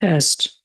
Test.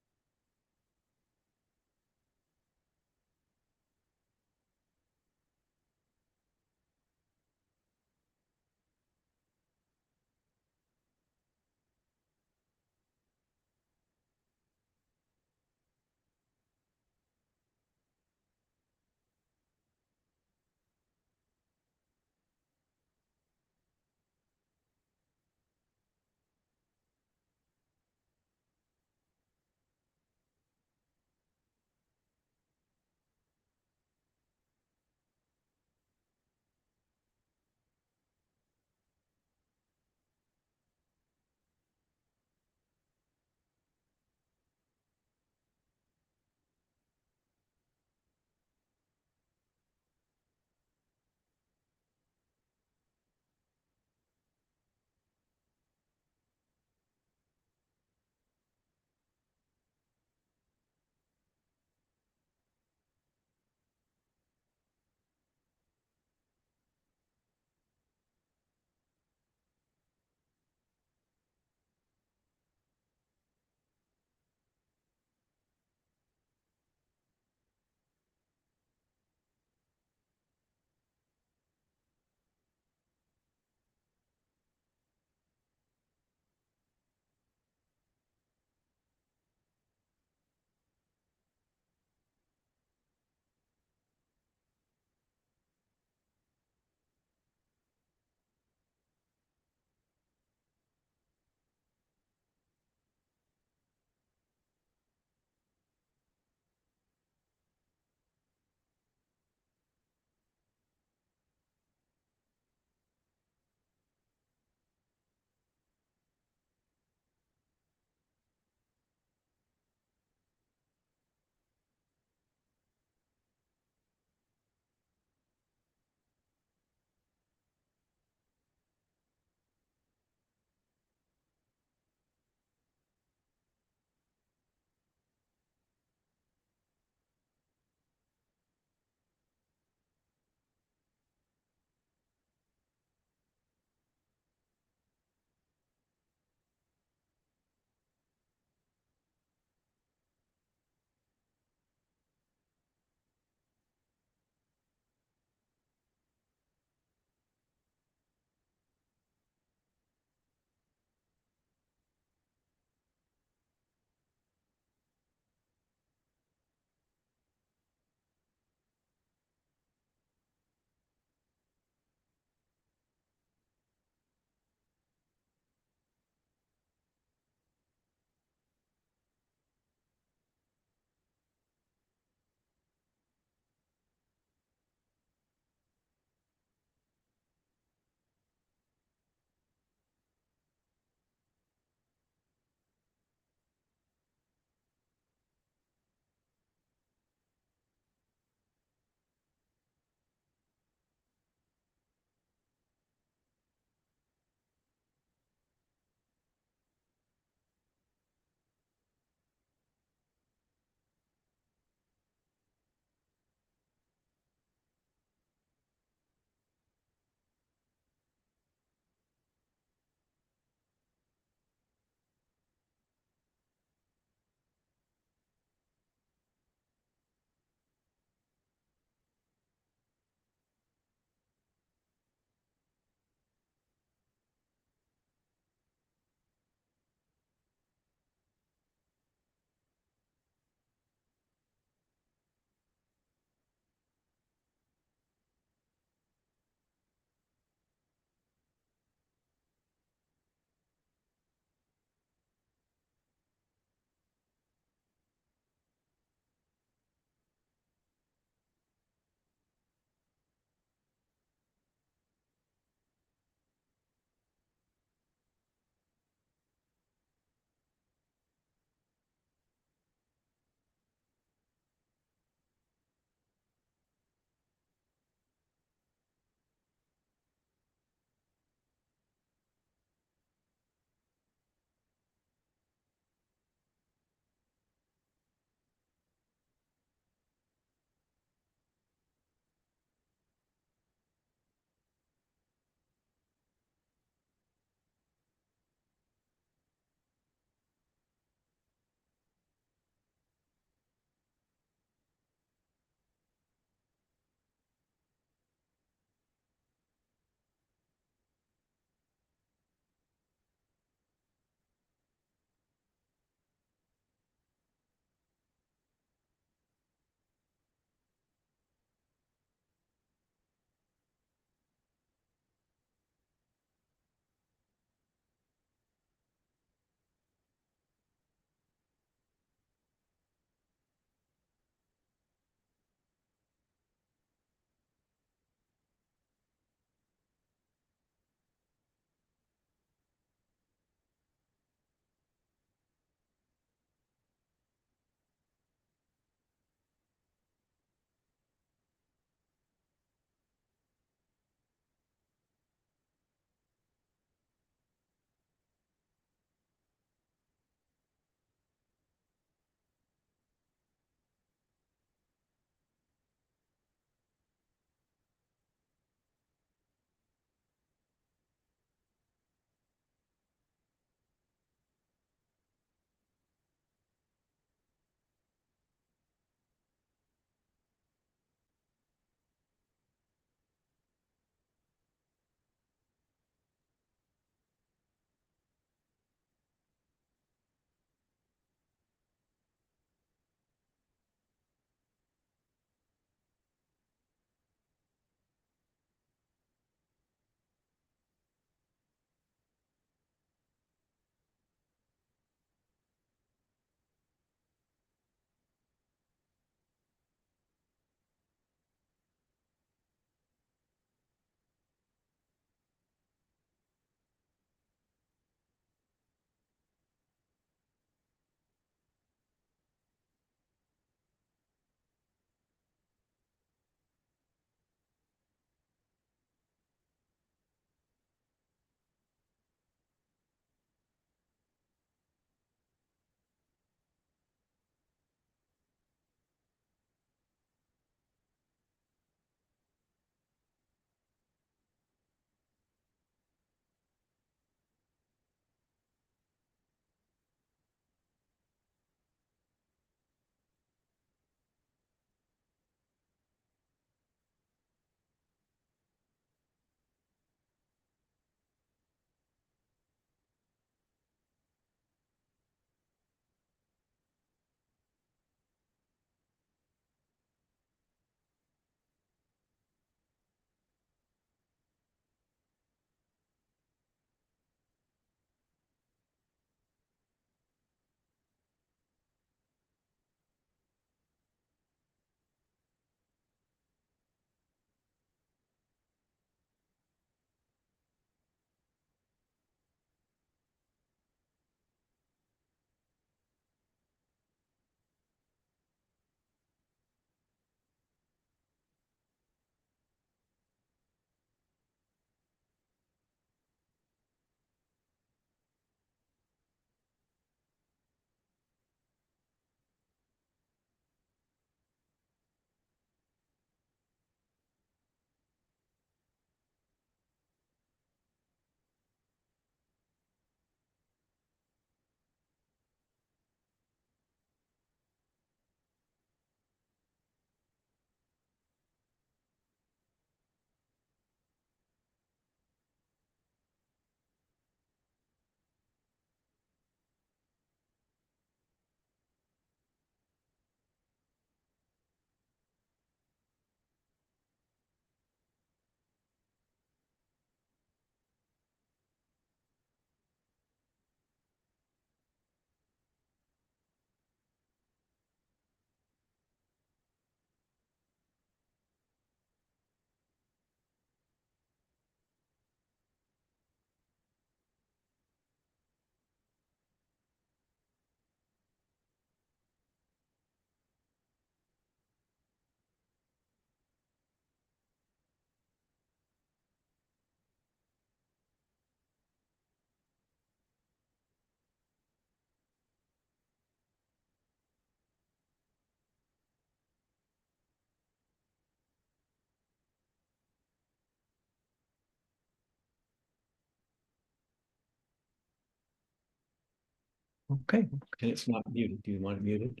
Okay, and it's not muted. Do you want it muted?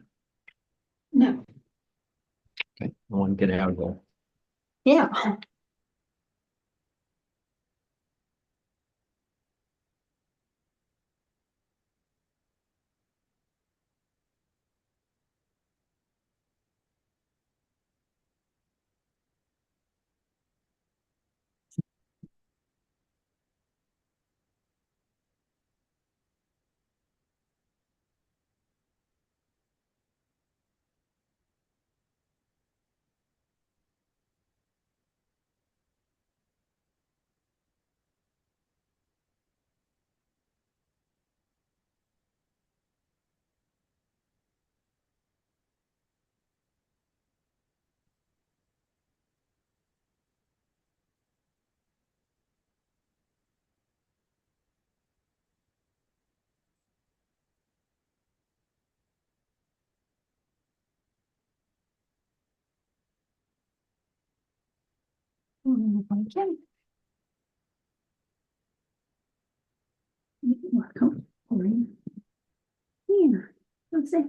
No. Okay, I want to get it out of there. Yeah. Okay. Welcome. Yeah. Let's see.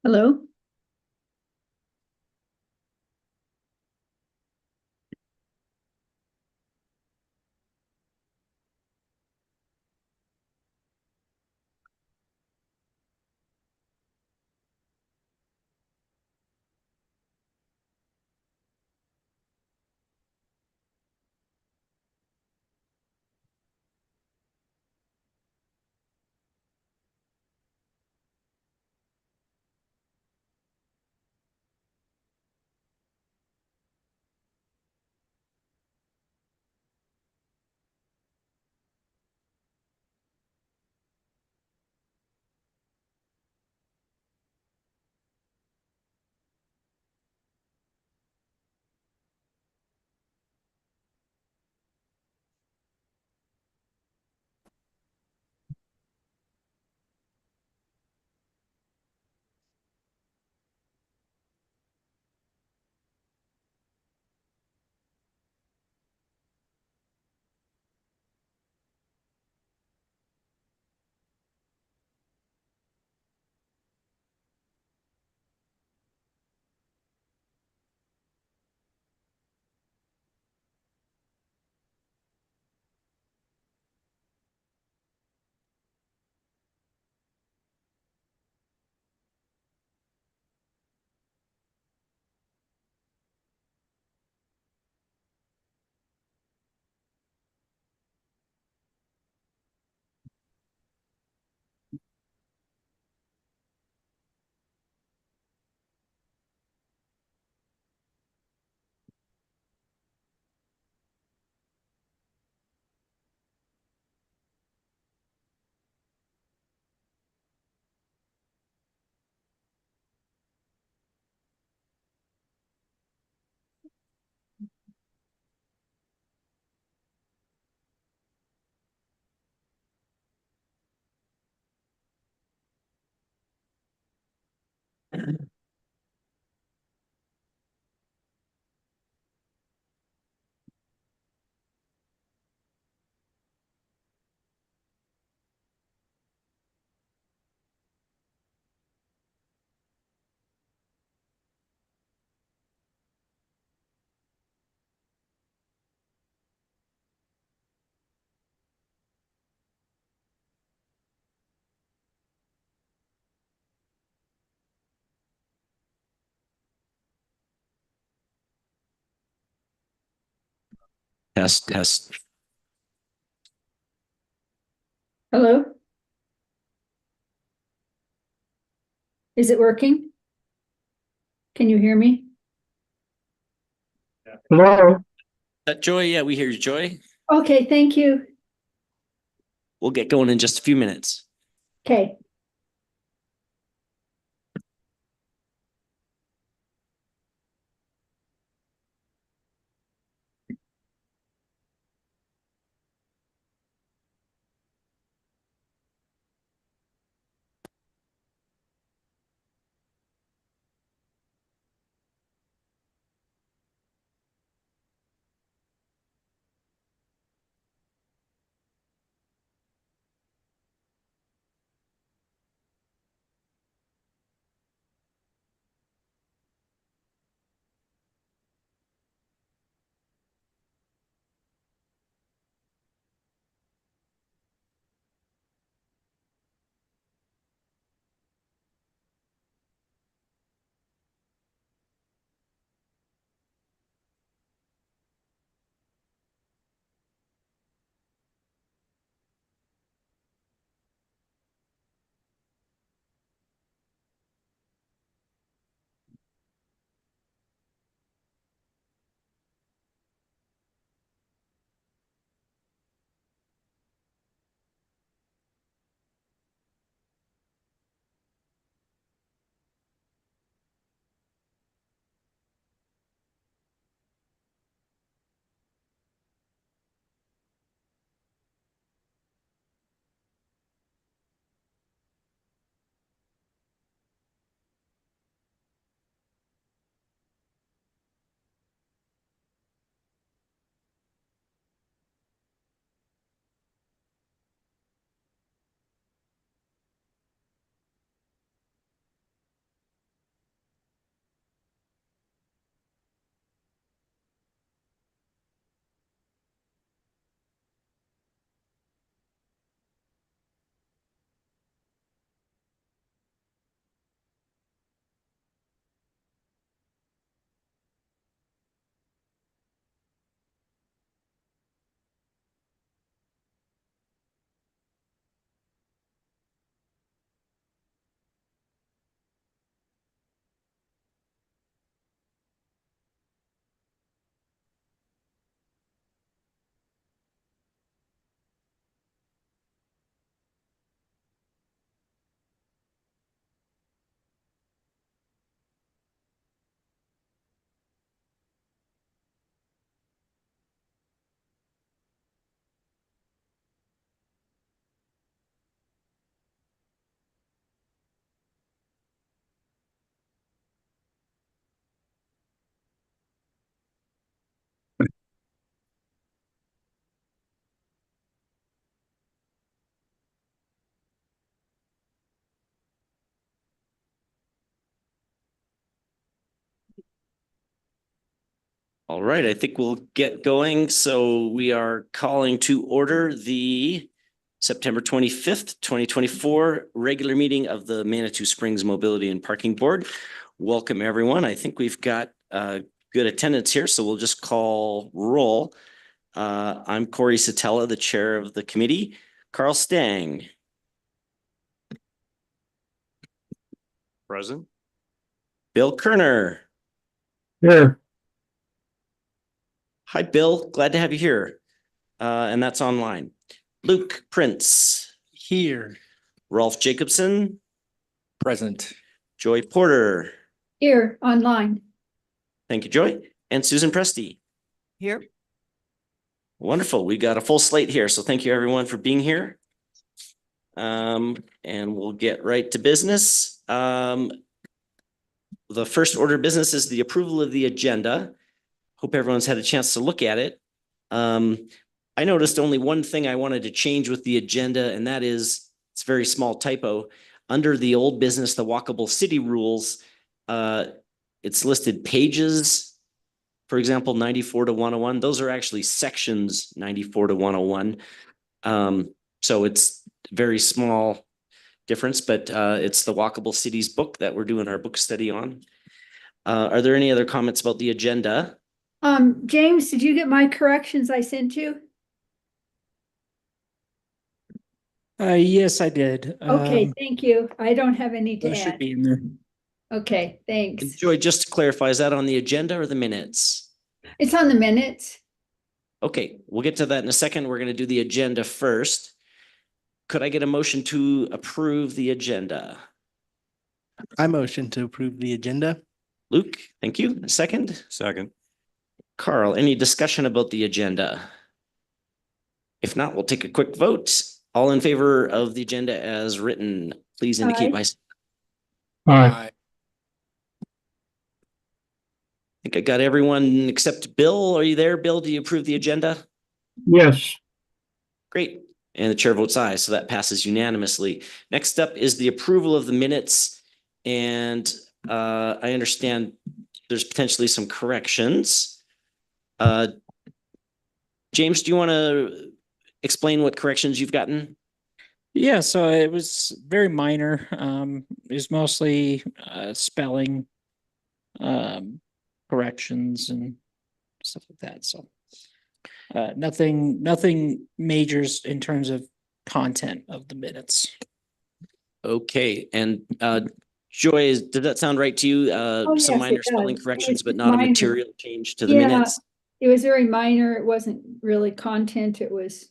Hello? Test, test. Hello? Is it working? Can you hear me? Hello. Joy, yeah, we hear you, Joy. Okay, thank you. We'll get going in just a few minutes. Okay. All right, I think we'll get going. So we are calling to order the September 25th, 2024 regular meeting of the Manitou Springs Mobility and Parking Board. Welcome, everyone. I think we've got good attendance here, so we'll just call roll. I'm Corey Satella, the chair of the committee. Carl Stang. Present. Bill Kerner. Here. Hi, Bill. Glad to have you here. And that's online. Luke Prince. Here. Rolf Jacobson. Present. Joy Porter. Here, online. Thank you, Joy. And Susan Presti. Here. Wonderful. We got a full slate here. So thank you everyone for being here. And we'll get right to business. The first order of business is the approval of the agenda. Hope everyone's had a chance to look at it. I noticed only one thing I wanted to change with the agenda, and that is, it's a very small typo. Under the old business, the walkable city rules, it's listed pages, for example, 94 to 101. Those are actually sections 94 to 101. So it's very small difference, but it's the Walkable Cities book that we're doing our book study on. Are there any other comments about the agenda? James, did you get my corrections I sent you? Yes, I did. Okay, thank you. I don't have any to Those should add. be in there. Okay, thanks. Joy, just to clarify, is that on the agenda or the minutes? It's on the minutes. Okay, we'll get to that in a second. We're going to do the agenda first. Could I get a motion to approve the agenda? I motion to approve the agenda. Luke, thank you. A second? Second. Carl, any discussion about the agenda? If not, we'll take a quick vote. All in favor of the agenda as written, please indicate by. Aye. I think I got everyone except Bill. Are you there, Bill? Do you approve the agenda? Yes. Great. And the chair votes aye, so that passes unanimously. Next up is the approval of the minutes. And I understand there's potentially some corrections. James, do you want to explain what corrections you've gotten? Yeah, so it was very minor. It was mostly spelling corrections and stuff like that. So nothing majors in terms of content of the minutes. Okay, and Joy, did that sound right to you? Oh, Some yes, minor it spelling does. corrections, It's but not a minor. material change to the Yeah. minutes? It was very minor. It wasn't really content. It was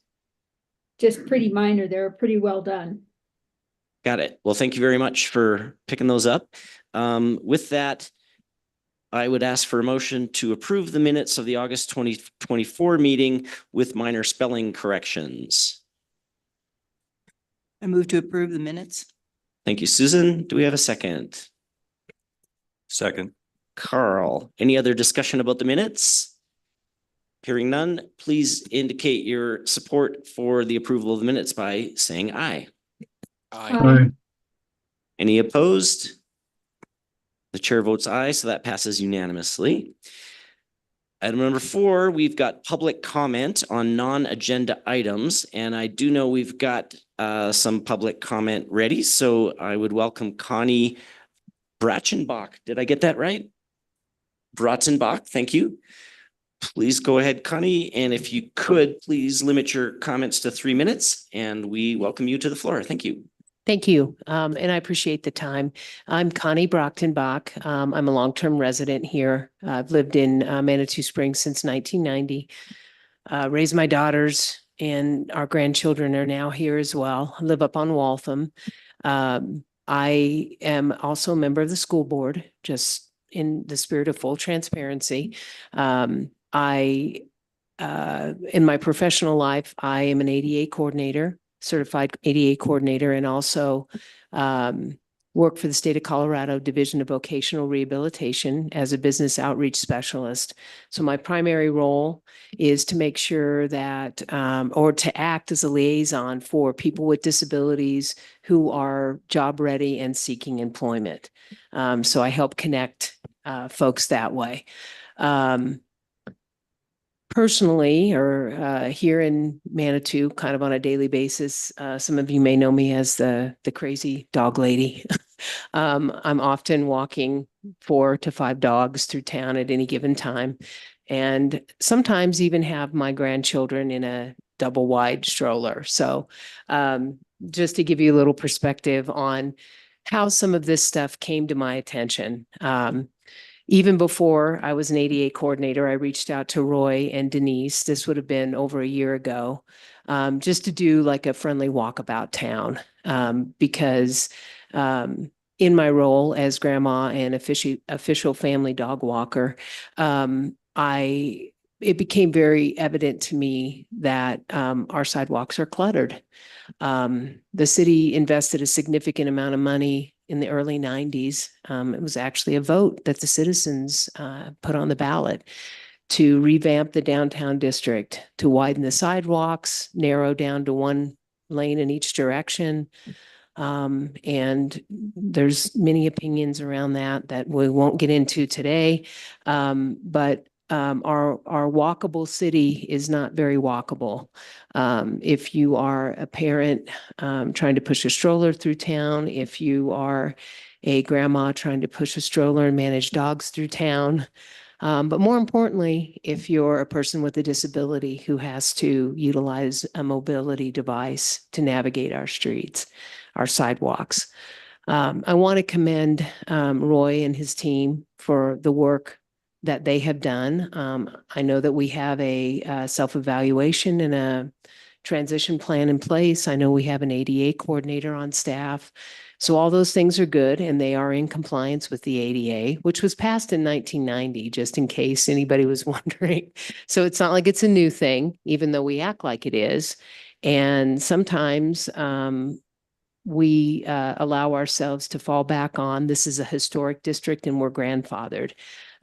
just pretty minor. They were pretty well done. Got it. Well, thank you very much for picking those up. With that, I would ask for a motion to approve the minutes of the August 2024 meeting with minor spelling corrections. I move to approve the minutes. Thank you, Susan. Do we have a second? Second. Carl, any other discussion about the minutes? Hearing none, please indicate your support for the approval of the minutes by saying aye. Any opposed? The chair votes aye, so that passes unanimously. Item number 4, we've got public comment on non-agenda items, and I do know we've got some public comment ready, so I would welcome Connie Brachenbach. Did I get that right? Brachenbach, thank you. Please go ahead, Connie, and if you could, please limit your comments to 3 minutes, and we welcome you to the floor. Thank you. Thank you. And I appreciate the time. I'm Connie Brochtenbach. I'm a long-term resident here. I've lived in Manitou Springs since 1990. Raised my daughters and our grandchildren are now here as well. I live up on Waltham. I am also a member of the school board, just in the spirit of full transparency. In my professional life, I am an ADA coordinator, certified ADA coordinator, and also work for the state of Colorado Division of Vocational Rehabilitation as a business outreach specialist. So my primary role is to make sure that, or to act as a liaison for people with disabilities who are job ready and seeking employment. So I help connect folks that way. personally, or here in Manitou, kind of on a daily basis, some of you may know me as the crazy dog lady. I'm often walking 4 to 5 dogs through town at any given time, and sometimes even have my grandchildren in a double wide stroller. So just to give you a little perspective on how some of this stuff came to my attention. Even before I was an ADA coordinator, I reached out to Roy and Denise. This would have been over a year ago, just to do like a friendly walkabout town, because in my role as grandma and official family dog walker, it became very evident to me that our sidewalks are cluttered. The city invested a significant amount of money in the early 90s. It was actually a vote that the citizens put on the ballot to revamp the downtown district, to widen the sidewalks, narrow down to 1 lane in each direction. And there's many opinions around that we won't get into today. But our walkable city is not very walkable. If you are a parent trying to push a stroller through town, if you are a grandma trying to push a stroller and manage dogs through town, but more importantly, if you're a person with a disability who has to utilize a mobility device to navigate our streets, our sidewalks. I want to commend Roy and his team for the work that they have done. I know that we have a self-evaluation and a transition plan in place. I know we have an ADA coordinator on staff. So all those things are good, and they are in compliance with the ADA, which was passed in 1990, just in case anybody was wondering. So it's not like it's a new thing, even though we act like it is. And sometimes we allow ourselves to fall back on, this is a historic district and we're grandfathered.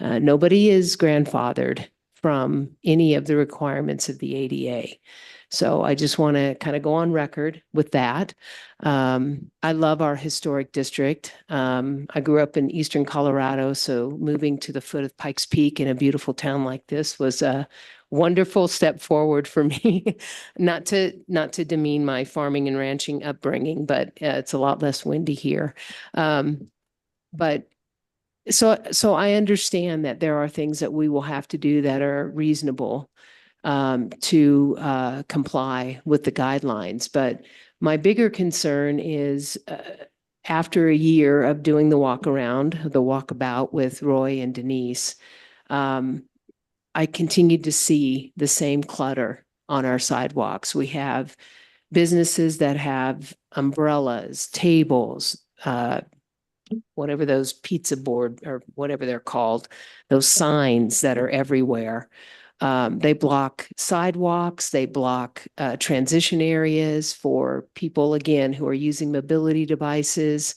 Nobody is grandfathered from any of the requirements of the ADA. So I just want to kind of go on record with that. I love our historic district. I grew up in Eastern Colorado, so moving to the foot of Pikes Peak in a beautiful town like this was a wonderful step forward for me. Not to demean my farming and ranching upbringing, but it's a lot less windy here. But so I understand that there are things that we will have to do that are reasonable to comply with the guidelines. But my bigger concern is after a year of doing the walkabout with Roy and Denise, I continued to see the same clutter on our sidewalks. We have businesses that have umbrellas, tables, whatever those pizza board or whatever they're called, those signs that are everywhere. They block sidewalks, they block transition areas for people, again, who are using mobility devices.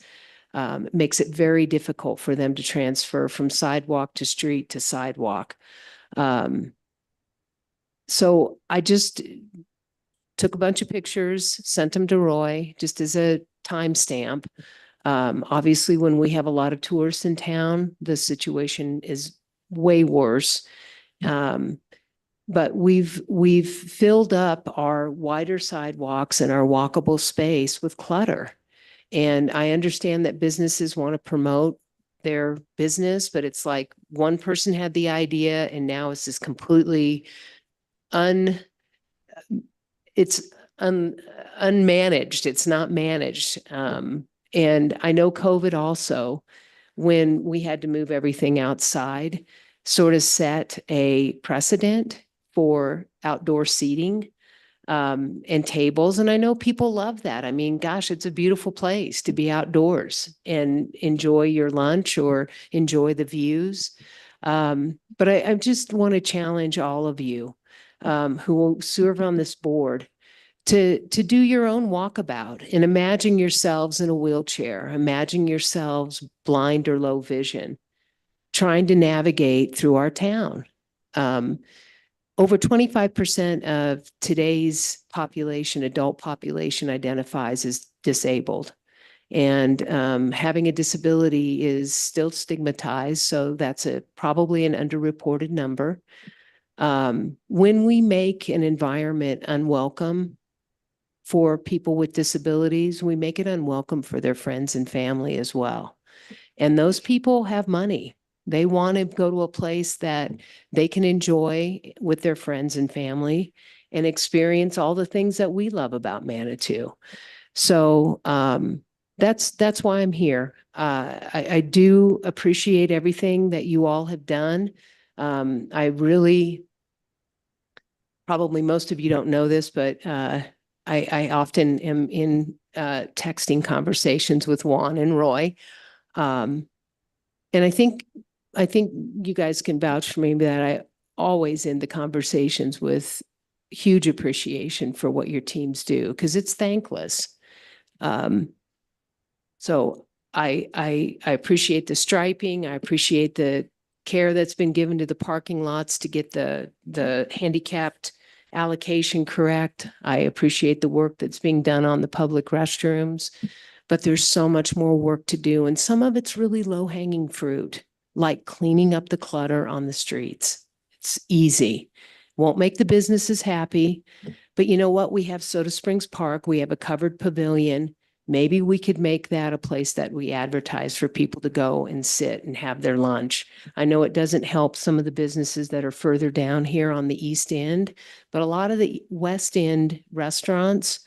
It makes it very difficult for them to transfer from sidewalk to street to sidewalk. So I just took a bunch of pictures, sent them to Roy, just as a timestamp. Obviously, when we have a lot of tourists in town, the situation is way worse. But we've filled up our wider sidewalks and our walkable space with clutter. And I understand that businesses want to promote their business, but it's like one person had the idea and now it's just completely unmanaged. It's not managed. And I know COVID also, when we had to move everything outside, sort of set a precedent for outdoor seating and tables. And I know people love that. I mean, gosh, it's a beautiful place to be outdoors and enjoy your lunch or enjoy the views. But I just want to challenge all of you who will serve on this board to do your own walkabout and imagine yourselves in a wheelchair, imagine yourselves blind or low vision, trying to navigate through our town. Over 25% of today's population, adult population, identifies as disabled. And having a disability is still stigmatized, so that's probably an underreported number. When we make an environment unwelcome for people with disabilities, we make it unwelcome for their friends and family as well. And those people have money. They want to go to a place that they can enjoy with their friends and family and experience all the things that we love about Manitou. So that's why I'm here. I do appreciate everything that you all have done. I really, probably most of you don't know this, but I often am in texting conversations with Juan and Roy. And I think you guys can vouch for me that I always end the conversations with huge appreciation for what your teams do, because it's thankless. So I appreciate the striping. I appreciate the care that's been given to the parking lots to get the handicapped allocation correct. I appreciate the work that's being done on the public restrooms, but there's so much more work to do. And some of it's really low-hanging fruit, like cleaning up the clutter on the streets. It's easy. Won't make the businesses happy, but you know what? We have Soda Springs Park. We have a covered pavilion. Maybe we could make that a place that we advertise for people to go and sit and have their lunch. I know it doesn't help some of the businesses that are further down here on the East End, but a lot of the West End restaurants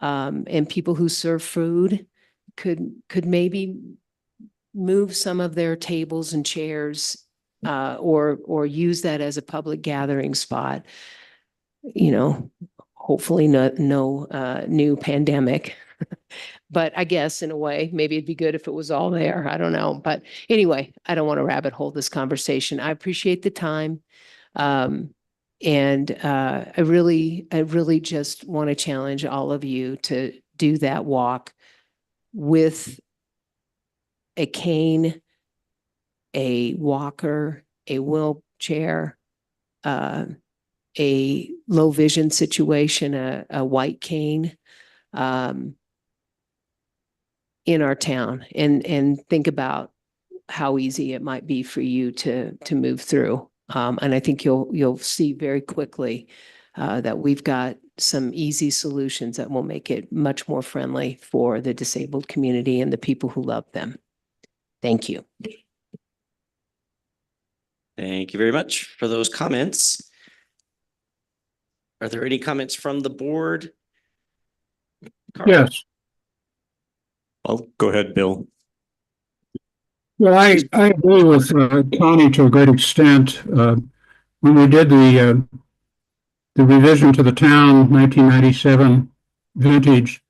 and people who serve food could maybe move some of their tables and chairs or use that as a public gathering spot. You know, hopefully no new pandemic. But I guess in a way, maybe it'd be good if it was all there. I don't know. But anyway, I don't want to rabbit hole this conversation. I appreciate the time. And I really just want to challenge all of you to do that walk with a cane, a walker, a wheelchair, a low vision situation, a white cane, in our town, and think about how easy it might be for you to move through. And I think you'll see very quickly that we've got some easy solutions that will make it much more friendly for the disabled community and the people who love them. Thank you. Thank you very much for those comments. Are there any comments from the board? Carl? Yes. Well, go ahead, Bill. Well, I agree with Connie to a great extent. When we did the revision to the town 1997 vintage,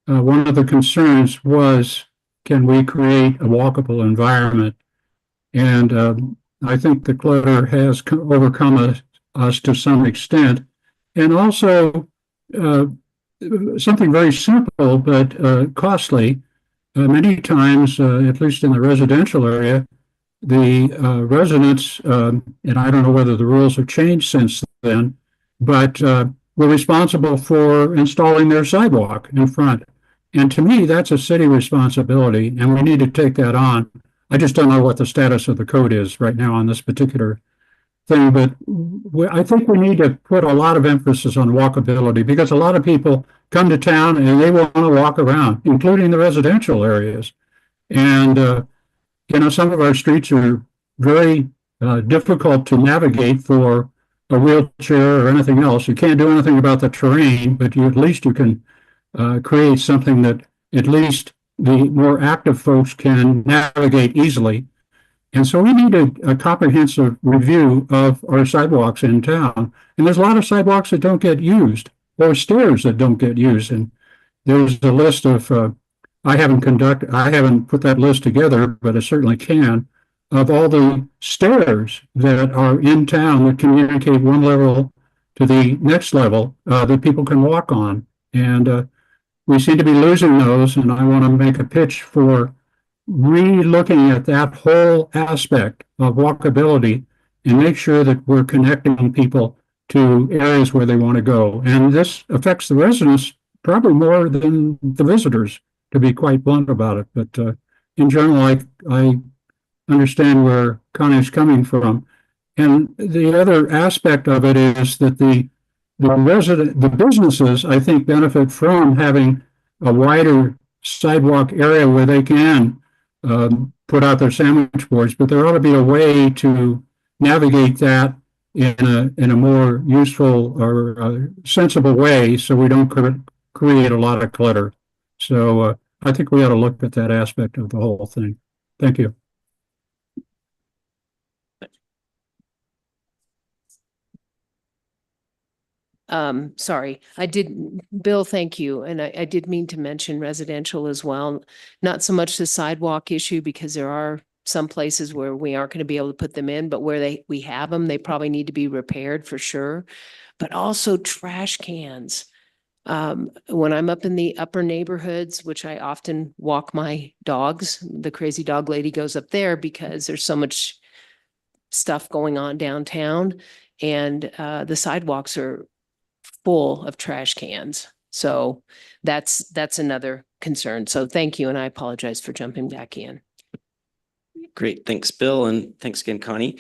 one of the concerns was, can we create a walkable environment? And I think the clutter has overcome us to some extent. And also something very simple but costly. Many times, at least in the residential area, the residents, and I don't know whether the rules have changed since then, but were responsible for installing their sidewalk in front. And to me, that's a city responsibility, and we need to take that on. I just don't know what the status of the code is right now on this particular thing, but I think we need to put a lot of emphasis on walkability, because a lot of people come to town and they want to walk around, including the residential areas. And, you know, some of our streets are very difficult to navigate for a wheelchair or anything else. You can't do anything about the terrain, but at least you can create something that at least the more active folks can navigate easily. And so we need a comprehensive review of our sidewalks in town. And there's a lot of sidewalks that don't get used, or stairs that don't get used. And there's a list of, I haven't put that list together, but I certainly can, of all the stairs that are in town that communicate one level to the next level that people can walk on. And we seem to be losing those. And I want to make a pitch for re-looking at that whole aspect of walkability and make sure that we're connecting people to areas where they want to go. And this affects the residents probably more than the visitors, to be quite blunt about it. But in general, I understand where Connie's coming from. And the other aspect of it is that the businesses, I think, benefit from having a wider sidewalk area where they can put out their sandwich boards, but there ought to be a way to navigate that in a more useful or sensible way, so we don't create a lot of clutter. So I think we ought to look at that aspect of the whole thing. Thank you. Sorry, Bill, thank you. And I did mean to mention residential as well. Not so much the sidewalk issue, because there are some places where we aren't going to be able to put them in, but where we have them, they probably need to be repaired for sure. But also trash cans. When I'm up in the upper neighborhoods, which I often walk my dogs, the crazy dog lady goes up there because there's so much stuff going on downtown, and the sidewalks are full of trash cans. So that's another concern. So thank you. And I apologize for jumping back in. Great. Thanks, Bill. And thanks again, Connie.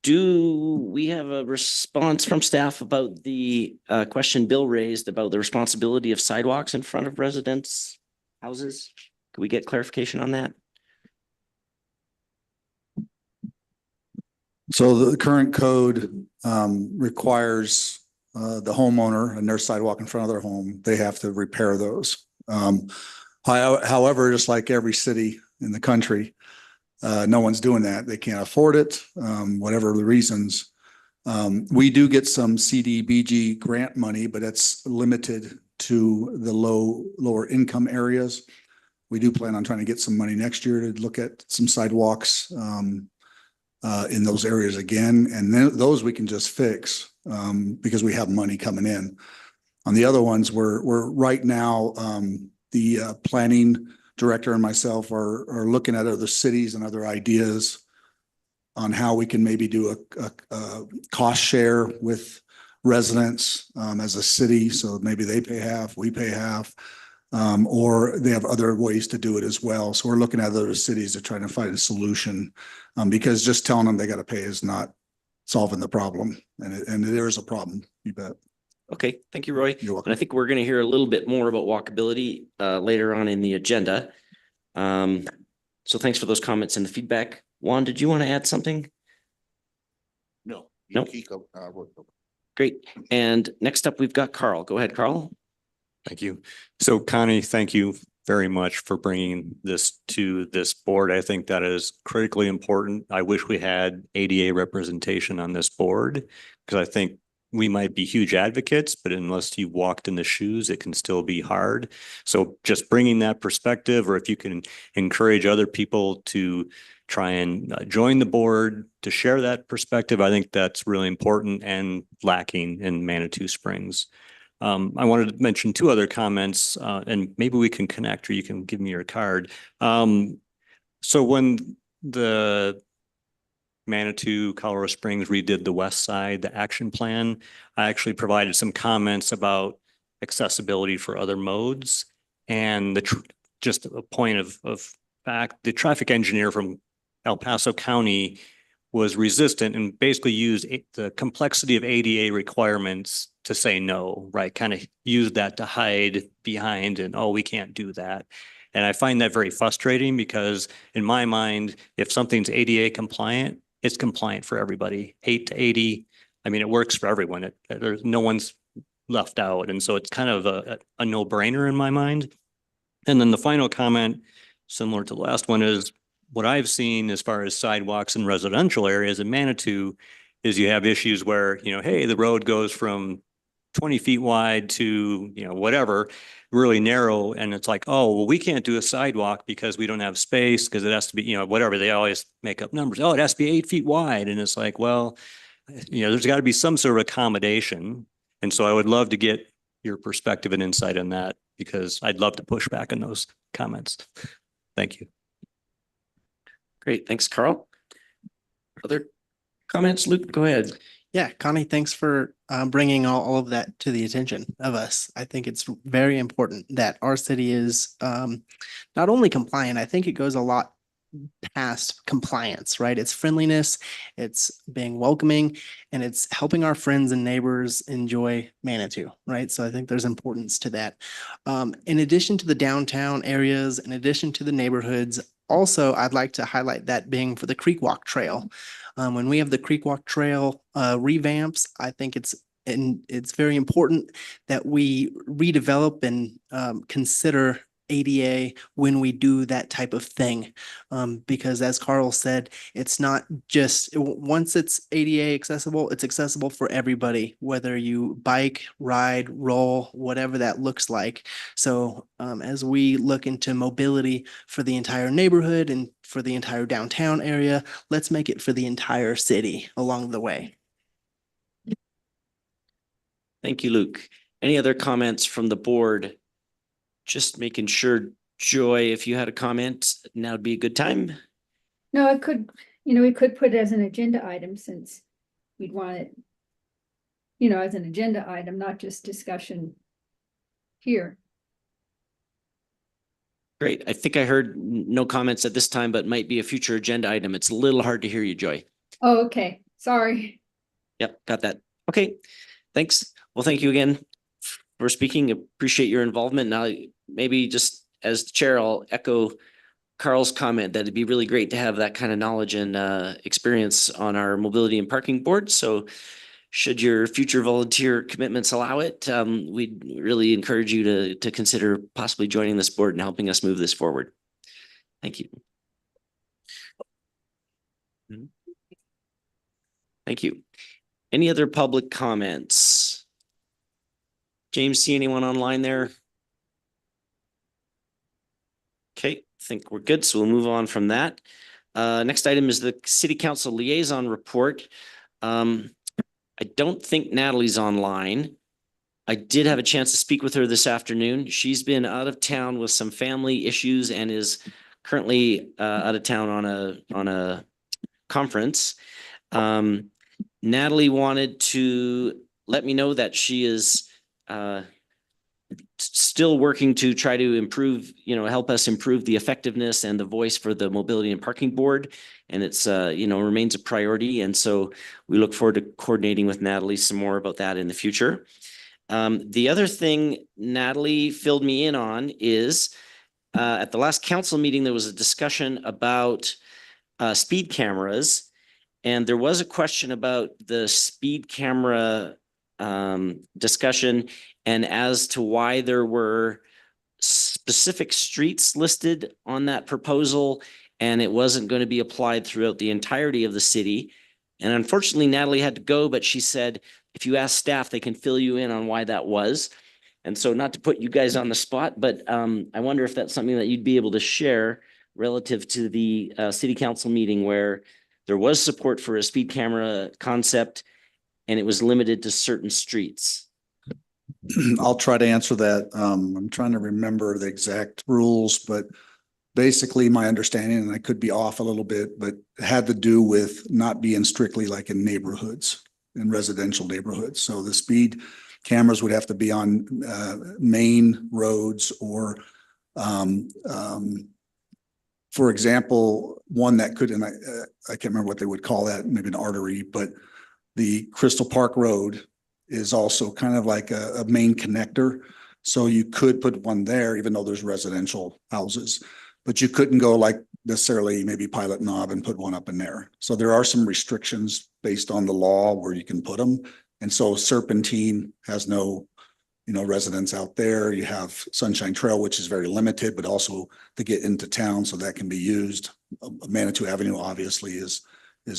Do we have a response from staff about the question Bill raised about the responsibility of sidewalks in front of residents' houses? Could we get clarification on that? So the current code requires the homeowner and their sidewalk in front of their home, they have to repair those. However, just like every city in the country, no one's doing that. They can't afford it, whatever the reasons. We do get some CDBG grant money, but it's limited to the lower income areas. We do plan on trying to get some money next year to look at some sidewalks in those areas again. And then those we can just fix because we have money coming in. On the other ones, we're right now, the planning director and myself are looking at other cities and other ideas on how we can maybe do a cost share with residents as a city. So maybe they pay half, we pay half, or they have other ways to do it as well. So we're looking at other cities to try to find a solution because just telling them they got to pay is not solving the problem. And there is a problem, you bet. Okay, thank you, Roy. You're welcome. And I think we're going to hear a little bit more about walkability later on in the agenda. So thanks for those comments and the feedback. Juan, did you want to add something? No. Nope. Great. And next up, we've got Carl. Go ahead, Carl. Thank you. So Connie, thank you very much for bringing this to this board. I think that is critically important. I wish we had ADA representation on this board because I think we might be huge advocates, but unless you walked in the shoes, it can still be hard. So just bringing that perspective, or if you can encourage other people to try and join the board to share that perspective, I think that's really important and lacking in Manitou Springs. I wanted to mention two other comments, and maybe we can connect, or you can give me your card. So when the Manitou, Colorado Springs redid the west side, the action plan, I actually provided some comments about accessibility for other modes. And just a point of fact, the traffic engineer from El Paso County was resistant and basically used the complexity of ADA requirements to say no, right? Kind of used that to hide behind and, oh, we can't do that. And I find that very frustrating because in my mind, if something's ADA compliant, it's compliant for everybody. 8 to 80. I mean, it works for everyone. There's no one's left out. And so it's kind of a no-brainer in my mind. And then the final comment, similar to the last one, is what I've seen as far as sidewalks in residential areas in Manitou is you have issues where, you know, hey, the road goes from 20 feet wide to, you know, whatever, really narrow. And it's like, oh, well, we can't do a sidewalk because we don't have space because it has to be, you know, whatever. They always make up numbers. Oh, it has to be 8 feet wide. And it's like, well, you know, there's got to be some sort of accommodation. And so I would love to get your perspective and insight on that because I'd love to push back on those comments. Thank you. Great. Thanks, Carl. Other comments? Luke, go ahead. Yeah, Connie, thanks for bringing all of that to the attention of us. I think it's very important that our city is not only compliant, I think it goes a lot past compliance, right? It's friendliness, it's being welcoming, and it's helping our friends and neighbors enjoy Manitou, right? So I think there's importance to that. In addition to the downtown areas, in addition to the neighborhoods, also, I'd like to highlight that being for the Creek Walk Trail. When we have the Creek Walk Trail revamps, I think it's very important that we redevelop and consider ADA when we do that type of thing. Because as Carl said, it's not just, once it's ADA accessible, it's accessible for everybody, whether you bike, ride, roll, whatever that looks like. So as we look into mobility for the entire neighborhood and for the entire downtown area, let's make it for the entire city along the way. Thank you, Luke. Any other comments from the board? Just making sure, Joy, if you had a comment, now would be a good time. No, it could, we could put it as an agenda item since we'd want it, as an agenda item, not just discussion here. Great. I think I heard no comments at this time, but might be a future agenda item. It's a little hard to hear you, Joy. Oh, okay. Sorry. Yep, got that. Okay, thanks. Well, thank you again for speaking. Appreciate your involvement. Now, maybe just as the chair, I'll echo Carl's comment that it'd be really great to have that kind of knowledge and experience on our mobility and parking board. So should your future volunteer commitments allow it, we'd really encourage you to consider possibly joining this board and helping us move this forward. Thank you. Thank you. Any other public comments? James, see anyone online there? Okay, I think we're good. So we'll move on from that. Next item is the City Council Liaison Report. I don't think Natalie's online. I did have a chance to speak with her this afternoon. She's been out of town with some family issues and is currently out of town on a conference. Natalie wanted to let me know that she is still working to try to improve, help us improve the effectiveness and the voice for the mobility and parking board. And it's, remains a priority. And so we look forward to coordinating with Natalie some more about that in the future. The other thing Natalie filled me in on is at the last council meeting, there was a discussion about speed cameras. And there was a question about the speed camera discussion and as to why there were specific streets listed on that proposal and it wasn't going to be applied throughout the entirety of the city. And unfortunately, Natalie had to go, but she said, if you ask staff, they can fill you in on why that was. And so not to put you guys on the spot, but I wonder if that's something that you'd be able to share relative to the city council meeting where there was support for a speed camera concept and it was limited to certain streets. I'll try to answer that. I'm trying to remember the exact rules, but basically my understanding, and I could be off a little bit, but it had to do with not being strictly like in neighborhoods, in residential neighborhoods. So the speed cameras would have to be on main roads or for example, one that could, and I can't remember what they would call that, maybe an artery, but the Crystal Park Road is also kind of like a main connector. So you could put one there, even though there's residential houses, but you couldn't go like necessarily maybe Pilot Knob and put one up in there. So there are some restrictions based on the law where you can put them. And so Serpentine has no, residents out there. You have Sunshine Trail, which is very limited, but also to get into town. So that can be used. Manitou Avenue obviously is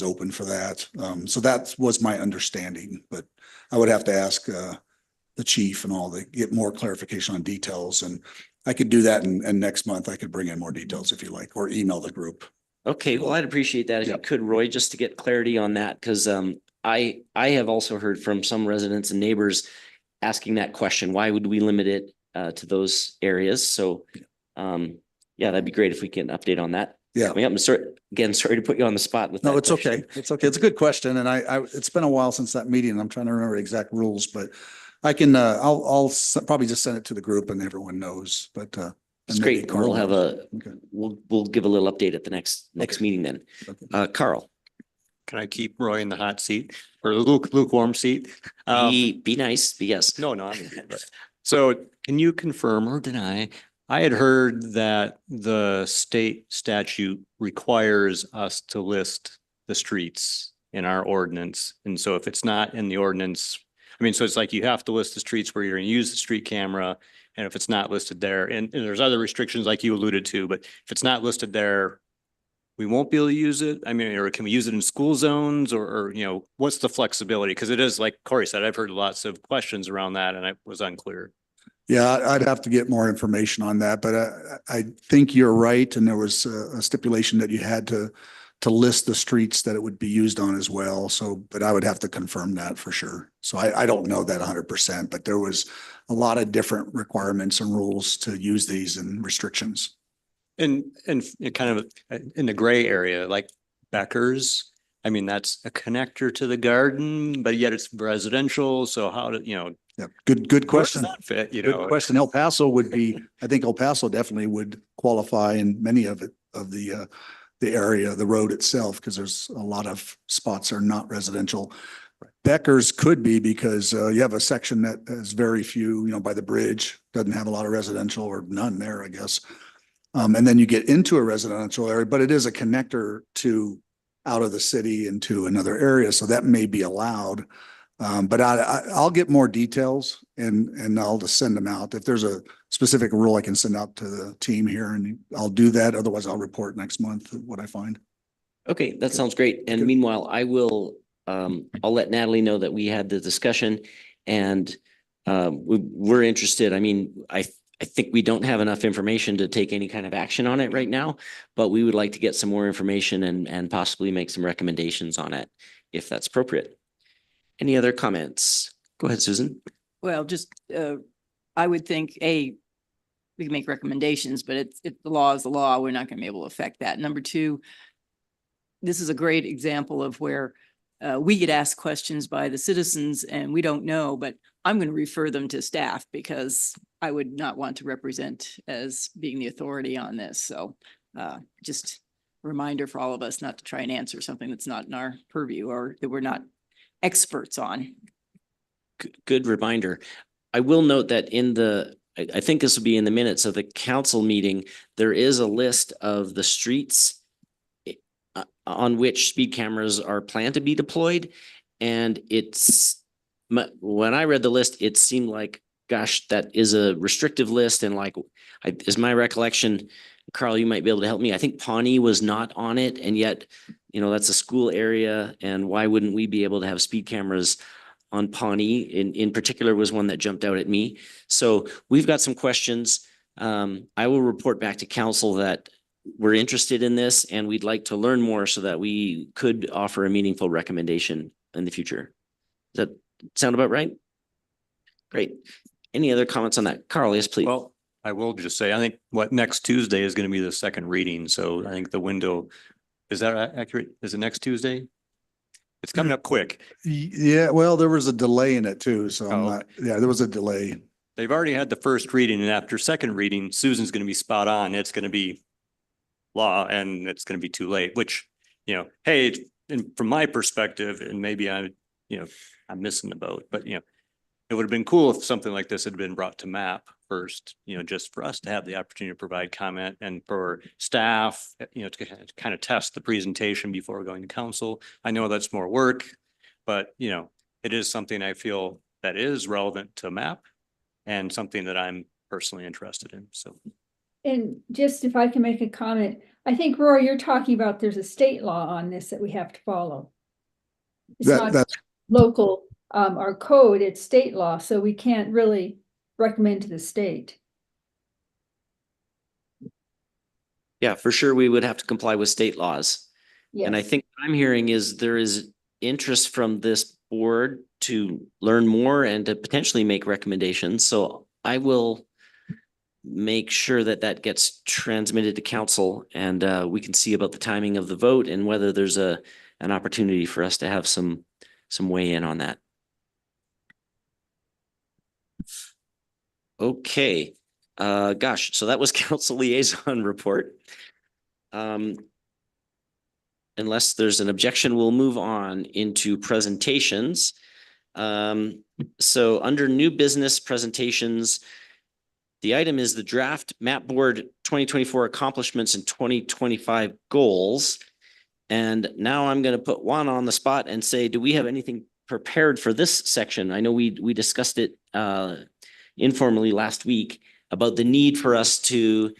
open for that. So that was my understanding, but I would have to ask the chief and all to get more clarification on details. And I could do that. And next month I could bring in more details if you like, or email the group. Okay, well, I'd appreciate that if you could, Roy, just to get clarity on that, because I have also heard from some residents and neighbors asking that question. Why would we limit it to those areas? So that'd be great if we get an update on that. Yeah. I'm sorry to put you on the spot with that. No, it's question. okay. It's okay. It's a good question. And I it's been a while since that meeting and I'm trying to remember the exact rules, but I can, I'll probably just send it to the group and everyone knows, but That's And maybe great. We'll Carl have knows. a, Okay. we'll give a little update at the next Okay. meeting then. Okay. Carl, Can I keep Roy in the hot seat or lukewarm seat? be nice, yes. No, so can you confirm or deny? I had heard that the state statute requires us to list the streets in our ordinance. And so if it's not in the ordinance, I mean, so it's like you have to list the streets where you're going to use the street camera. And if it's not listed there, and there's other restrictions like you alluded to, but if it's not listed there, we won't be able to use it. I mean, or can we use it in school zones or, you know, what's the flexibility? Because it is, like Corey said, I've heard lots of questions around that and I was unclear. Yeah, I'd have to get more information on that, but I think you're right. And there was a stipulation that you had to list the streets that it would be used on as well. So, but I would have to confirm that for sure. So I don't know that 100%, but there was a lot of different requirements and rules to use these and restrictions. And it kind of in the gray area, like Becker's, I mean, that's a connector to the garden, but yet it's residential. So how do, you know? Yeah, good where does question. that fit, you Good know? question. El Paso would be, I think El Paso definitely would qualify in many of it, of the area, the road itself, because there's a lot of spots are not residential. Becker's could be because you have a section that has very few, you know, by the bridge, doesn't have a lot of residential or none there, I guess. And then you get into a residential area, but it is a connector to out of the city into another area. So that may be allowed. But I'll get more details and I'll just send them out. If there's a specific rule, I can send out to the team here and I'll do that. Otherwise I'll report next month what I find. Okay, that sounds great. And meanwhile, I'll let Natalie know that we had the discussion and we're interested. I mean, I think we don't have enough information to take any kind of action on it right now, but we would like to get some more information and possibly make some recommendations on it if that's appropriate. Any other comments? Go ahead, Susan. Well, just, I would think, we can make recommendations, but if the law is the law, we're not going to be able to affect that. Number two, this is a great example of where we get asked questions by the citizens and we don't know, but I'm going to refer them to staff because I would not want to represent as being the authority on this. So just a reminder for all of us not to try and answer something that's not in our purview or that we're not experts on. Good reminder. I will note that I think this will be in the minutes of the council meeting, there is a list of the streets on which speed cameras are planned to be deployed. And when I read the list, it seemed like, gosh, that is a restrictive list. And like, is my recollection, Carl, you might be able to help me. I think Pawnee was not on it. And yet, you know, that's a school area. And why wouldn't we be able to have speed cameras on Pawnee? In particular was one that jumped out at me. So we've got some questions. I will report back to council that we're interested in this and we'd like to learn more so that we could offer a meaningful recommendation in the future. Does that sound about right? Great. Any other comments on that? Carl, yes, please. Well, I will just say, I think next Tuesday is going to be the second reading. So I think the window, is that accurate? Is it next Tuesday? It's coming up quick. Yeah, well, there was a delay in it too. So Oh, there was a delay. They've already had the first reading and after second reading, Susan's going to be spot on. It's going to be law and it's going to be too late, which, you know, hey, from my perspective, and maybe I'm missing the boat, but you know, it would have been cool if something like this had been brought to MAP first, you know, just for us to have the opportunity to provide comment and for staff, you know, to kind of test the presentation before going to council. I know that's more work, but you know, it is something I feel that is relevant to MAP and something that I'm personally interested in. So. And just if I can make a comment, I think, Roy, you're talking about there's a state law on this that we have to follow. It's not That's local, our code, it's state law, so we can't really recommend to the state. Yeah, for sure. We would have to comply with state laws. Yes. And I think what I'm hearing is there is interest from this board to learn more and to potentially make recommendations. So I will make sure that that gets transmitted to council and we can see about the timing of the vote and whether there's an opportunity for us to have some weigh in on that. Okay, Gosh, so that was council liaison report. Unless there's an objection, we'll move on into presentations. So under new business presentations, the item is the draft map board 2024 accomplishments and 2025 goals. And now I'm going to put Juan on the spot and say, do we have anything prepared for this section? I know we discussed it informally last week about the need for us to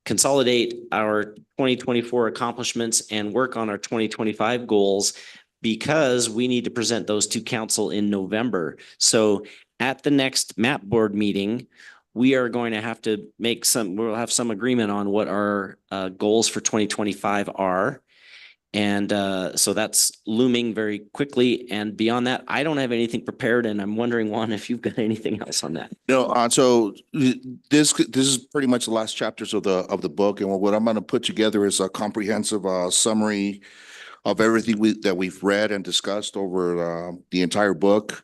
consolidate our 2024 accomplishments and work on our 2025 goals, because we need to present those to council in November. So at the next map board meeting, we are going to have to make we'll have some agreement on what our goals for 2025 are. And so that's looming very quickly. And beyond that, I don't have anything prepared, and I'm wondering, Juan, if you've got anything else on that. No, so this is pretty much the last chapters of the book, and what I'm going to put together is a comprehensive summary of everything that we've read and discussed over the entire book.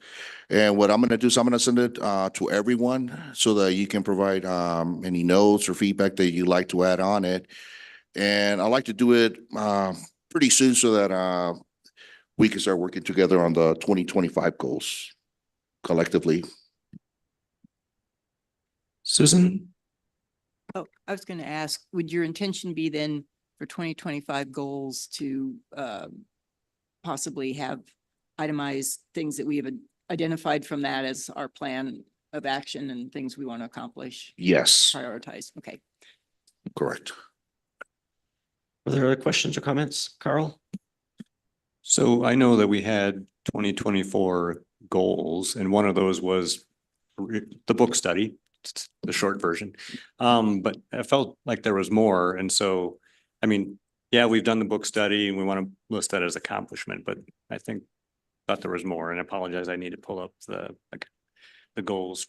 And what I'm going to do is I'm going to send it to everyone so that you can provide any notes or feedback that you'd like to add on it. And I like to do it pretty soon so that we can start working together on the 2025 goals collectively. Susan? Oh, I was going to ask, would your intention be then for 2025 goals to possibly have itemized things that we have identified from that as our plan of action and things we want to accomplish? Yes, Prioritize. Okay. correct. Are there other questions or comments, Carl? So I know that we had 2024 goals, and one of those was the book study, the short version. But I felt like there was more. And so, I mean, yeah, we've done the book study and we want to list that as accomplishment, but I thought there was more, and I apologize. I need to pull up the goals.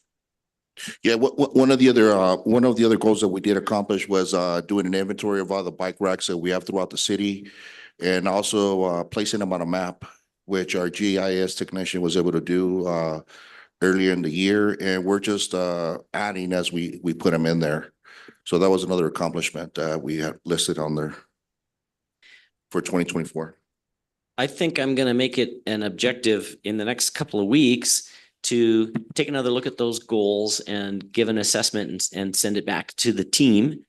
Yeah, one of the other goals that we did accomplish was doing an inventory of all the bike racks that we have throughout the city, and also placing them on a map, which our GIS technician was able to do earlier in the year, and we're just adding as we put them in there. So that was another accomplishment we have listed on there for 2024. I think I'm going to make it an objective in the next couple of weeks to take another look at those goals and give an assessment and send it back to the team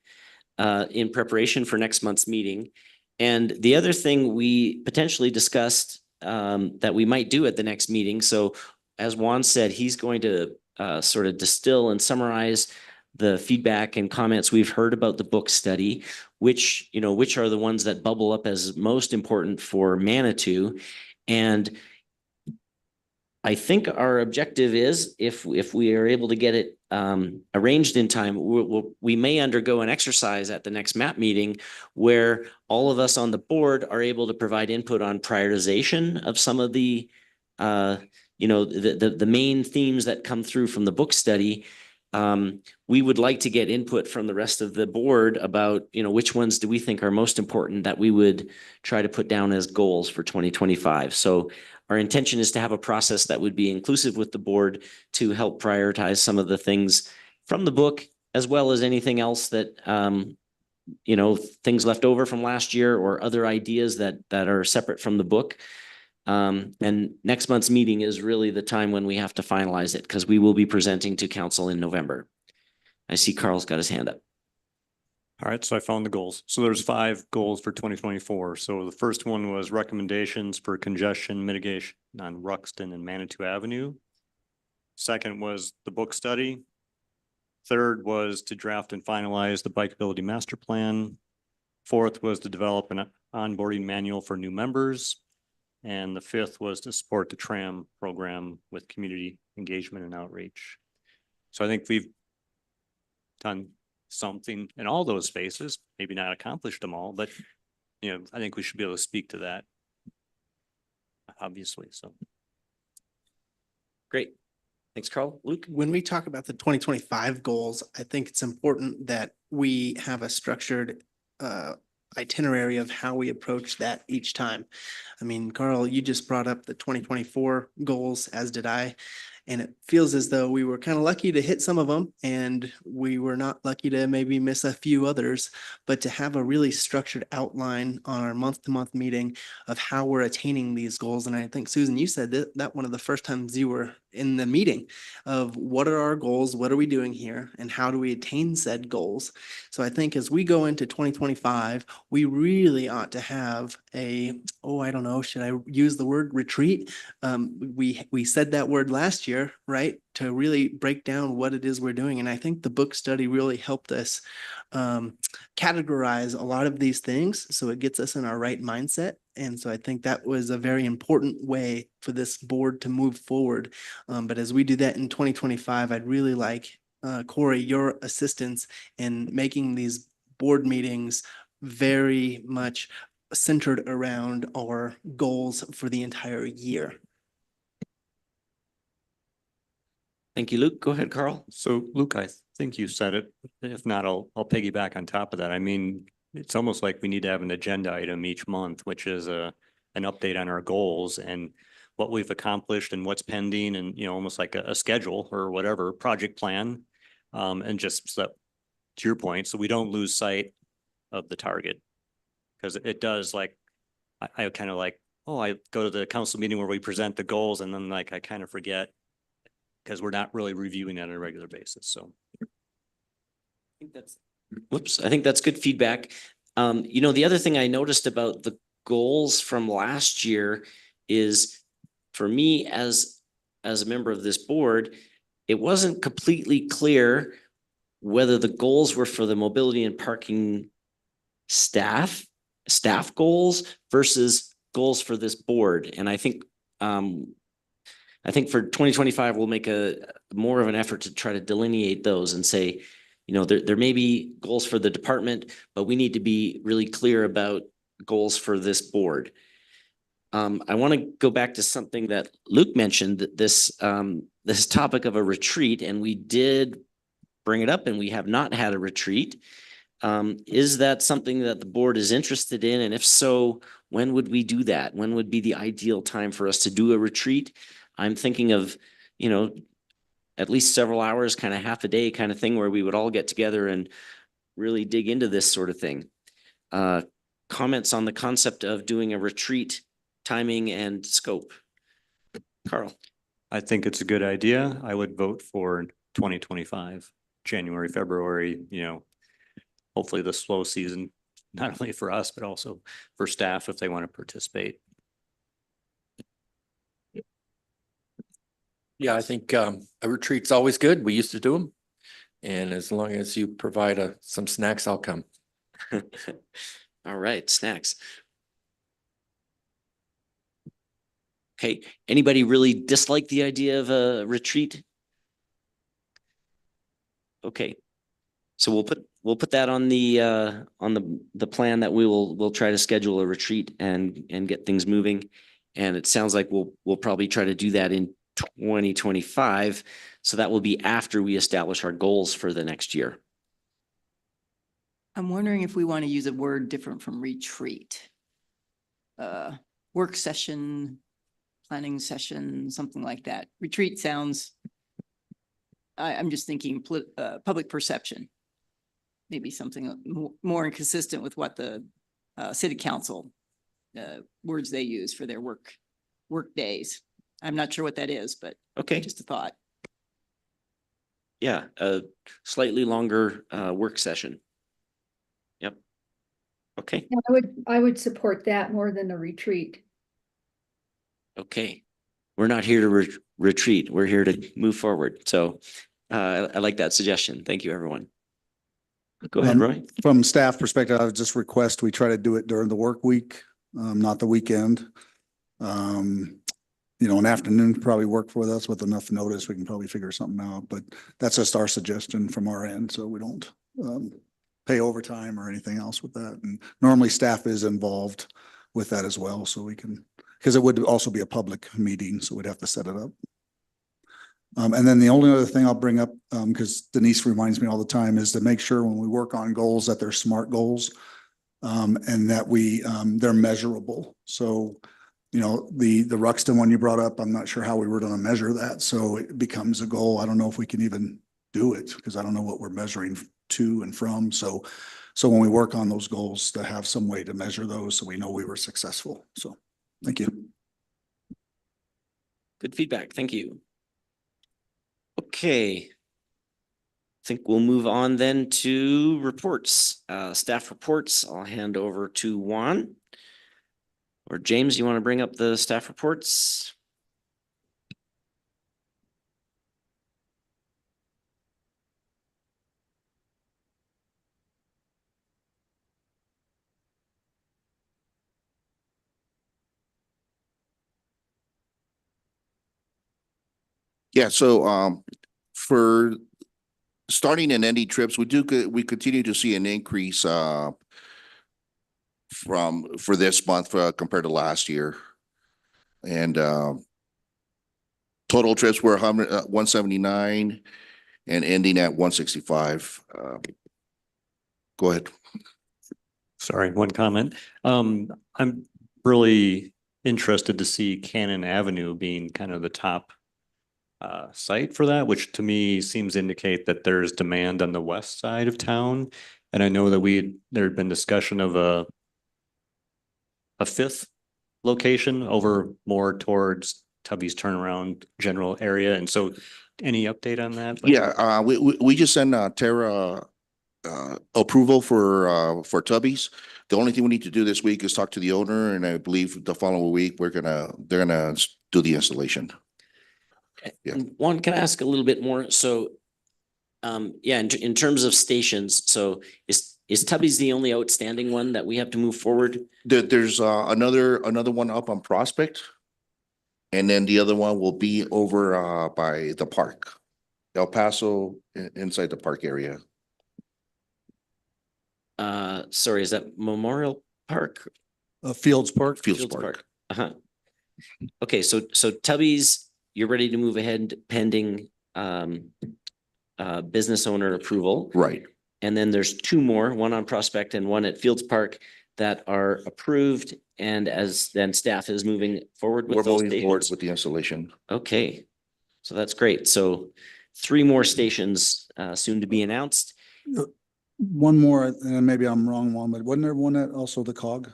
in preparation for next month's meeting. And the other thing we potentially discussed that we might do at the next meeting. So as Juan said, he's going to sort of distill and summarize the feedback and comments we've heard about the book study, which are the ones that bubble up as most important for Manitou. And I think our objective is, if we are able to get it arranged in time, we may undergo an exercise at the next MAP meeting where all of us on the board are able to provide input on prioritization of some of the the main themes that come through from the book study. We would like to get input from the rest of the board about, which ones do we think are most important that we would try to put down as goals for 2025. So our intention is to have a process that would be inclusive with the board to help prioritize some of the things from the book, as well as anything else that, things left over from last year or other ideas that are separate from the book. And next month's meeting is really the time when we have to finalize it, because we will be presenting to council in November. I see Carl's got his hand up. All right, so I found the goals. So there's 5 goals for 2024. So the first one was recommendations for congestion mitigation on Ruxton and Manitou Avenue. Second was the book study. Third was to draft and finalize the bikeability master plan. Fourth was to develop an onboarding manual for new members. And the 5th was to support the TRAM program with community engagement and outreach. So I think we've done something in all those spaces, maybe not accomplished them all, but I think we should be able to speak to that. Obviously, so. Great. Thanks, Carl. Luke? When we talk about the 2025 goals, I think it's important that we have a structured itinerary of how we approach that each time. I mean, Carl, you just brought up the 2024 goals, as did I. And it feels as though we were kind of lucky to hit some of them and we were not lucky to maybe miss a few others. But to have a really structured outline on our month-to-month meeting of how we're attaining these goals. And I think, Susan, you said that one of the first times you were in the meeting of what are our goals, what are we doing here, and how do we attain said goals. So I think as we go into 2025, we really ought to have I don't know, should I use the word retreat? We said that word last year, right? To really break down what it is we're doing. And I think the book study really helped us categorize a lot of these things. So it gets us in our right mindset. And so I think that was a very important way for this board to move forward. But as we do that in 2025, I'd really like, Corey, your assistance in making these board meetings very much centered around our goals for the entire year. Thank you, Luke. Go ahead, Carl. So Luke, I think you said it. If not, I'll piggyback on top of that. I mean, it's almost like we need to have an agenda item each month, which is an update on our goals and what we've accomplished and what's pending and, almost like a schedule or whatever, project plan. And just so, to your point, so we don't lose sight of the target. Because it does, like, I kind of like, I go to the council meeting where we present the goals and then like, I kind of forget because we're not really reviewing it on a regular basis. So I think that's good feedback. The other thing I noticed about the goals from last year is for me as a member of this board, it wasn't completely clear whether the goals were for the mobility and parking staff goals versus goals for this board. And I think for 2025, we'll make more of an effort to try to delineate those and say, there may be goals for the department, but we need to be really clear about goals for this board. I want to go back to something that Luke mentioned, this topic of a retreat, and we did bring it up, and we have not had a retreat. Is that something that the board is interested in? And if so, when would we do that? When would be the ideal time for us to do a retreat? I'm thinking of, at least several hours, kind of half a day kind of thing where we would all get together and really dig into this sort of thing. Comments on the concept of doing a retreat, timing and scope. Carl. I think it's a good idea. I would vote for 2025, January, February, hopefully the slow season, not only for us, but also for staff if they want to participate. Yeah, I think a retreat's always good. We used to do them. And as long as you provide some snacks, I'll come. All right, snacks. Okay, anybody really dislike the idea of a retreat? Okay, so we'll put that on the plan that we'll try to schedule a retreat and get things moving. And it sounds like we'll probably try to do that in 2025. So that will be after we establish our goals for the next year. I'm wondering if we want to use a word different from retreat. Work session, planning session, something like that. Retreat sounds, I'm just thinking public perception. Maybe something more inconsistent with what the city council words they use for their work days. I'm not sure what that is, but okay, just a thought. Yeah, a slightly longer work session. Yep. Okay. Yeah, I would support that more than a retreat. Okay. We're not here to retreat. We're here to move forward. So I like that suggestion. Thank you, everyone. Go ahead, Roy. From staff perspective, I would just request we try to do it during the work week, not the weekend. An afternoon probably work for us with enough notice. We can probably figure something out, but that's just our suggestion from our end. So we don't pay overtime or anything else with that. And normally staff is involved with that as well. So we can, because it would also be a public meeting. So we'd have to set it up. And then the only other thing I'll bring up, because Denise reminds me all the time, is to make sure when we work on goals that they're SMART goals and that they're measurable. So the Ruxton one you brought up, I'm not sure how we were going to measure that. So it becomes a goal. I don't know if we can even do it because I don't know what we're measuring to and from. So when we work on those goals, to have some way to measure those so we know we were successful. So thank you. Good feedback. Thank you. Okay. I think we'll move on then to reports, staff reports. I'll hand over to Juan. Or James, you want to bring up the staff reports? Yeah, so for starting and ending trips, we continue to see an increase for this month compared to last year. And total trips were 179 and ending at 165. Go ahead. Sorry, one comment. I'm really interested to see Cannon Avenue being kind of the top site for that, which to me seems to indicate that there's demand on the west side of town. And I know that there had been discussion of a fifth location over more towards Tubby's turnaround general area. And so any update on that? Yeah, we just sent Tara approval for Tubby's. The only thing we need to do this week is talk to the owner, and I believe the following week they're gonna do the installation. Yeah. Juan, can I ask a little bit more? So, yeah, in terms of stations, so is Tubby's the only outstanding one that we have to move forward? There's another one up on Prospect. And then the other one will be over by the park, El Paso, inside the park area. Sorry, is that Memorial Park? Fields Park. Fields Park. Uh-huh. Okay, so Tubby's, you're ready to move ahead pending business owner approval. Right. And then there's two more, one on Prospect and one at Fields Park that are approved, and as then staff is moving forward with We're those moving forward stations. with the installation. Okay, so that's great. So 3 more stations soon to be announced. One more, and maybe I'm wrong one, but wasn't there one at also the COG?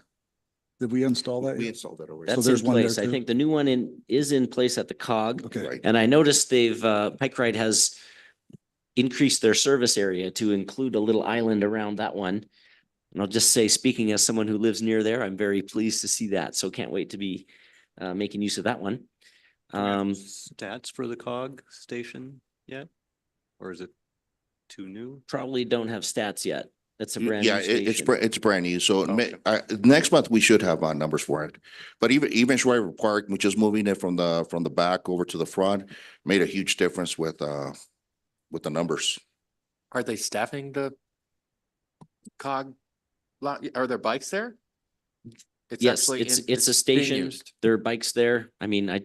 Did we install that? We installed that already. That's in there's one there place. I too? think the new one is in place at the COG. Okay. Right. And I noticed they've Pike Ride has increased their service area to include a little island around that one. And I'll just say, speaking as someone who lives near there, I'm very pleased to see that. So can't wait to be making use of that one. Stats for the COG station yet? Or is it too new? Probably don't have stats yet. That's a brand Yeah, new station. it's brand new. So Okay. next month we should have numbers for it. But even Schreiber Park, which is moving it from the back over to the front, made a huge difference with the numbers. Are they staffing the COG lot? Are there bikes there? Yes, actually it's in- a being station. used. There are bikes there. I mean, I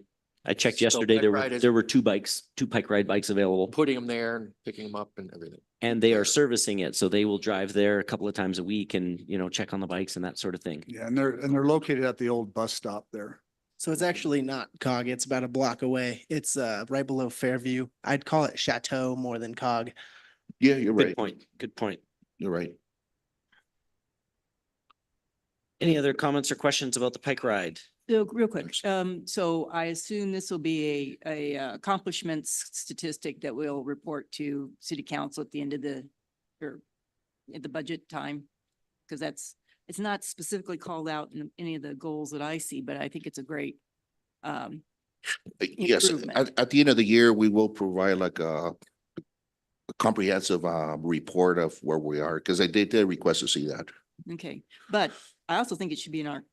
checked So yesterday. Pike Ride is- There were 2 Pike Ride bikes available, Putting them there and picking them up and everything. and they are servicing it. So they will drive there a couple of times a week and, check on the bikes and that sort of thing. Yeah, and they're located at the old bus stop there. So it's actually not COG. It's about a block away. It's right below Fairview. I'd call it Chateau more than COG. Yeah, you're Good right. point. Good point. You're right. Any other comments or questions about the Pike Ride? So real quick, so I assume this will be a accomplishments statistic that we'll report to city council at the end of or at the budget time? Because it's not specifically called out in any of the goals that I see, but I think it's a great, Yes, Improvement. at the end of the year, we will provide like a comprehensive report of where we are, because I did request to see that. okay. But I also think it should be in our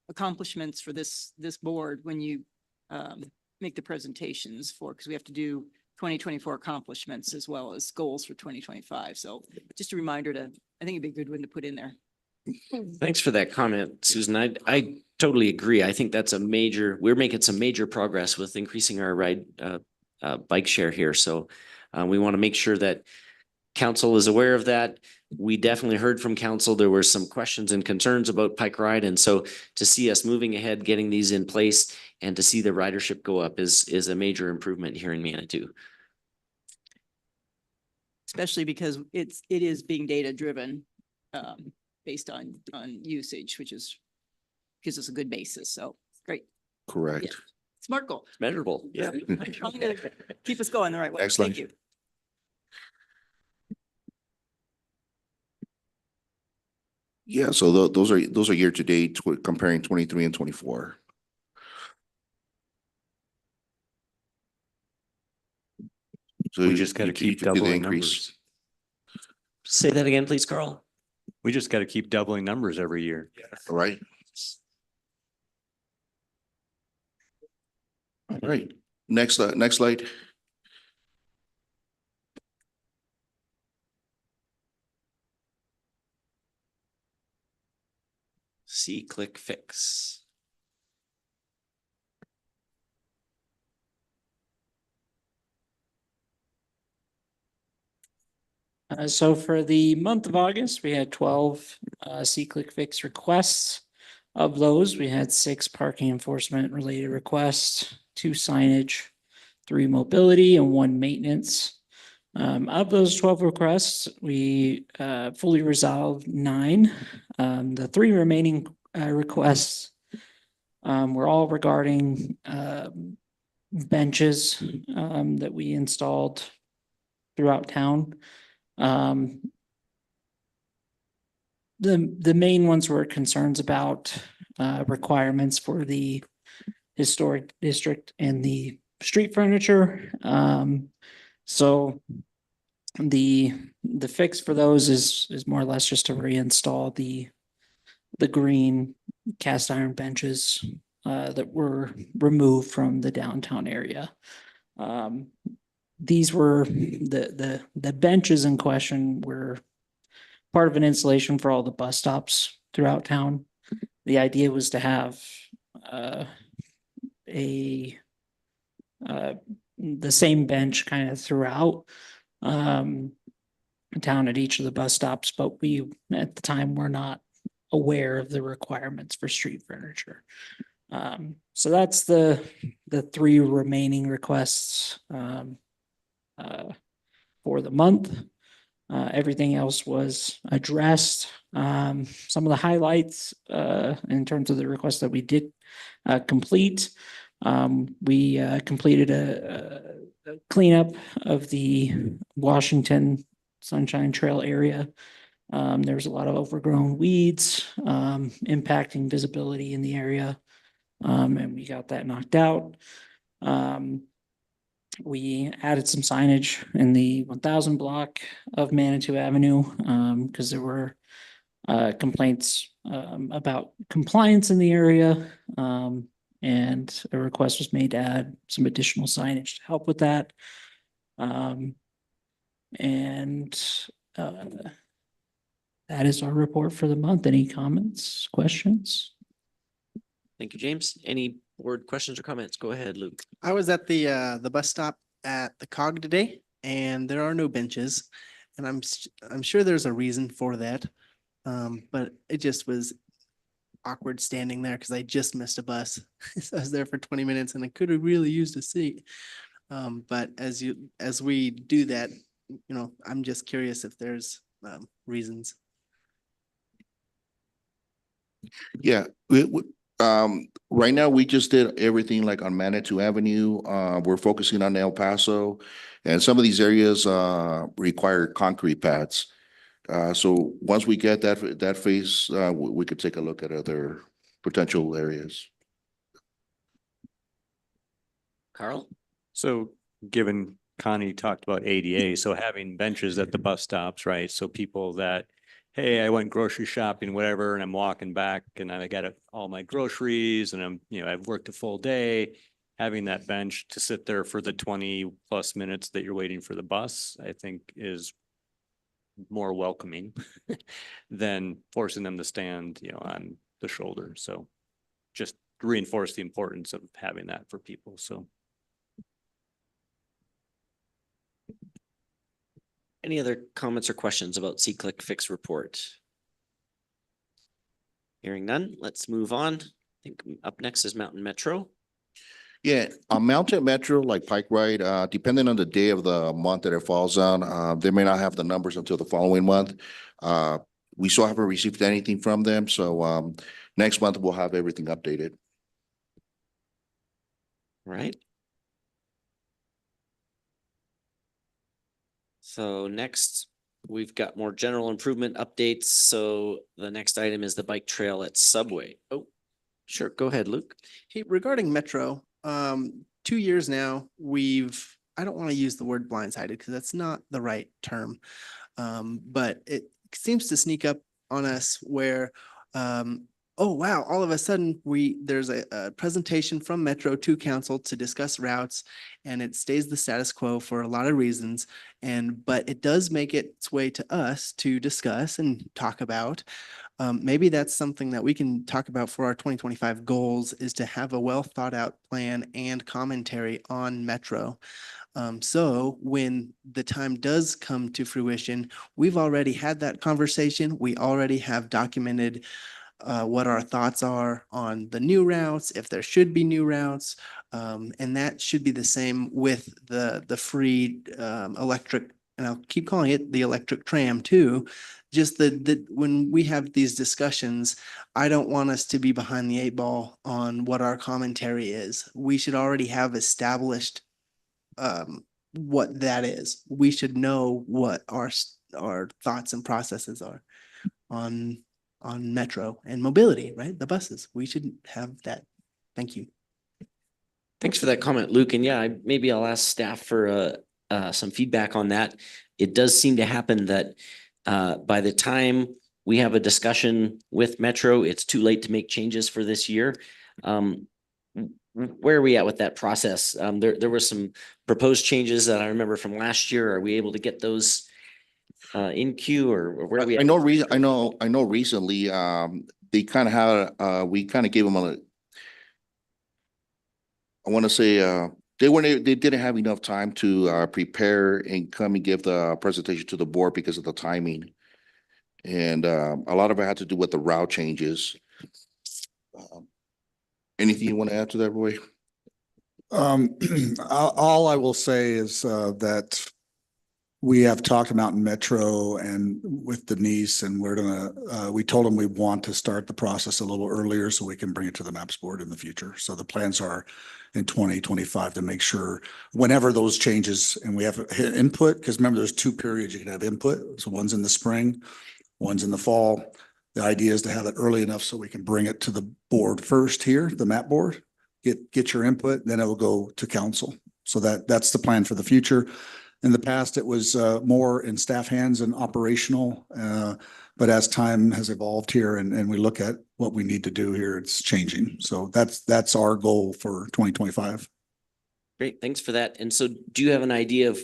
accomplishments for this board when you make the presentations because we have to do 2024 accomplishments as well as goals for 2025. So just a reminder I think it'd be a good one to put in there. Thanks for that comment, Susan. I totally agree. I think we're making some major progress with increasing our bike share here. So we want to make sure that council is aware of that. we definitely heard from council. There were some questions and concerns about Pike Ride. And so to see us moving ahead, getting these in place and to see the ridership go up is a major improvement here in Manitou. Especially because it is being data driven, based on usage, which gives us a good basis. So great. Correct. Smart goal. It's measurable. Yeah. Trying to keep us going the right way. Excellent. Thank you. Yeah, so those are year to date comparing 23 and 24. So We you- just gotta you keep can see the doubling increase. numbers. Say that again, please, Carl. We just gotta keep doubling numbers every year. All right. All right, next slide. See, click, fix. So for the month of August, we had 12 C-Click Fix requests. Of those, we had 6 parking enforcement related requests, 2 signage, 3 mobility, and 1 maintenance. Of those 12 requests, we fully resolved 9. The 3 remaining requests were all regarding benches that we installed throughout town. The main ones were concerns about requirements for the historic district and the street furniture. So the fix for those is more or less just to reinstall the green cast iron benches that were removed from the downtown area. These were the benches in question were part of an installation for all the bus stops throughout town. The idea was to have the same bench kind of throughout town at each of the bus stops, but we at the time were not aware of the requirements for street furniture. So that's the 3 remaining requests for the month. Everything else was addressed. Some of the highlights in terms of the requests that we did complete. We completed a cleanup of the Washington Sunshine Trail area. There was a lot of overgrown weeds impacting visibility in the area, and we got that knocked out. We added some signage in the 1000 block of Manitou Avenue because there were complaints about compliance in the area, and a request was made to add some additional signage to help with that. That is our report for the month. Any comments, questions? Thank you, James. Any board questions or comments? Go ahead, Luke. I was at the bus stop at the COG today, and there are no benches, and I'm sure there's a reason for that. But it just was awkward standing there because I just missed a bus. So I was there for 20 minutes and I could have really used a seat. But as we do that, I'm just curious if there's reasons. Yeah, right now we just did everything like on Manitou Avenue. We're focusing on El Paso, and some of these areas require concrete pads. So once we get that phase, we could take a look at other potential areas. Carl? So given Connie talked about ADA, so having benches at the bus stops, right? So people that, hey, I went grocery shopping, whatever, and I'm walking back and I got all my groceries and I've worked a full day. Having that bench to sit there for the 20+ minutes that you're waiting for the bus, I think is more welcoming than forcing them to stand, on the shoulder. So just reinforce the importance of having that for people. So Any other comments or questions about C-Click Fix report? Hearing none, let's move on. I think up next is Mountain Metro. Yeah, on Mountain Metro, like Pike Ride, depending on the day of the month that it falls on, they may not have the numbers until the following month. We still haven't received anything from them, so next month we'll have everything updated. Right. So next, we've got more general improvement updates. So the next item is the bike trail at Subway. Oh, sure. Go ahead, Luke. Hey, regarding Metro, 2 years now, I don't want to use the word blindsided because that's not the right term. But it seems to sneak up on us where, oh, wow, all of a sudden there's a presentation from Metro to council to discuss routes, and it stays the status quo for a lot of reasons. But it does make its way to us to discuss and talk about. Maybe that's something that we can talk about for our 2025 goals, is to have a well thought out plan and commentary on Metro. So when the time does come to fruition, we've already had that conversation. We already have documented what our thoughts are on the new routes, if there should be new routes. And that should be the same with the free electric, and I'll keep calling it the electric tram too. Just when we have these discussions, I don't want us to be behind the 8 ball on what our commentary is. We should already have established what that is. We should know what our thoughts and processes are on Metro and mobility, right? The buses. We should have that. Thank you. Thanks for that comment, Luke. And yeah, maybe I'll ask staff for some feedback on that. It does seem to happen that by the time we have a discussion with Metro, it's too late to make changes for this year. Where are we at with that process? There were some proposed changes that I remember from last year. Are we able to get those in queue, or where are we? I know recently, they kind of had, we kind of gave them I want to say, they didn't have enough time to prepare and come and give the presentation to the board because of the timing. And a lot of it had to do with the route changes. Anything you want to add to that, Roy? All I will say is that we have talked about Metro and with Denise, and we told them we want to start the process a little earlier so we can bring it to the MAPS board in the future. So the plans are in 2025 to make sure whenever those changes, and we have input, because remember there's 2 periods you can have input. So one's in the spring, one's in the fall. The idea is to have it early enough so we can bring it to the board first here, the MAP board, get your input, then it will go to council. So that's the plan for the future. In the past, it was more in staff hands and operational, but as time has evolved here and we look at what we need to do here, it's changing. So that's our goal for 2025. Great, thanks for that. And so do you have an idea of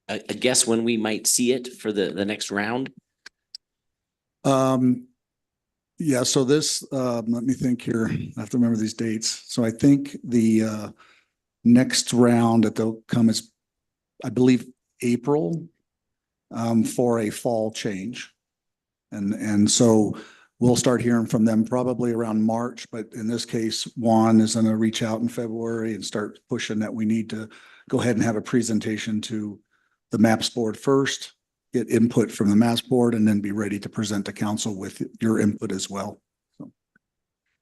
a guess when we might see it for the next round? Yeah, so this, let me think here. I have to remember these dates. So I think the next round that they'll come is, I believe, April, for a fall change. And so we'll start hearing from them probably around March, but in this case, Juan is going to reach out in February and start pushing that we need to go ahead and have a presentation to the MAPS board first, get input from the MAPS board, and then be ready to present to council with your input as well. So.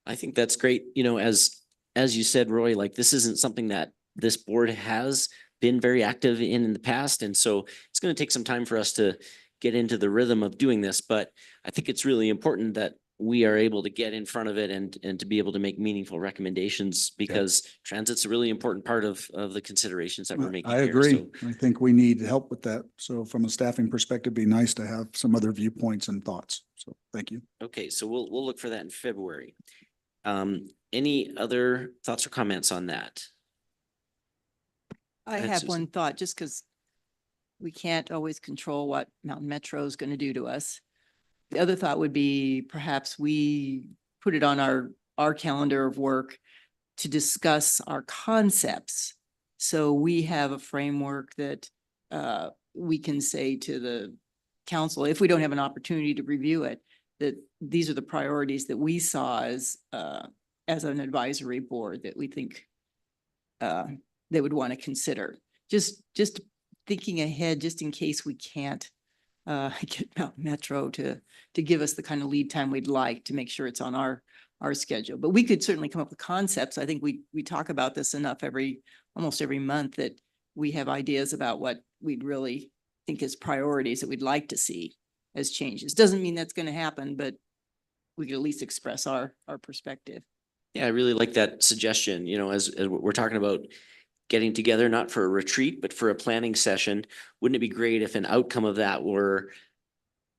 I think that's great. You know, as you said, Roy, like this isn't something that this board has been very active in the past. And so it's going to take some time for us to get into the rhythm of doing this. But I think it's really important that we are able to get in front of it and to be able to make meaningful recommendations, because transit's a really important part of the considerations that we're making. I agree. So. I think we need help with that. So from a staffing perspective, it'd be nice to have some other viewpoints and thoughts. So thank you. Okay, so we'll look for that in February. Any other thoughts or comments on that? I have one thought, just because we can't always control what Mountain Metro is going to do to us. The other thought would be perhaps we put it on our calendar of work to discuss our concepts. So we have a framework that we can say to the council, if we don't have an opportunity to review it, that these are the priorities that we saw as an advisory board that we think they would want to consider. Just thinking ahead, just in case we can't get Mountain Metro to give us the kind of lead time we'd like to make sure it's on our schedule. But we could certainly come up with concepts. I think we talk about this enough almost every month that we have ideas about what we'd really think is priorities that we'd like to see as changes. Doesn't mean that's going to happen, but we could at least express our perspective. Yeah, I really like that suggestion, you know, as we're talking about getting together, not for a retreat, but for a planning session. Wouldn't it be great if an outcome of that were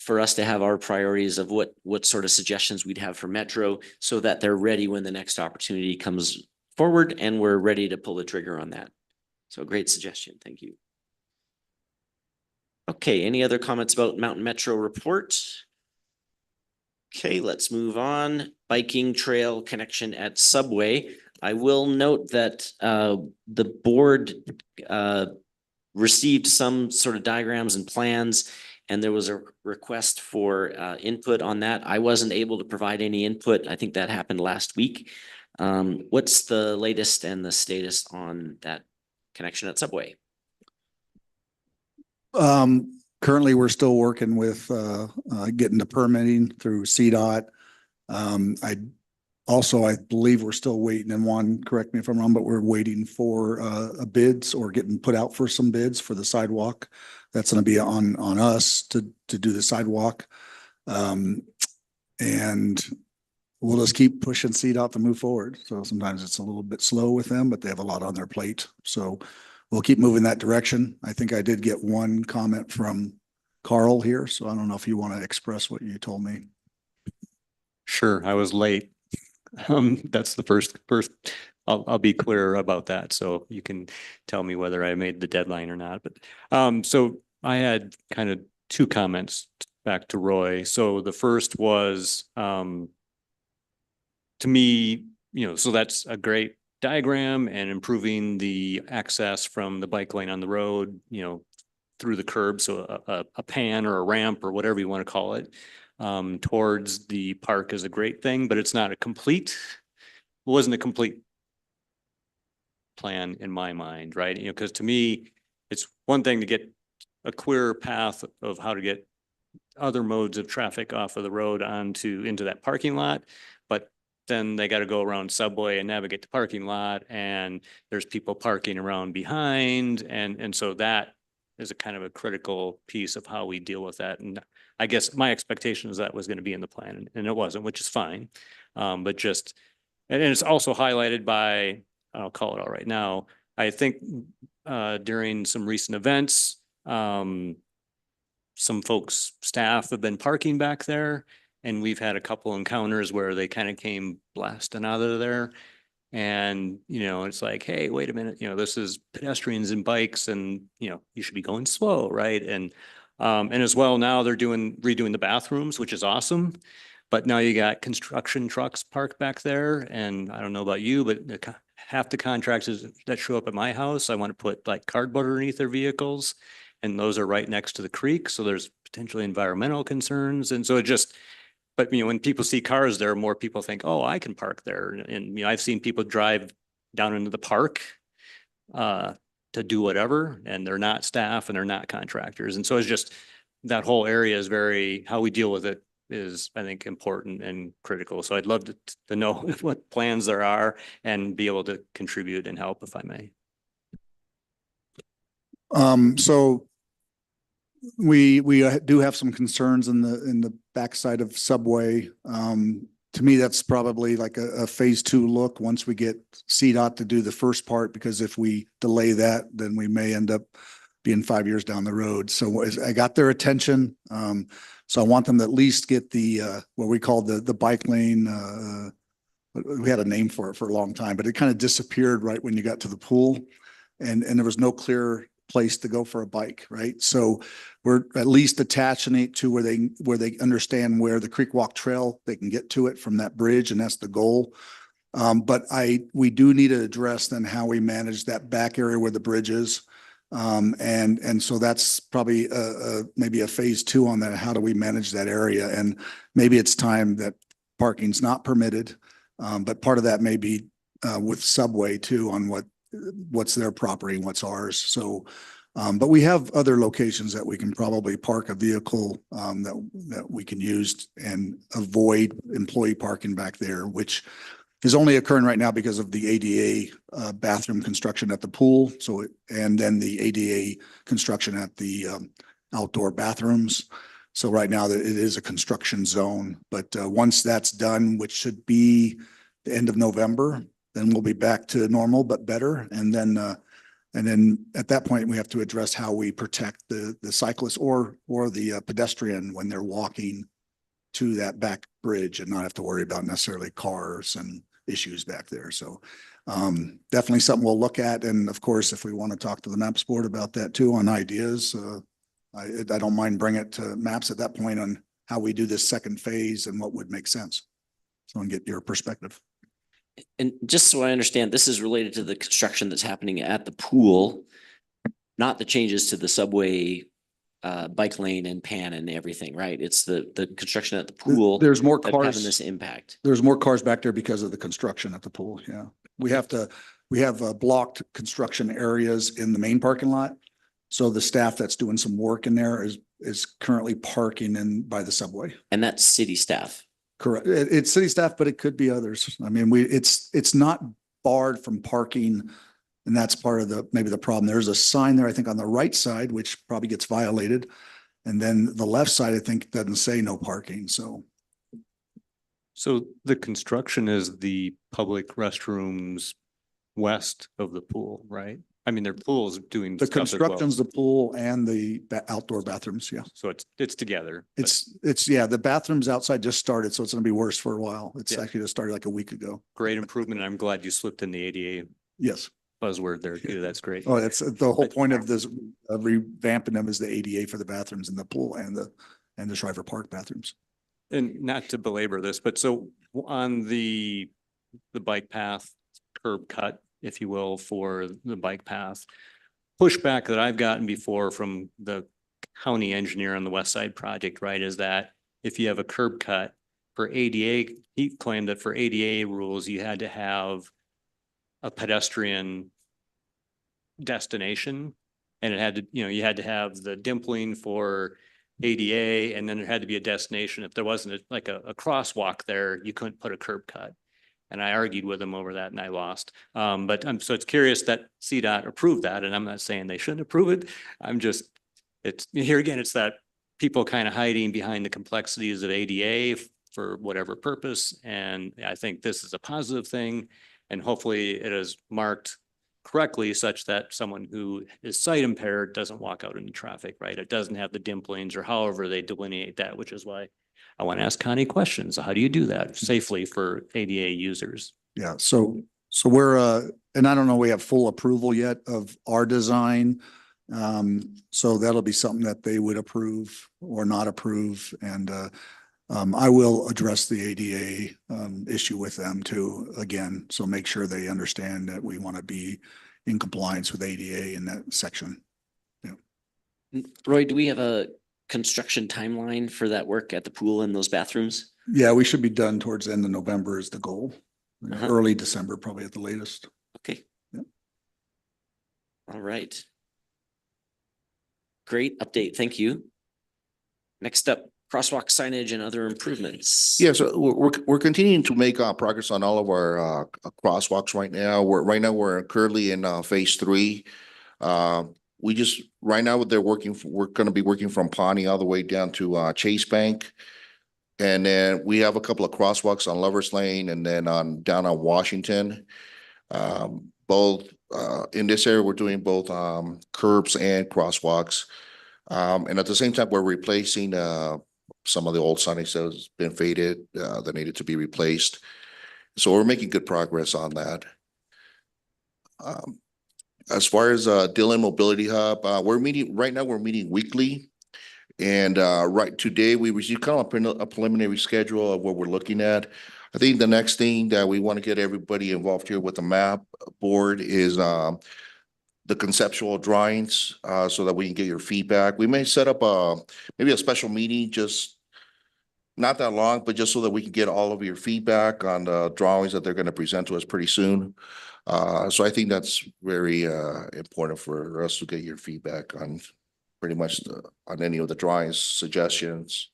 for us to have our priorities of what sort of suggestions we'd have for Metro so that they're ready when the next opportunity comes forward and we're ready to pull the trigger on that. So great suggestion. Thank you. Okay, any other comments about Mountain Metro report? Okay, let's move on. Biking trail connection at Subway. I will note that the board received some sort of diagrams and plans, and there was a request for input on that. I wasn't able to provide any input. I think that happened last week. What's the latest and the status on that connection at Subway? Currently, we're still working with getting the permitting through CDOT. I believe we're still waiting, and Juan, correct me if I'm wrong, but we're waiting for bids or getting put out for some bids for the sidewalk. That's going to be on us to do the sidewalk. And we'll just keep pushing CDOT to move forward. So sometimes it's a little bit slow with them, but they have a lot on their plate. So we'll keep moving that direction. I think I did get one comment from Carl here, so I don't know if you want to express what you told me. Sure, I was late. That's the first, I'll be clear about that. So you can tell me whether I made the deadline or not. But so I had kind of two comments back to Roy. So the first was to me, you know, so that's a great diagram and improving the access from the bike lane on the road, you know, through the curb. So a pan or a ramp or whatever you want to call it, towards the park is a great thing, but it's not wasn't a complete plan in my mind, right? You know, because to me, it's one thing to get a clear path of how to get other modes of traffic off of the road into that parking lot, but then they got to go around Subway and navigate the parking lot, and there's people parking around behind, and so that is a kind of a critical piece of how we deal with that. And I guess my expectation is that was going to be in the plan, and it wasn't, which is fine. But just, and it's also highlighted by, I'll call it out right now, I think during some recent events, some folks, staff have been parking back there, and we've had a couple encounters where they kind of came blasting out of there. And, you know, it's like, hey, wait a minute, you know, this is pedestrians and bikes, and, you know, you should be going slow, right? And as well, now they're redoing the bathrooms, which is awesome. But now you got construction trucks parked back there. And I don't know about you, but half the contractors that show up at my house, I want to put like cardboard underneath their vehicles. And those are right next to the creek. So there's potentially environmental concerns. And so it just, but, you know, when people see cars there, more people think, oh, I can park there. And, you know, I've seen people drive down into the park to do whatever, and they're not staff and they're not contractors. And so it's just, that whole area is how we deal with it is, I think, important and critical. So I'd love to know what plans there are and be able to contribute and help if I may. So we do have some concerns in the backside of Subway. To me, that's probably like a phase 2 look once we get CDOT to do the first part, because if we delay that, then we may end up being 5 years down the road. So I got their attention. So I want them to at least get the what we call the bike lane. We had a name for it for a long time, but it kind of disappeared right when you got to the pool, and there was no clear place to go for a bike, right? So we're at least attaching it to where they understand where the Creek Walk Trail, they can get to it from that bridge, and that's the goal. But we do need to address then how we manage that back area where the bridge is. And so that's probably maybe a phase 2 on that. How do we manage that area? And maybe it's time that parking's not permitted. But part of that may be with Subway too, on what's their property and what's ours. So, but we have other locations that we can probably park a vehicle that we can use and avoid employee parking back there, which is only occurring right now because of the ADA bathroom construction at the pool. So, and then the ADA construction at the outdoor bathrooms. So right now it is a construction zone, but once that's done, which should be the end of November, then we'll be back to normal, but better. And then at that point, we have to address how we protect the cyclist or the pedestrian when they're walking to that back bridge and not have to worry about necessarily cars and issues back there. So definitely something we'll look at. And of course, if we want to talk to the MAPS board about that too, on ideas, I don't mind bringing it to MAPS at that point on how we do this second phase and what would make sense. So I can get your perspective. And just so I understand, this is related to the construction that's happening at the pool, not the changes to the subway, bike lane and pan and everything, right? It's the construction at the pool. There's more that's having cars. this impact. There's more cars back there because of the construction at the pool. Yeah. We have blocked construction areas in the main parking lot. So the staff that's doing some work in there is currently parking in by the subway. And that's city staff. Correct. It's city staff, but it could be others. I mean, it's not barred from parking. And that's part of maybe the problem. There's a sign there, I think, on the right side, which probably gets violated. And then the left side, I think, doesn't say no parking. So the construction is the public restrooms west of the pool, right? I mean, their pool is doing the stuff as well. construction's the pool and the outdoor bathrooms. Yeah. So it's together. but- Yeah, the bathrooms outside just started, so it's going to be worse for a while. It's Yeah. actually just started like a week ago. Great improvement. And I'm glad you slipped in the ADA Yes. buzzword there too. That's great. Oh, that's the whole point of this revamping them is the ADA for the bathrooms in the pool and the Shriver Park bathrooms. And not to belabor this, but so on the bike path curb cut, if you will, for the bike path, pushback that I've gotten before from the county engineer on the West Side project, right, is that if you have a curb cut for ADA, he claimed that for ADA rules, you had to have a pedestrian destination. And it had to, you had to have the dimpling for ADA, and then there had to be a destination. If there wasn't like a crosswalk there, you couldn't put a curb cut. And I argued with him over that and I lost. But so it's curious that CDOT approved that, and I'm not saying they shouldn't approve it. It's here again, it's that people kind of hiding behind the complexities of ADA for whatever purpose. And I think this is a positive thing. And hopefully it is marked correctly such that someone who is sight impaired doesn't walk out into traffic, right? It doesn't have the dimplings or however they delineate that, which is why I want to ask Connie questions. How do you do that safely for ADA users? Yeah, so we're, and I don't know, we have full approval yet of our design. So that'll be something that they would approve or not approve. And I will address the ADA issue with them too, again, so make sure they understand that we want to be in compliance with ADA in that section. Roy, do we have a construction timeline for that work at the pool and those bathrooms? Yeah, we should be done towards the end of November is the goal. Uh-huh. Early December, probably at the latest. Okay. Yep. All right. Great update. Thank you. Next up, crosswalk signage and other improvements. Yeah, so we're continuing to make progress on all of our crosswalks right now. We're currently in phase 3. Right now we're going to be working from Pawnee all the way down to Chase Bank. And then we have a couple of crosswalks on Lovers Lane and then down on Washington. Both in this area, we're doing both curbs and crosswalks. And at the same time, we're replacing some of the old signage that has been faded that needed to be replaced. So we're making good progress on that. As far as Dillon Mobility Hub, we're meeting weekly. And today we received kind of a preliminary schedule of what we're looking at. I think the next thing that we want to get everybody involved here with the MAP board is the conceptual drawings, so that we can get your feedback. We may set up maybe a special meeting, just not that long, but just so that we can get all of your feedback on the drawings that they're going to present to us pretty soon. So I think that's very important for us to get your feedback on pretty much on any of the drawings, suggestions.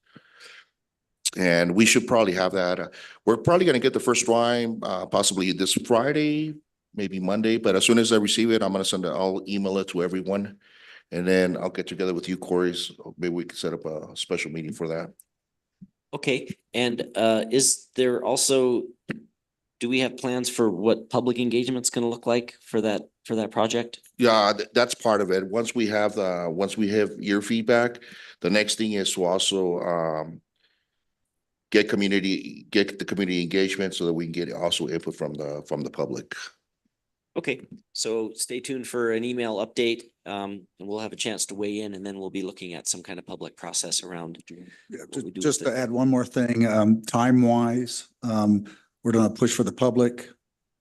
And we should probably have that. We're probably going to get the first drawing possibly this Friday, maybe Monday, but as soon as I receive it, I'm going to send it, I'll email it to everyone. And then I'll get together with you, Corey, so maybe we can set up a special meeting for that. Okay, and is there also, do we have plans for what public engagement's gonna look like for that project? Yeah, that's part of it. Once we have your feedback, the next thing is to also get the community engagement so that we can get also input from the public. Okay, so stay tuned for an email update, and we'll have a chance to weigh in, and then we'll be looking at some kind of public process around. Yeah, what we do just with to it. add one more thing, time wise, we're gonna push for the public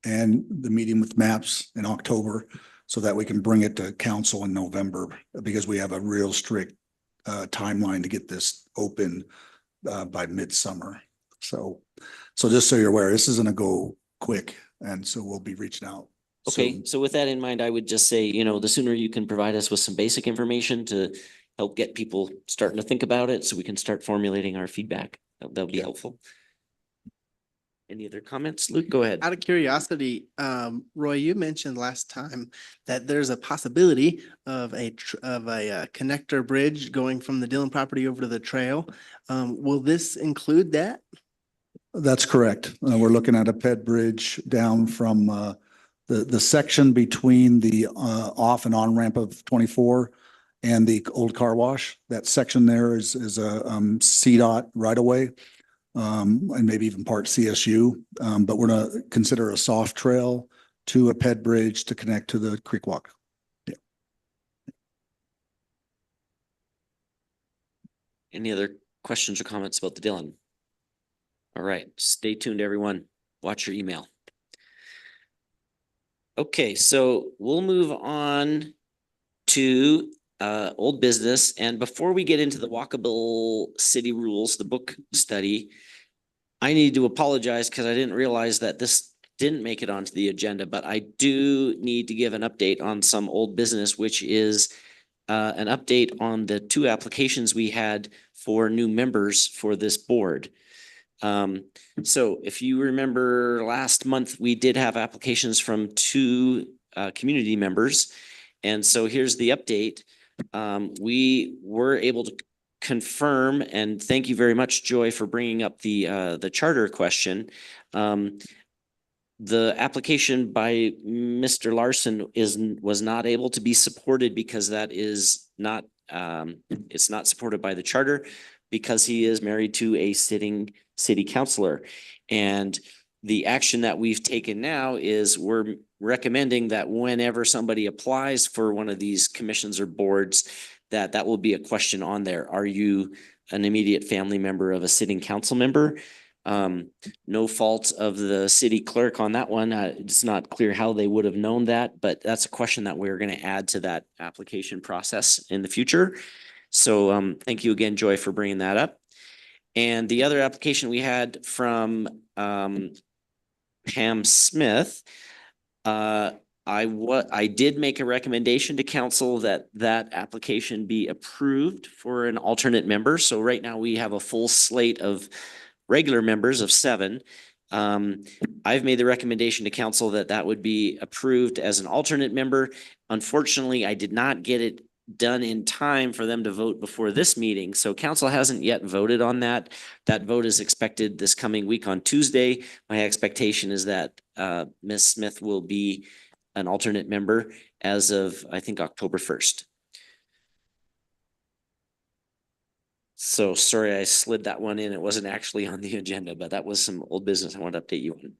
and the meeting with MAPS in October so that we can bring it to council in November, because we have a real strict timeline to get this open by midsummer. So just so you're aware, this is gonna go quick, and so we'll be reaching out. Okay, soon. so with that in mind, I would just say, the sooner you can provide us with some basic information to help get people starting to think about it, so we can start formulating our feedback, that'll be helpful. Any other comments? Luke, go ahead. Out of curiosity, Roy, you mentioned last time that there's a possibility of a connector bridge going from the Dillon property over to the trail. Will this include that? That's correct. We're looking at a ped bridge down from the section between the off and on ramp of 24 and the old car wash. That section there is a CDOT right away, and maybe even part CSU. But we're gonna consider a soft trail to a ped bridge to connect to the creek walk. Yeah. Any other questions or comments about the Dillon? All right, stay tuned, everyone. Watch your email. Okay, so we'll move on to old business. And before we get into the walkable city rules, the book study, I need to apologize because I didn't realize that this didn't make it onto the agenda, but I do need to give an update on some old business, which is an update on the 2 applications we had for new members for this board. So if you remember last month, we did have applications from 2 community members. And so here's the update. We were able to confirm, and thank you very much, Joy, for bringing up the charter question. The application by Mr. Larson was not able to be supported because that is not, it's not supported by the charter because he is married to a sitting city councilor. And the action that we've taken now is we're recommending that whenever somebody applies for one of these commissions or boards, that will be a question on there. Are you an immediate family member of a sitting council member? No fault of the city clerk on that one. It's not clear how they would have known that, but that's a question that we're going to add to that application process in the future. So thank you again, Joy, for bringing that up. And the other application we had from Pam Smith, I did make a recommendation to council that application be approved for an alternate member. So right now we have a full slate of regular members of 7. I've made the recommendation to council that would be approved as an alternate member. Unfortunately, I did not get it done in time for them to vote before this meeting. So council hasn't yet voted on that. That vote is expected this coming week on Tuesday. My expectation is that Ms. Smith will be an alternate member as of, I think, October 1st. So sorry, I slid that one in. It wasn't actually on the agenda, but that was some old business I wanted to update you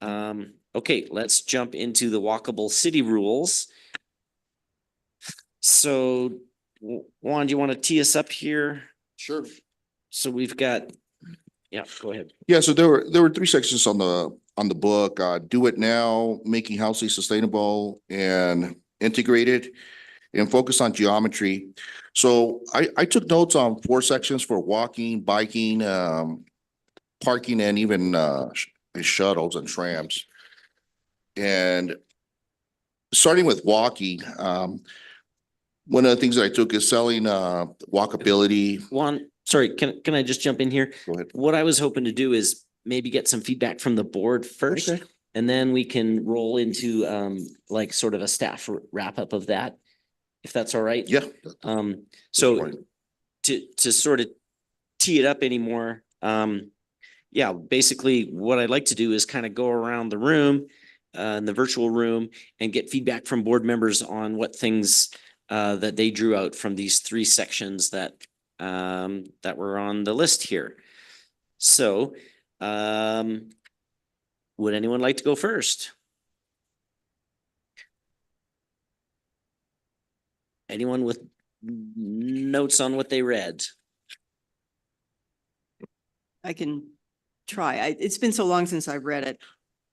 on. Okay, let's jump into the walkable city rules. So Juan, do you want to tee us up here? Sure. So we've got, yeah, go ahead. Yeah, so there were 3 sections on the book. Do it now, making housing sustainable, and integrated and focus on geometry. So I took notes on 4 sections for walking, biking, parking, and even shuttles and trams. And starting with walking, one of the things that I took is selling walkability. Juan, sorry, can I just jump in here? Go ahead. What I was hoping to do is maybe get some feedback from the board first. Okay. And then we can roll into like sort of a staff wrap up of that, if that's all right. Yeah. So Right. to sort of tee it up anymore, yeah, basically what I'd like to do is kind of go around the room, in the virtual room, and get feedback from board members on what things that they drew out from these 3 sections that that were on the list here. So would anyone like to go first? Anyone with notes on what they read? I can try. It's been so long since I've read it.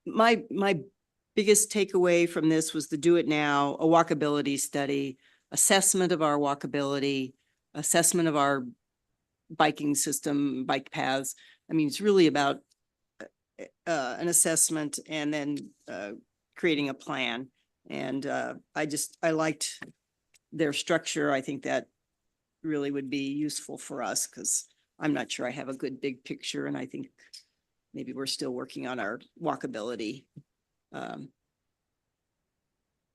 My biggest takeaway from this was the Do It Now, a walkability study, assessment of our walkability, assessment of our biking system, bike paths. I mean, it's really about an assessment and then creating a plan. And I liked their structure. I think that really would be useful for us because I'm not sure I have a good big picture, and I think maybe we're still working on our walkability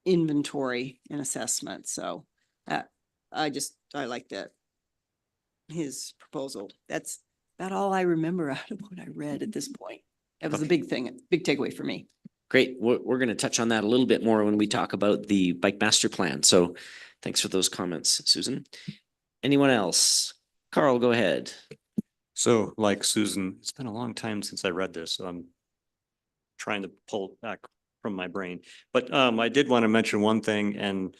inventory and assessment. So I like that, his proposal. That's about all I remember out of what I read at this point. That was a big thing, big takeaway for me. Great. We're going to touch on that a little bit more when we talk about the bike master plan. So thanks for those comments, Susan. Anyone else? Carl, go ahead. So like Susan, it's been a long time since I read this, so I'm trying to pull it back from my brain. But I did want to mention one thing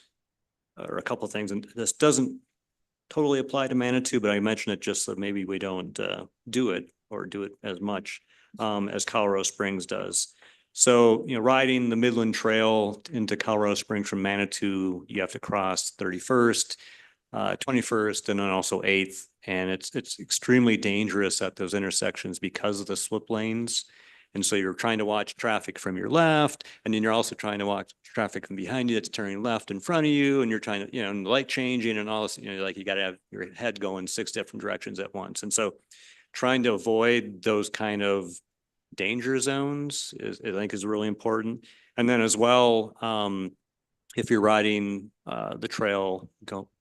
or a couple of things, and this doesn't totally apply to Manitou, but I mention it just so maybe we don't do it or do it as much as Colorado Springs does. So, riding the Midland Trail into Colorado Springs from Manitou, you have to cross 31st, 21st, and then also 8th. And it's extremely dangerous at those intersections because of the slip lanes. And so you're trying to watch traffic from your left, and then you're also trying to watch traffic from behind you that's turning left in front of you, and you're trying to, and the light changing and all this, like you got to have your head going 6 different directions at once. And so trying to avoid those kind of danger zones I think is really important. And then as well, if you're riding the trail,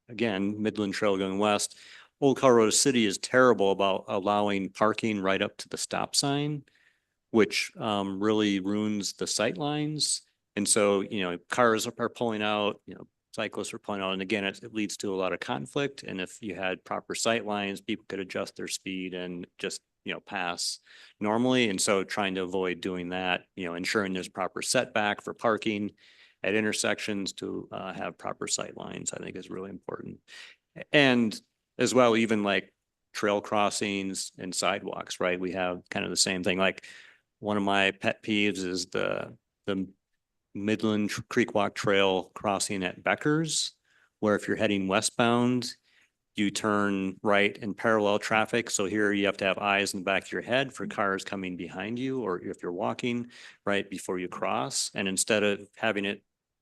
Midland Trail going west, Old Colorado City is terrible about allowing parking right up to the stop sign, which really ruins the sight lines. And so, cars are pulling out, cyclists are pulling out. And again, it leads to a lot of conflict. And if you had proper sight lines, people could adjust their speed and just, pass normally. And so trying to avoid doing that, ensuring there's proper setback for parking at intersections to have proper sight lines, I think is really important. And as well, even like trail crossings and sidewalks, right? We have kind of the same thing. Like one of my pet peeves is the Midland Creek Walk Trail crossing at Becker's, where if you're heading westbound, you turn right in parallel traffic. So here you have to have eyes in the back of your head for cars coming behind you, or if you're walking right before you cross. And instead of having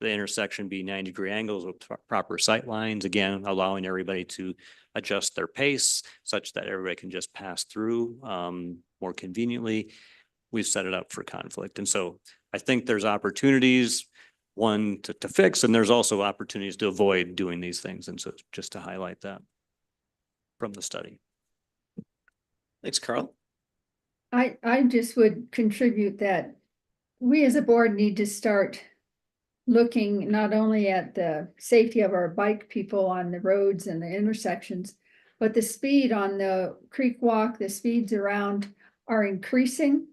the intersection be 90-degree angles with proper sight lines, again, allowing everybody to adjust their pace such that everybody can just pass through more conveniently, we've set it up for conflict. And so I think there's opportunities, one to fix, and there's also opportunities to avoid doing these things. And so just to highlight that from the study. Thanks, Carl. I just would contribute that we as a board need to start looking not only at the safety of our bike people on the roads and the intersections, but the speed on the creek walk, the speeds around are increasing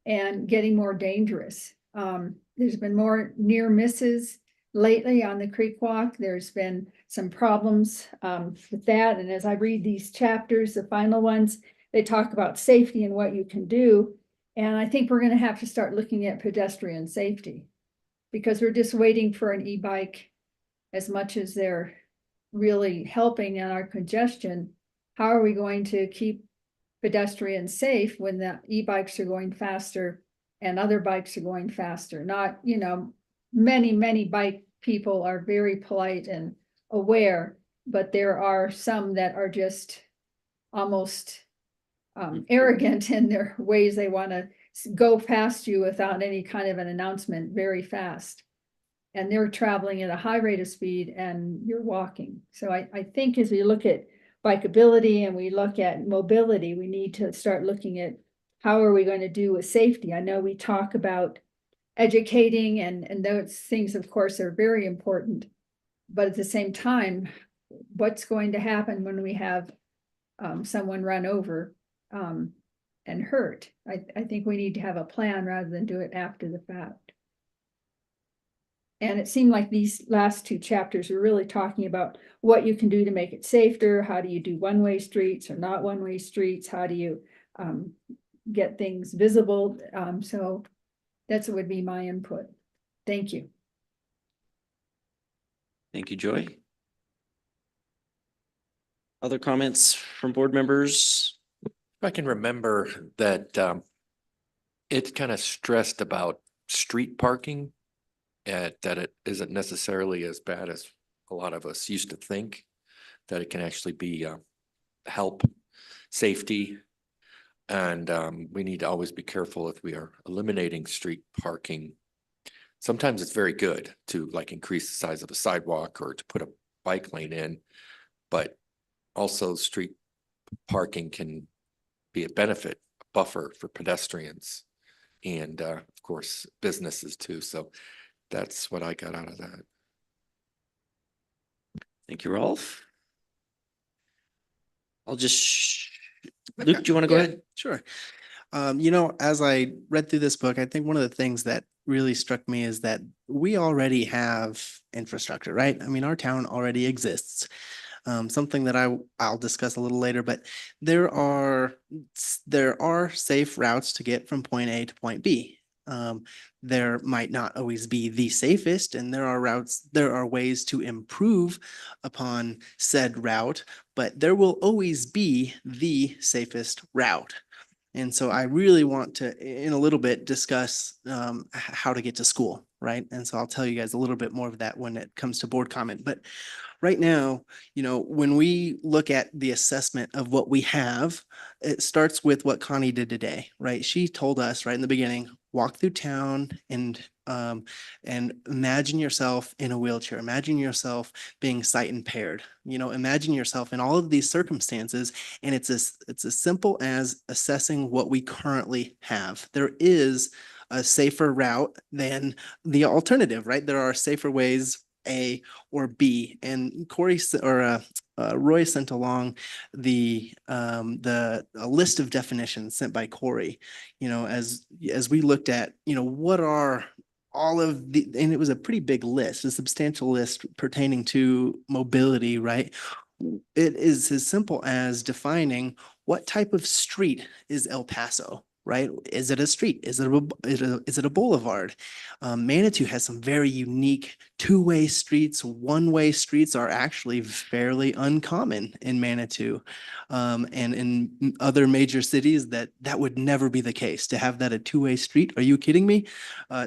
and getting more dangerous. There's been more near misses lately on the creek walk. There's been some problems with that. And as I read these chapters, the final ones, they talk about safety and what you can do. And I think we're going to have to start looking at pedestrian safety, because we're just waiting for an e-bike as much as they're really helping in our congestion, how are we going to keep pedestrians safe when the e-bikes are going faster and other bikes are going faster? Not, you know, many bike people are very polite and aware, but there are some that are just almost arrogant in their ways. They want to go past you without any kind of an announcement very fast. And they're traveling at a high rate of speed and you're walking. So I think as we look at bikeability and we look at mobility, we need to start looking at how are we going to do with safety? I know we talk about educating and those things, of course, are very important. But at the same time, what's going to happen when we have someone run over and hurt? I think we need to have a plan rather than do it after the fact. And it seemed like these last two chapters were really talking about what you can do to make it safer. How do you do one-way streets or not one-way streets? How do you get things visible? So that's what would be my input. Thank you. Thank you, Joy. Other comments from board members? If I can remember that it's kind of stressed about street parking, that it isn't necessarily as bad as a lot of us used to think, that it can actually be help safety. And we need to always be careful if we are eliminating street parking. Sometimes it's very good to like increase the size of a sidewalk or to put a bike lane in, but also street parking can be a benefit, a buffer for pedestrians and of course businesses too. So that's what I got out of that. Thank you, Rolf. I'll just, Luke, do you want to go Yeah, ahead? Sure. You know, as I read through this book, I think one of the things that really struck me is that we already have infrastructure, right? I mean, our town already exists. Something that I'll discuss a little later, but there are safe routes to get from point A to point B. There might not always be the safest, and there are ways to improve upon said route, but there will always be the safest route. And so I really want to, in a little bit, discuss how to get to school, right? And so I'll tell you guys a little bit more of that when it comes to board comment. But right now, you know, when we look at the assessment of what we have, it starts with what Connie did today, right? She told us right in the beginning, walk through town and imagine yourself in a wheelchair. Imagine yourself being sight impaired. You know, imagine yourself in all of these circumstances, and it's as simple as assessing what we currently have. There is a safer route than the alternative, right? There are safer ways, A or B, and Roy sent along a list of definitions sent by Corey. You know, as we looked at, you know, what are all of the, and it was a pretty big list, a substantial list pertaining to mobility, right? It is as simple as defining what type of street is El Paso, right? Is it a street? Is it a boulevard? Manitou has some very unique two-way streets. One-way streets are actually fairly uncommon in Manitou. And in other major cities that would never be the case to have that a two-way street. Are you kidding me?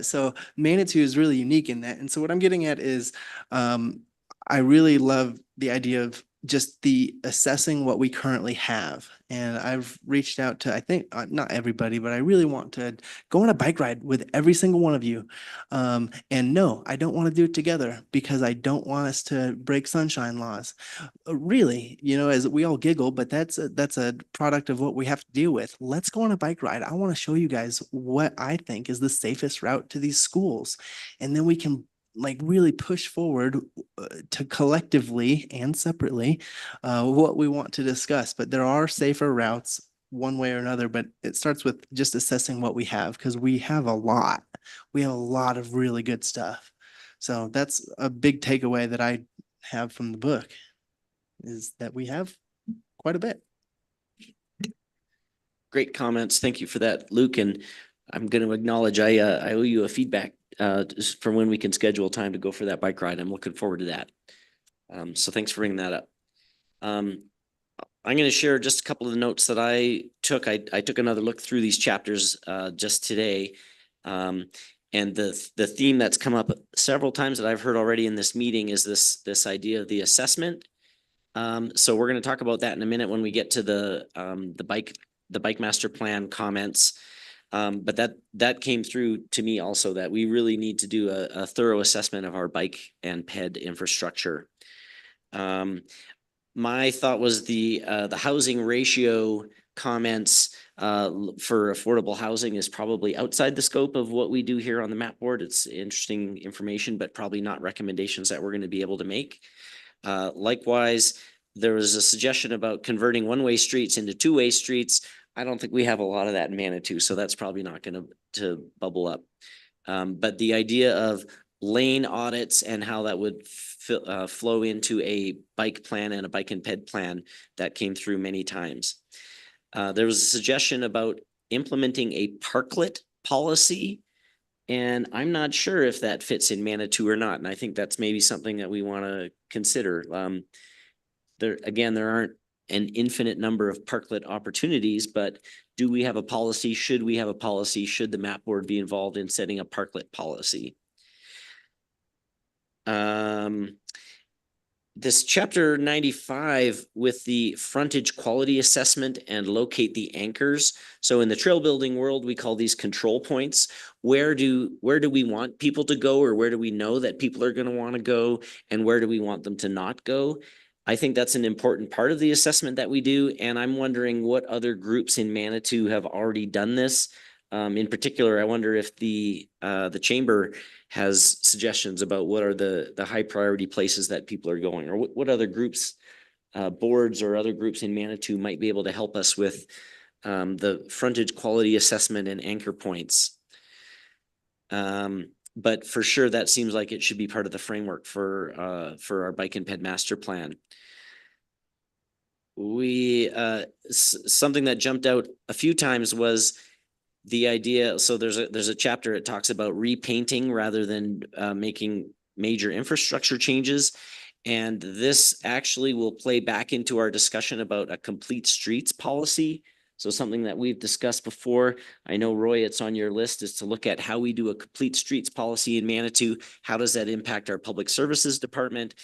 So Manitou is really unique in that. And so what I'm getting at is I really love the idea of just the assessing what we currently have. And I've reached out to, I think, not everybody, but I really want to go on a bike ride with every single one of you. And no, I don't want to do it together because I don't want us to break sunshine laws. Really, you know, as we all giggle, but that's a product of what we have to deal with. Let's go on a bike ride. I want to show you guys what I think is the safest route to these schools. And then we can like really push forward to collectively and separately what we want to discuss. But there are safer routes one way or another, but it starts with just assessing what we have because we have a lot. We have a lot of really good stuff. So that's a big takeaway that I have from the book is that we have quite a bit. Great comments. Thank you for that, Luke. And I'm going to acknowledge I owe you a feedback just for when we can schedule time to go for that bike ride. I'm looking forward to that. So thanks for bringing that up. I'm going to share just a couple of the notes that I took. I took another look through these chapters just today. And the theme that's come up several times that I've heard already in this meeting is this idea of the assessment. So we're going to talk about that in a minute when we get to the bike master plan comments. But that came through to me also, that we really need to do a thorough assessment of our bike and ped infrastructure. My thought was the housing ratio comments for affordable housing is probably outside the scope of what we do here on the map board. It's interesting information, but probably not recommendations that we're going to be able to make. Likewise, there was a suggestion about converting one-way streets into two-way streets. I don't think we have a lot of that in Manitou, so that's probably not going to bubble up. But the idea of lane audits and how that would flow into a bike plan and a bike and ped plan, that came through many times. There was a suggestion about implementing a parklet policy, and I'm not sure if that fits in Manitou or not. And I think that's maybe something that we want to consider. There aren't an infinite number of parklet opportunities, but do we have a policy? Should we have a policy? Should the map board be involved in setting a parklet policy? This chapter 95 with the frontage quality assessment and locate the anchors. So in the trail building world, we call these control points. Where do we want people to go, or where do we know that people are going to want to go, and where do we want them to not go? I think that's an important part of the assessment that we do. And I'm wondering what other groups in Manitou have already done this. In particular, I wonder if the chamber has suggestions about what are the high priority places that people are going, or what other groups, boards or other groups in Manitou might be able to help us with the frontage quality assessment and anchor points. But for sure, that seems like it should be part of the framework for our bike and ped master plan. Something that jumped out a few times was the idea. So there's a chapter, it talks about repainting rather than making major infrastructure changes. And this actually will play back into our discussion about a complete streets policy. So something that we've discussed before. I know, Roy, it's on your list, is to look at how we do a complete streets policy in Manitou. How does that impact our public services department?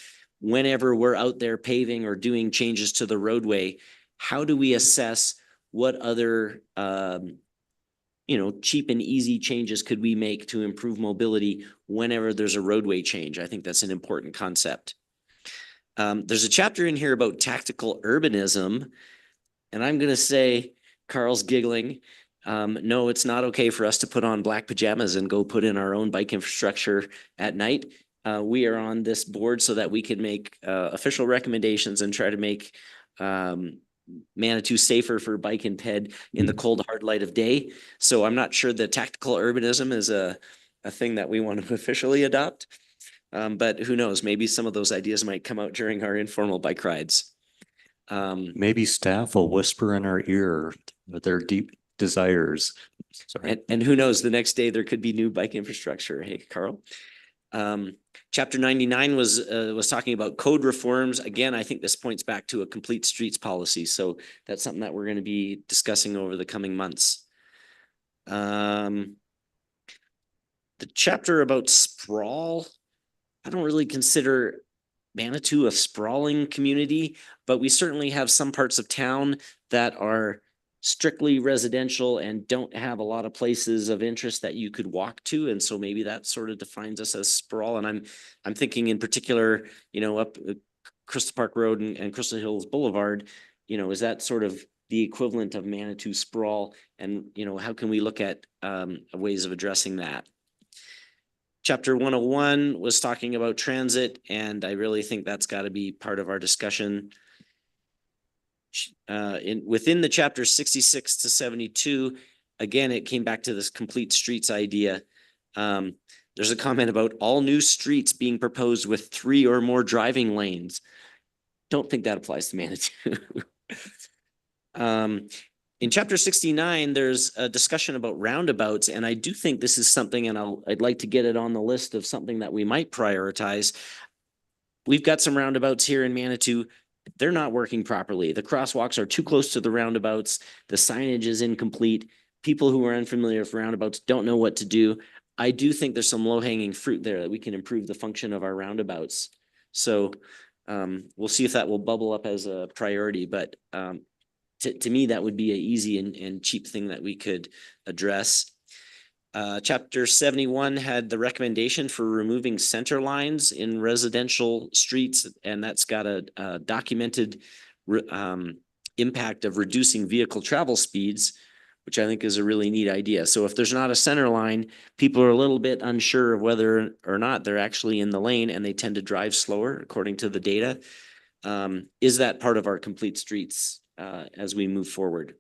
Whenever we're out there paving or doing changes to the roadway, how do we assess what other cheap and easy changes could we make to improve mobility whenever there's a roadway change? I think that's an important concept. There's a chapter in here about tactical urbanism, and I'm going to say, Carl's giggling. No, it's not okay for us to put on black pajamas and go put in our own bike infrastructure at night. We are on this board so that we can make official recommendations and try to make Manitou safer for bike and ped in the cold, hard light of day. So I'm not sure that tactical urbanism is a thing that we want to officially adopt. But who knows, maybe some of those ideas might come out during our informal bike rides. Maybe staff will whisper in our ear their deep desires. Sorry. And who knows, the next day there could be new bike infrastructure. Hey, Carl. Chapter 99 was talking about code reforms. Again, I think this points back to a complete streets policy. So that's something that we're going to be discussing over the coming months. The chapter about sprawl, I don't really consider Manitou a sprawling community, but we certainly have some parts of town that are strictly residential and don't have a lot of places of interest that you could walk to. And so maybe that sort of defines us as sprawl. And I'm thinking in particular, up Crystal Park Road and Crystal Hills Boulevard, is that sort of the equivalent of Manitou sprawl? And, how can we look at ways of addressing that? Chapter 101 was talking about transit, and I really think that's got to be part of our discussion. Within the chapter 66 to 72, again, it came back to this complete streets idea. There's a comment about all new streets being proposed with 3 or more driving lanes. Don't think that applies to Manitou. In chapter 69, there's a discussion about roundabouts, and I do think this is something, and I'd like to get it on the list of something that we might prioritize. We've got some roundabouts here in Manitou. They're not working properly. The crosswalks are too close to the roundabouts. The signage is incomplete. People who are unfamiliar with roundabouts don't know what to do. I do think there's some low-hanging fruit there that we can improve the function of our roundabouts. So we'll see if that will bubble up as a priority, but to me, that would be an easy and cheap thing that we could address. Chapter 71 had the recommendation for removing center lines in residential streets, and that's got a documented impact of reducing vehicle travel speeds, which I think is a really neat idea. So if there's not a center line, people are a little bit unsure of whether or not they're actually in the lane, and they tend to drive slower according to the data. Is that part of our complete streets as we move forward?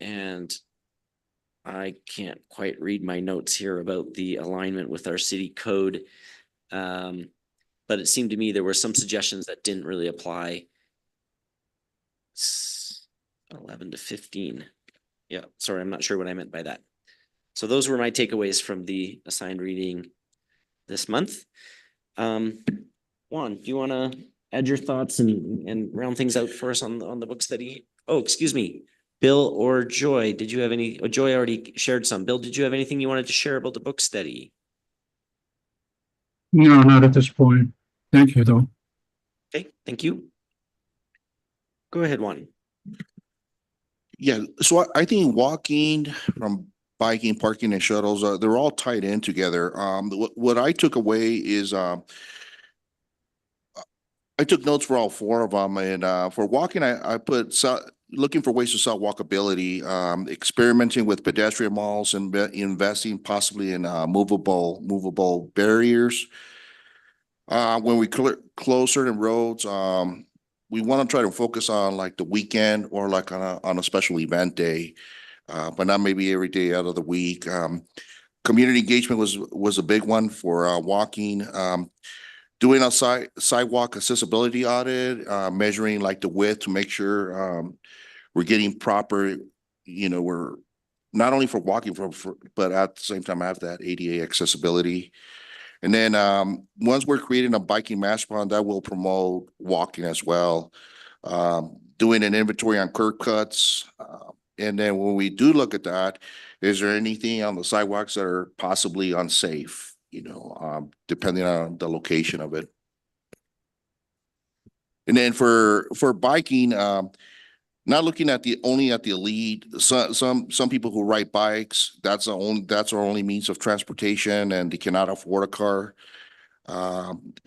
And I can't quite read my notes here about the alignment with our city code. But it seemed to me there were some suggestions that didn't really apply. 11 to 15. Yeah, sorry, I'm not sure what I meant by that. So those were my takeaways from the assigned reading this month. Juan, do you want to add your thoughts and round things out for us on the book study? Oh, excuse me, Bill or Joy, did you have any? Oh, Joy already shared some. Bill, did you have anything you wanted to share about the book study? No, not at this point. Thank you, though. Okay, thank you. Go ahead, Juan. Yeah, so I think walking from biking, parking and shuttles, they're all tied in together. What I took away is, I took notes for all four of them, and for walking, I put looking for ways to solve walkability, experimenting with pedestrian malls and investing possibly in movable barriers. When we close certain roads, we want to try to focus on like the weekend or like on a special event day, but not maybe every day out of the week. Community engagement was a big one for walking. Doing a sidewalk accessibility audit, measuring like the width to make sure we're getting proper, we're not only for walking, but at the same time have that ADA accessibility. And then once we're creating a biking master plan, that will promote walking as well. Doing an inventory on curb cuts. And then when we do look at that, is there anything on the sidewalks that are possibly unsafe? Depending on the location of it. And then for biking, not looking at only at the elite, some people who ride bikes, that's our only means of transportation and they cannot afford a car.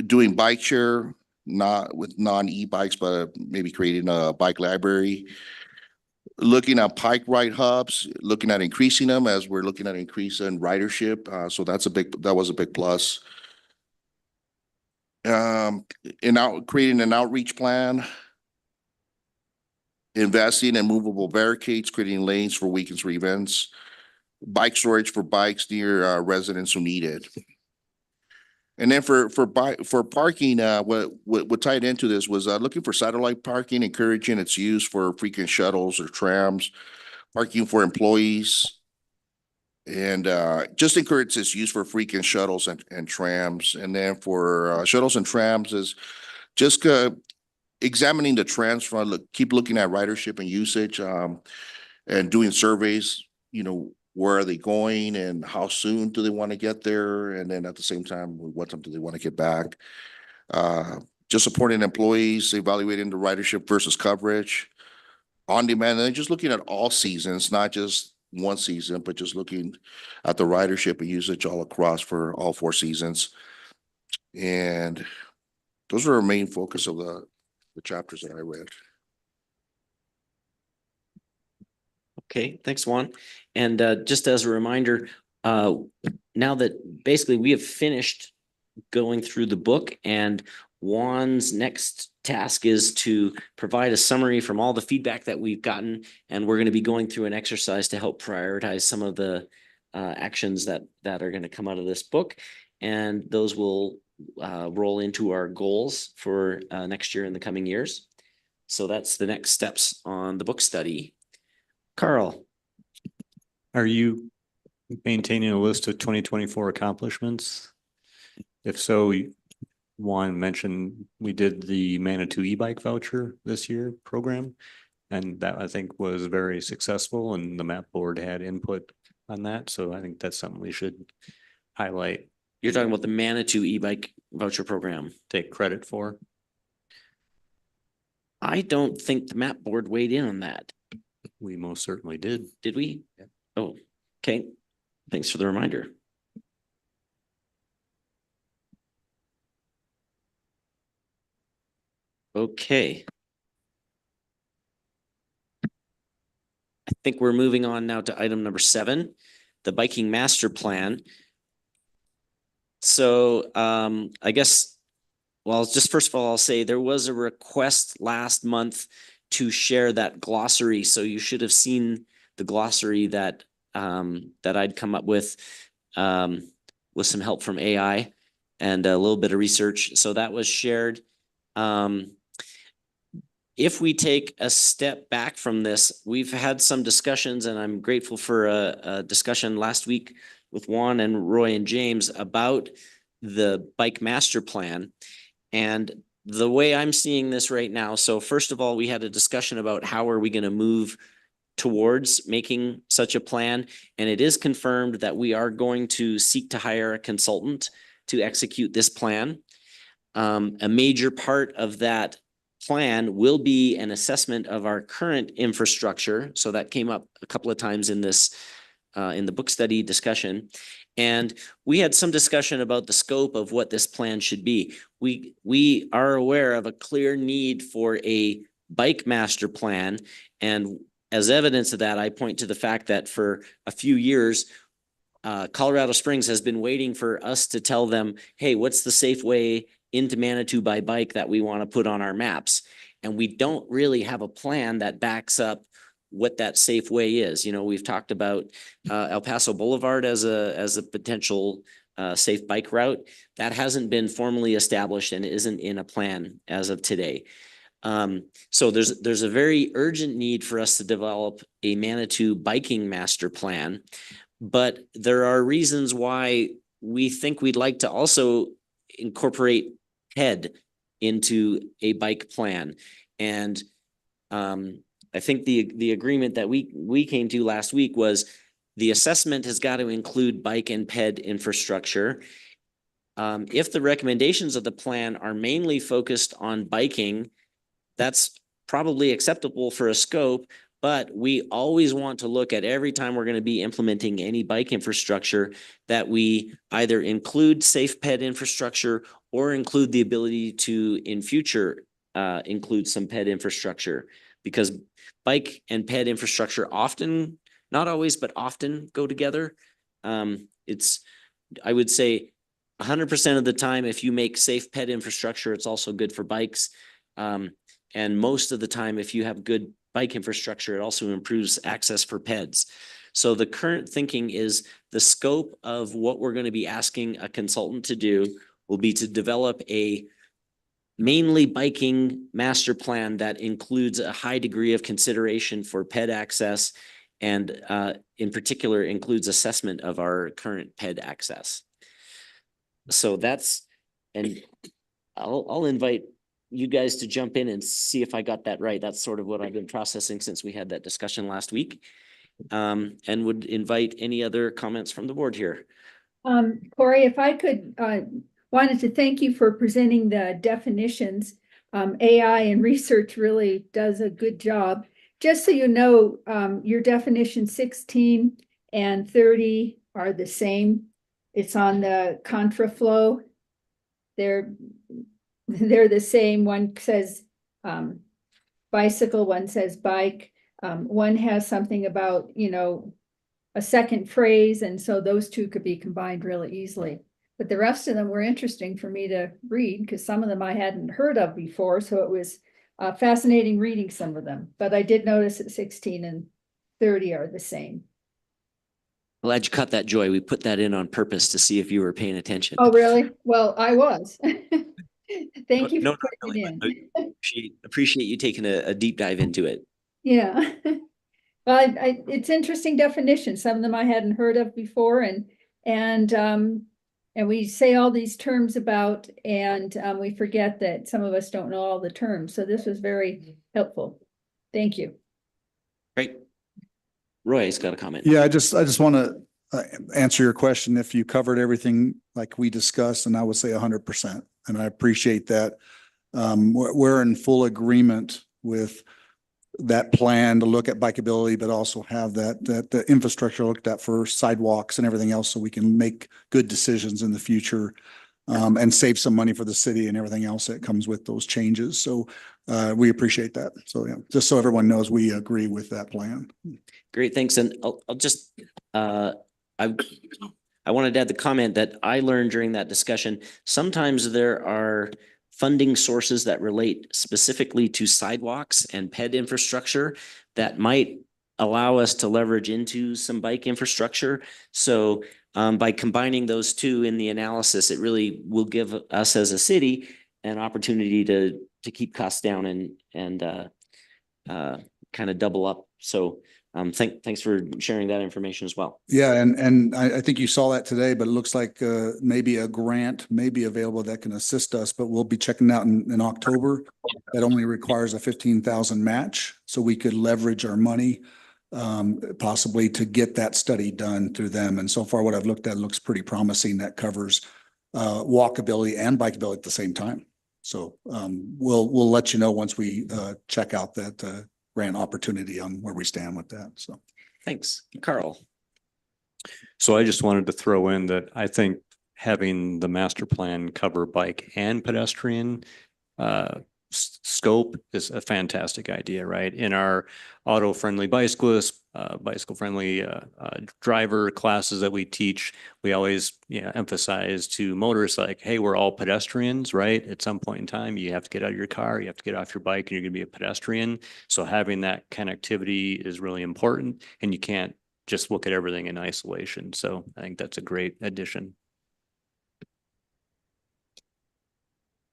Doing bike share, not with non-e-bikes, but maybe creating a bike library. Looking at bike ride hubs, looking at increasing them as we're looking at increasing ridership. So that was a big plus. Creating an outreach plan. Investing in movable barricades, creating lanes for weekends or events. Bike storage for bikes near residents who need it. And then for parking, what tied into this was looking for satellite parking, encouraging its use for frequent shuttles or trams, parking for employees, and just encourage its use for frequent shuttles and trams. And then for shuttles and trams is just examining the trends keep looking at ridership and usage, and doing surveys, where are they going and how soon do they want to get there? And then at the same time, what time do they want to get back? Just supporting employees, evaluating the ridership versus coverage, on demand, and then just looking at all seasons, not just one season, but just looking at the ridership and usage all across for all 4 seasons. And those are our main focus of the chapters that I read. Okay, thanks, Juan. And just as a reminder, now that basically we have finished going through the book, and Juan's next task is to provide a summary from all the feedback that we've gotten, and we're going to be going through an exercise to help prioritize some of the actions that are going to come out of this book, and those will roll into our goals for next year and the coming years. So that's the next steps on the book study. Carl, Are you maintaining a list of 2024 accomplishments? If so, Juan mentioned we did the Manitou e-bike voucher this year program. And that I think was very successful and the map board had input on that. So I think that's something we should highlight, you're talking about the Manitou e-bike voucher program. take credit for. I don't think the map board weighed in on that. We most certainly did. Did we? Oh, okay. Thanks for the reminder. Okay. I think we're moving on now to item number 7, the biking master plan. So I guess, well, just first of all, I'll say there was a request last month to share that glossary. So you should have seen the glossary that that I'd come up with some help from AI and a little bit of research. So that was shared. If we take a step back from this, we've had some discussions, and I'm grateful for a discussion last week with Juan and Roy and James about the bike master plan. And the way I'm seeing this right now, so first of all, we had a discussion about how are we going to move towards making such a plan. And it is confirmed that we are going to seek to hire a consultant to execute this plan. A major part of that plan will be an assessment of our current infrastructure. So that came up a couple of times in this, in the book study discussion. And we had some discussion about the scope of what this plan should be. We are aware of a clear need for a bike master plan. And as evidence of that, I point to the fact that for a few years, Colorado Springs has been waiting for us to tell them, hey, what's the safe way into Manitou by bike that we want to put on our maps? And we don't really have a plan that backs up what that safe way is. You know, we've talked about El Paso Boulevard as a potential safe bike route. That hasn't been formally established and isn't in a plan as of today. So there's a very urgent need for us to develop a Manitou biking master plan, but there are reasons why we think we'd like to also incorporate PED into a bike plan. And I think the agreement that we came to last week was the assessment has got to include bike and PED infrastructure. If the recommendations of the plan are mainly focused on biking, that's probably acceptable for a scope, but we always want to look at every time we're going to be implementing any bike infrastructure that we either include safe PED infrastructure or include the ability to in future include some PED infrastructure, because bike and PED infrastructure often, not always, but often go together. It's, I would say 100% of the time, if you make safe PED infrastructure, it's also good for bikes. And most of the time, if you have good bike infrastructure, it also improves access for PEDs. So the current thinking is the scope of what we're going to be asking a consultant to do will be to develop a mainly biking master plan that includes a high degree of consideration for PED access and in particular includes assessment of our current PED access. So that's, and I'll invite you guys to jump in and see if I got that right. That's sort of what I've been processing since we had that discussion last week. And would invite any other comments from the board here. Corey, if I could, wanted to thank you for presenting the definitions. AI and research really does a good job. Just so you know, your definition 16 and 30 are the same. It's on the contraflow. They're the same. One says bicycle, one says bike. One has something about, you know, a second phrase, and so those two could be combined really easily. But the rest of them were interesting for me to read because some of them I hadn't heard of before, so it was fascinating reading some of them. But I did notice that 16 and 30 are the same. Glad you caught that, Joy. We put that in on purpose to see if you were paying attention. Oh, really? Well, I was. Thank you No, for putting really, it but in. appreciate you taking a deep dive into it. Yeah. Well, it's interesting definition. Some of them I hadn't heard of before and we say all these terms about and we forget that some of us don't know all the terms. So this was very helpful. Thank you. Great. Roy's got a comment. Yeah, I just want to answer your question. If you covered everything like we discussed, and I would say 100%, and I appreciate that. We're in full agreement with that plan to look at bikeability, but also have the infrastructure looked at for sidewalks and everything else, so we can make good decisions in the future and save some money for the city and everything else that comes with those changes. So we appreciate that. So yeah, just so everyone knows, we agree with that plan. Great, thanks. And I'll just, I wanted to add the comment that I learned during that discussion. Sometimes there are funding sources that relate specifically to sidewalks and ped infrastructure that might allow us to leverage into some bike infrastructure. So by combining those two in the analysis, it really will give us as a city an opportunity to keep costs down and kind of double up. So thanks for sharing that information as well. Yeah, and I think you saw that today, but it looks like maybe a grant may be available that can assist us, but we'll be checking out in October. That only requires a 15,000 match, so we could leverage our money possibly to get that study done through them. And so far, what I've looked at looks pretty promising. That covers walkability and bikeability at the same time. So we'll let you know once we check out that grant opportunity on where we stand with that. So Thanks, Carl. So I just wanted to throw in that I think having the master plan cover bike and pedestrian scope is a fantastic idea, right? In our auto-friendly bicyclist, bicycle-friendly driver classes that we teach, we always emphasize to motorists like, hey, we're all pedestrians, right? At some point in time, you have to get out of your car, you have to get off your bike, and you're going to be a pedestrian. So having that connectivity is really important, and you can't just look at everything in isolation. So I think that's a great addition.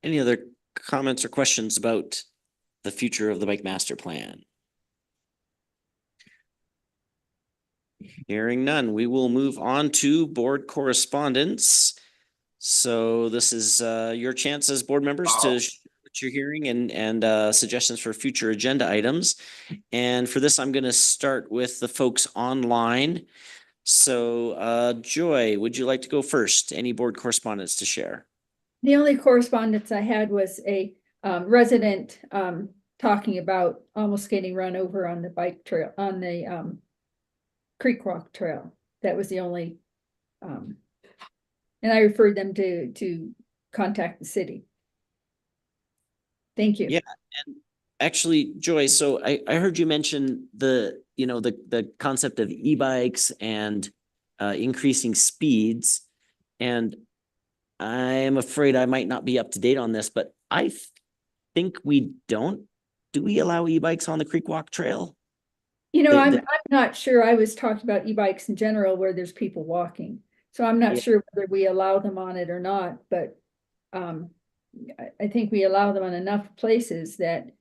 Any other comments or questions about the future of the bike master plan? Hearing none, we will move on to board correspondence. So this is your chance as board members to share what you're hearing and suggestions for future agenda items. And for this, I'm going to start with the folks online. So Joy, would you like to go first? Any board correspondence to share? The only correspondence I had was a resident talking about almost getting run over on the bike trail, on the Creek Walk Trail. That was the only, and I referred them to contact the city. Thank you. Yeah, and actually, Joy, so I heard you mention the concept of e-bikes and increasing speeds, and I'm afraid I might not be up to date on this, but I think we don't. Do we allow e-bikes on the Creek Walk Trail? You know, I'm not sure. I was talking about e-bikes in general where there's people walking. So I'm not sure whether we allow them on it or not, but I think we allow them on enough places that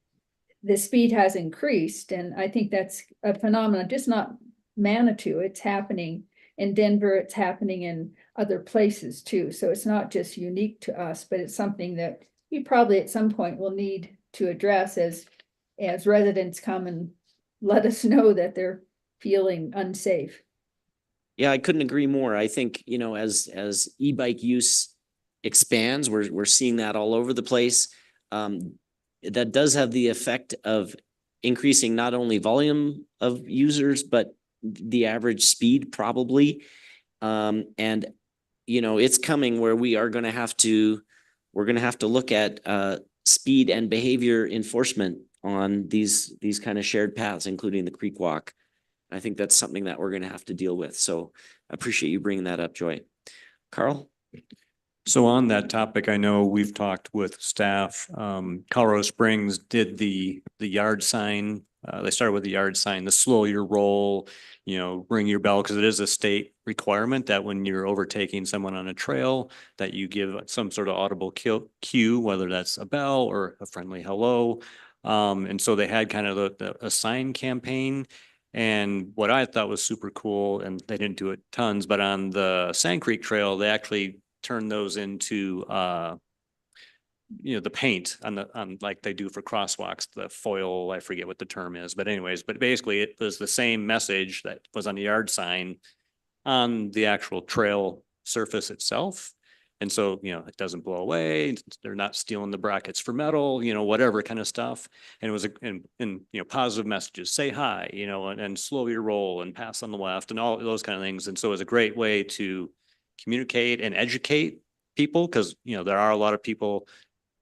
the speed has increased. And I think that's a phenomenon, just not Manitou. It's happening in Denver, it's happening in other places too. So it's not just unique to us, but it's something that we probably at some point will need to address as residents come and let us know that they're feeling unsafe. Yeah, I couldn't agree more. I think, as e-bike use expands, we're seeing that all over the place. That does have the effect of increasing not only volume of users, but the average speed probably. And it's coming where we're going to have to look at speed and behavior enforcement on these kind of shared paths, including the Creek Walk. I think that's something that we're going to have to deal with. So I appreciate you bringing that up, Joy. Carl? So on that topic, I know we've talked with staff. Colorado Springs did the yard sign. They started with the yard sign, the slow your roll, ring your bell, because it is a state requirement that when you're overtaking someone on a trail, that you give some sort of audible cue, whether that's a bell or a friendly hello. And so they had kind of a sign campaign. And what I thought was super cool, and they didn't do it tons, but on the Sand Creek Trail, they actually turn those into the paint on like they do for crosswalks, the foil, I forget what the term is, but basically it was the same message that was on the yard sign on the actual trail surface itself. And so, it doesn't blow away. They're not stealing the brackets for metal, whatever kind of stuff. And it was positive messages, say hi, and slow your roll and pass on the left and all those kind of things. And so it was a great way to communicate and educate people, because there are a lot of people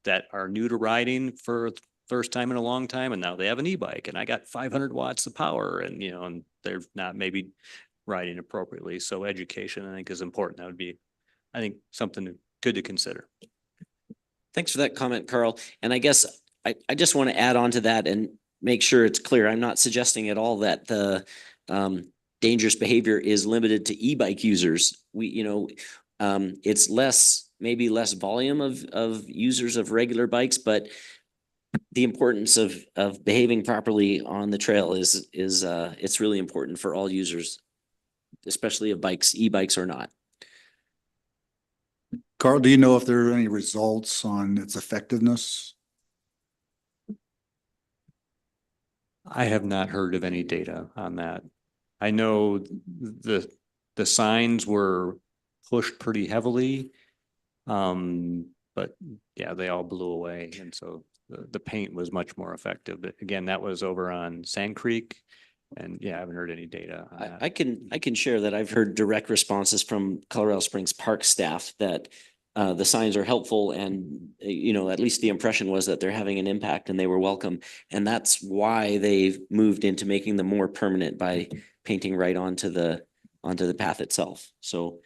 that are new to riding for the first time in a long time, and now they have an e-bike, and I got 500 watts of power, and and they're not maybe riding appropriately. So education, I think, is important. That would be, I think, something good to consider. Thanks for that comment, Carl. And I guess I just want to add on to that and make sure it's clear. I'm not suggesting at all that the dangerous behavior is limited to e-bike users. It's maybe less volume of users of regular bikes, but the importance of behaving properly on the trail is it's really important for all users, especially of bikes, e-bikes or not. Carl, do you know if there are any results on its effectiveness? I have not heard of any data on that. I know the signs were pushed pretty heavily. But yeah, they all blew away. And so the paint was much more effective. But again, that was over on Sand Creek. And yeah, I haven't heard any data on that. I can share that I've heard direct responses from Colorado Springs Park staff that the signs are helpful, and at least the impression was that they're having an impact and they were welcome. And that's why they've moved into making them more permanent by painting right onto the path itself. So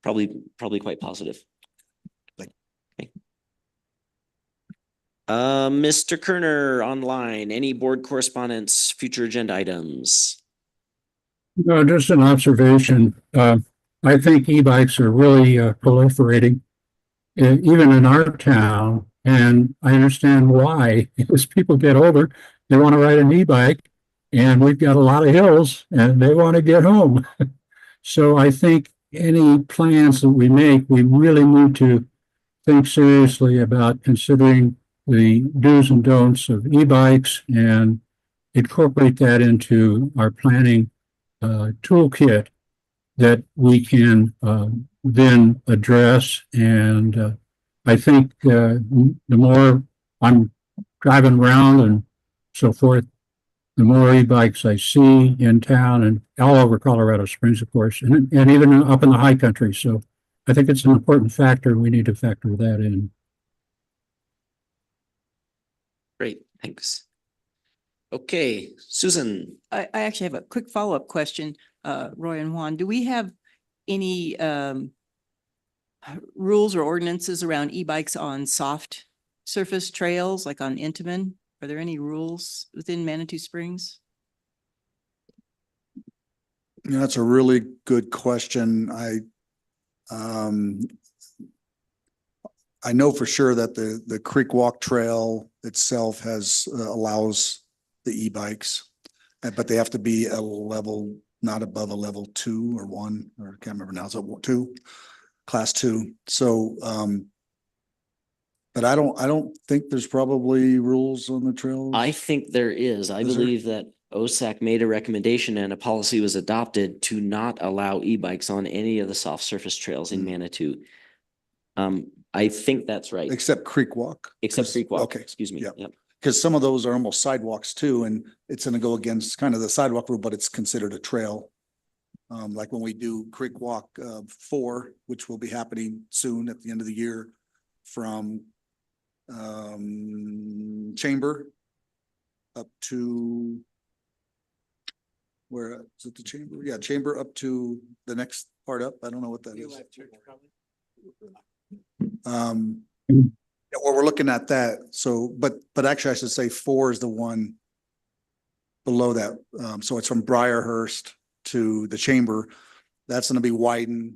probably quite positive. Okay. Mr. Kerner online, any board correspondence, future agenda items? No, just an observation. I think e-bikes are really proliferating, even in our town. And I understand why. As people get older, they want to ride an e-bike, and we've got a lot of hills, and they want to get home. So I think any plans that we make, we really need to think seriously about considering the do's and don'ts of e-bikes and incorporate that into our planning toolkit that we can then address. And I think the more I'm driving around and so forth, the more e-bikes I see in town and all over Colorado Springs, of course, and even up in the high country. So I think it's an important factor. We need to factor that in. Great, thanks. Okay, Susan. I actually have a quick follow-up question, Roy and Juan. Do we have any rules or ordinances around e-bikes on soft surface trails, like on Intamin? Are there any rules within Manitou Springs? That's a really good question. I know for sure that the Creek Walk Trail itself allows the e-bikes, but they have to be a level, not above a level 2 or 1, or I can't remember now. Is it 2, class 2? So, but I don't think there's probably rules on the trails. I think there is. I believe that OSAC made a recommendation and a policy was adopted to not allow e-bikes on any of the soft surface trails in Manitou. I think that's right. Except Creek Walk. Except Creek Walk. Okay. Excuse me. Yep. Yep. Because some of those are almost sidewalks too, and it's going to go against kind of the sidewalk rule, but it's considered a trail. Like when we do Creek Walk 4, which will be happening soon at the end of the year, from Chamber up to where is it? The Chamber? Yeah, Chamber up to the next part up. I don't know what that is. Yeah, well, we're looking at that. So, but actually I should say 4 is the one below that. So it's from Briarhurst to the chamber. That's going to be widened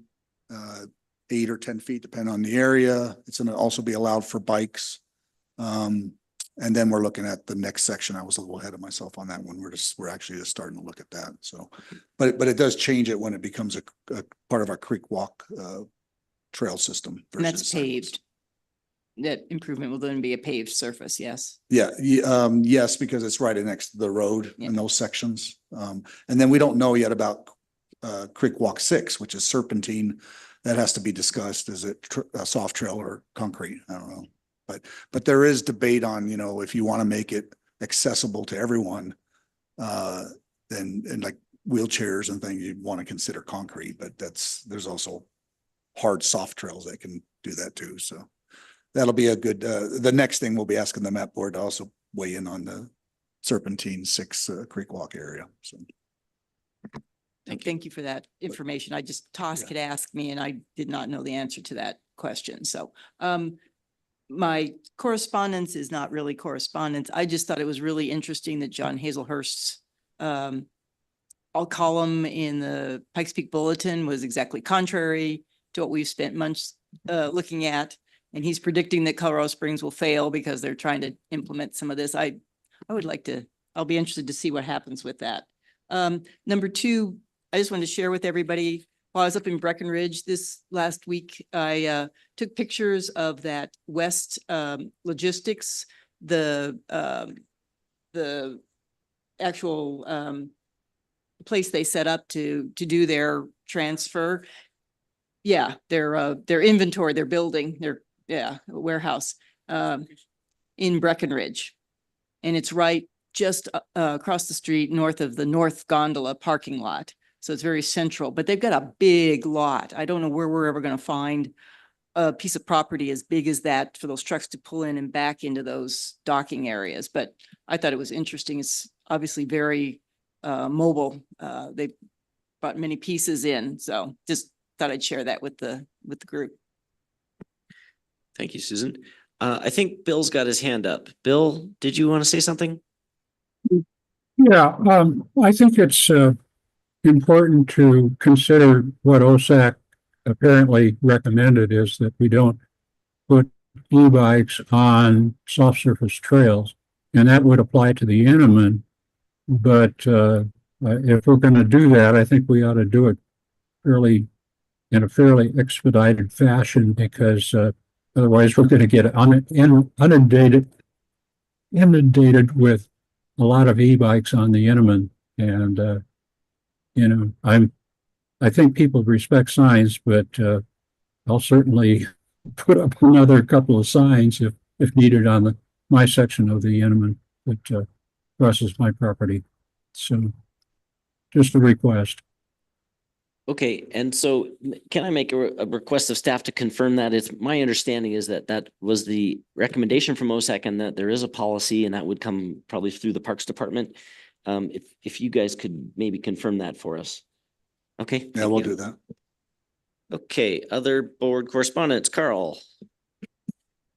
8 or 10 feet, depending on the area. It's going to also be allowed for bikes. And then we're looking at the next section. I was a little ahead of myself on that one. We're actually just starting to look at that. So, but it does change it when it becomes a part of our creek walk trail system. And that's versus paved. That improvement will then be a paved surface, yes. Yeah, yes, because it's right next to the road Yeah. in those sections. And then we don't know yet about Creek Walk 6, which is serpentine. That has to be discussed. Is it a soft trail or concrete? I don't know. But there is debate on, you know, if you want to make it accessible to everyone, then and like wheelchairs and things, you'd want to consider concrete, but there's also hard soft trails that can do that too. So that'll be a good, the next thing we'll be asking the map board to also weigh in on the Serpentine 6 Creek Walk area. So. Thank you for that information. I just, Tosk had asked me and I did not know the answer to that question. So, my correspondence is not really correspondence. I just thought it was really interesting that John Hazelhurst's, all column in the Pikes Peak Bulletin was exactly contrary to what we've spent months, looking at. And he's predicting that Colorado Springs will fail because they're trying to implement some of this. I would like to, I'll be interested to see what happens with that. Number 2, I just wanted to share with everybody, while I was up in Breckenridge this last week, I took pictures of that West Logistics, the actual place they set up to do their transfer. Yeah, their inventory, their building, their warehouse in Breckenridge. And it's right just across the street north of the North Gondola parking lot. So it's very central, but they've got a big lot. I don't know where we're ever going to find a piece of property as big as that for those trucks to pull in and back into those docking areas. But I thought it was interesting. It's obviously very mobile. They brought many pieces in. So just thought I'd share that with the group. Thank you, Susan. I think Bill's got his hand up. Bill, did you want to say something? Yeah, I think it's important to consider what OSAC apparently recommended is that we don't put e-bikes on soft surface trails, and that would apply to the Intamin. But if we're going to do that, I think we ought to do it in a fairly expedited fashion, because otherwise we're going to get inundated with a lot of e-bikes on the Intamin. And you know, I think people respect signs, but I'll certainly put up another couple of signs if needed on my section of the Intamin that crosses my property. So just a request. Okay, and so can I make a request of staff to confirm that? It's my understanding is that was the recommendation from OSAC, and that there is a policy, and that would come probably through the Parks Department. If you guys could maybe confirm that for us. Okay. Yeah, we'll do that. Okay, other board correspondence, Carl.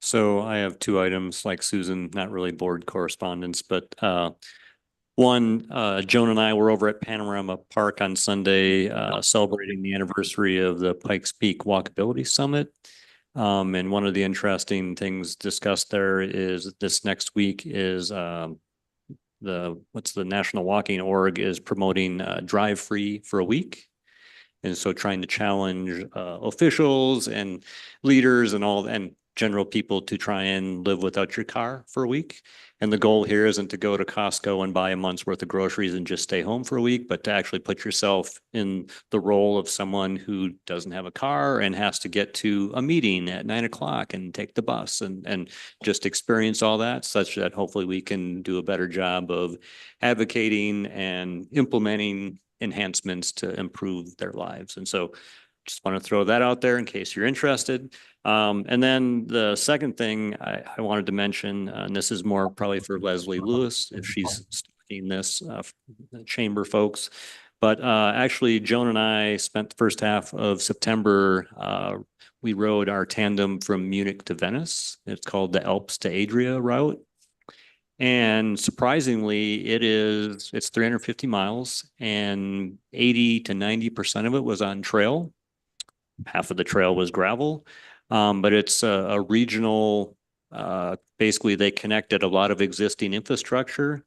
So I have 2 items, like Susan, not really board correspondence, but one, Joan and I were over at Panorama Park on Sunday, celebrating the anniversary of the Pikes Peak Walkability Summit. And one of the interesting things discussed there is this next week is the National Walking Org is promoting drive free for a week. And so trying to challenge officials and leaders and general people to try and live without your car for a week. And the goal here isn't to go to Costco and buy a month's worth of groceries and just stay home for a week, but to actually put yourself in the role of someone who doesn't have a car and has to get to a meeting at 9 o'clock and take the bus and just experience all that, such that hopefully we can do a better job of advocating and implementing enhancements to improve their lives. And so just want to throw that out there in case you're interested. And then the second thing I wanted to mention, and this is more probably for Leslie Lewis, if she's studying this, chamber folks, But actually, Joan and I spent the first half of September, we rode our tandem from Munich to Venice. It's called the Alps to Adria route. And surprisingly, it's 350 miles and 80 to 90% of it was on trail. Half of the trail was gravel. But it's a regional, basically they connected a lot of existing infrastructure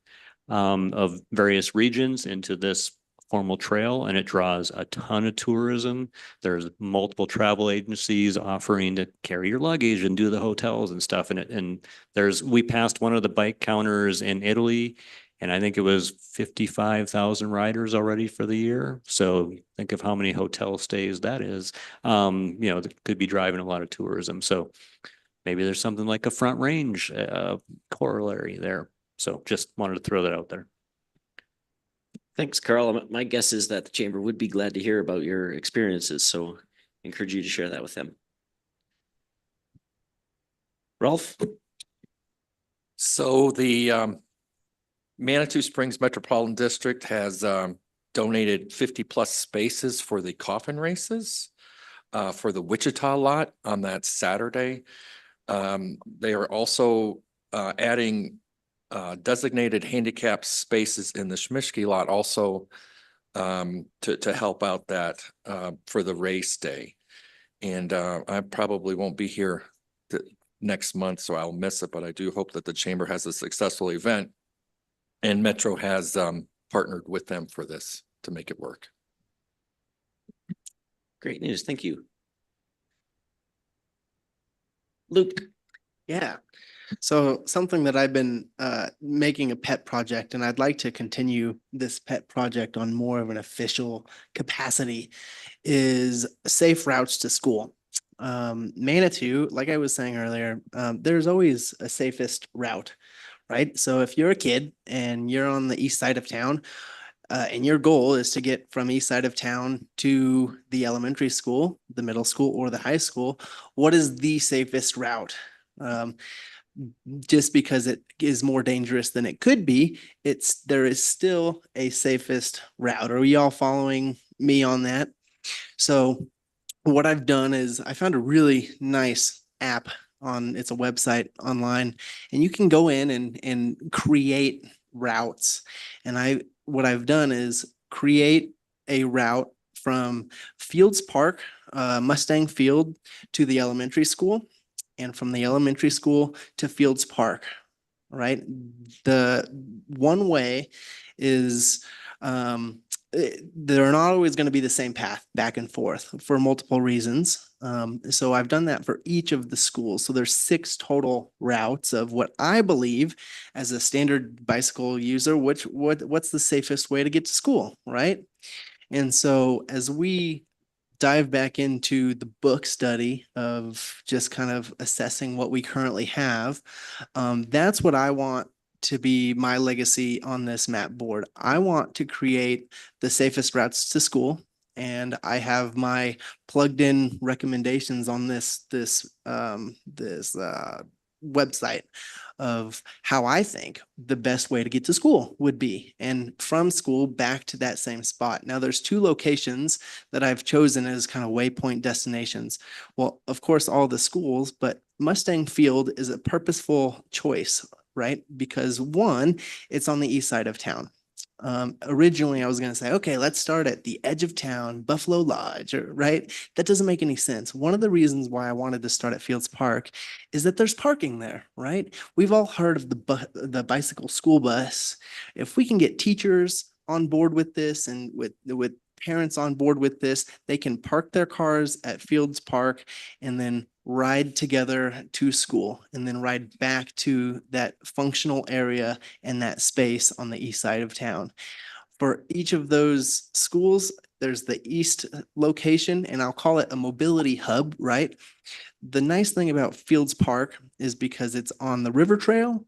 of various regions into this formal trail, and it draws a ton of tourism. There's multiple travel agencies offering to carry your luggage and do the hotels and stuff. And we passed one of the bike counters in Italy, and I think it was 55,000 riders already for the year. So think of how many hotel stays that is. That could be driving a lot of tourism. So maybe there's something like a Front Range corollary there. So just wanted to throw that out there. Thanks, Carl. My guess is that the chamber would be glad to hear about your experiences, so I encourage you to share that with them. Rolf? So the Manitou Springs Metropolitan District has donated 50+ spaces for the coffin races for the Wichita lot on that Saturday. They are also adding designated handicap spaces in the Schmischke lot also to help out that for the race day. And I probably won't be here next month, so I'll miss it, but I do hope that the chamber has a successful event. And Metro has partnered with them for this to make it work. Great news. Thank you. Luke? Yeah. So something that I've been making a pet project, and I'd like to continue this pet project on more of an official capacity, is safe routes to school. Manitou, like I was saying earlier, there's always a safest route, right? So if you're a kid and you're on the east side of town, and your goal is to get from east side of town to the elementary school, the middle school, or the high school, what is the safest route? Just because it is more dangerous than it could be, there is still a safest route. Are we all following me on that? So what I've done is I found a really nice app it's a website online, and you can go in and create routes. And what I've done is create a route from Fields Park, Mustang Field, to the elementary school, and from the elementary school to Fields Park, right? The one way is they're not always going to be the same path back and forth for multiple reasons. So I've done that for each of the schools. So there's 6 total routes of what I believe as a standard bicycle user, what's the safest way to get to school, right? And so as we dive back into the book study of just kind of assessing what we currently have, that's what I want to be my legacy on this map board. I want to create the safest routes to school, and I have my plugged in recommendations on this website of how I think the best way to get to school would be, and from school back to that same spot. Now there's 2 locations that I've chosen as kind of waypoint destinations. Well, of course, all the schools, but Mustang Field is a purposeful choice, right? Because one, it's on the east side of town. Originally I was going to say, okay, let's start at the edge of town, Buffalo Lodge, right? That doesn't make any sense. One of the reasons why I wanted to start at Fields Park is that there's parking there, right? We've all heard of the bicycle school bus. If we can get teachers on board with this and with parents on board with this, they can park their cars at Fields Park and then ride together to school and then ride back to that functional area and that space on the east side of town. For each of those schools, there's the east location, and I'll call it a mobility hub, right? The nice thing about Fields Park is because it's on the river trail,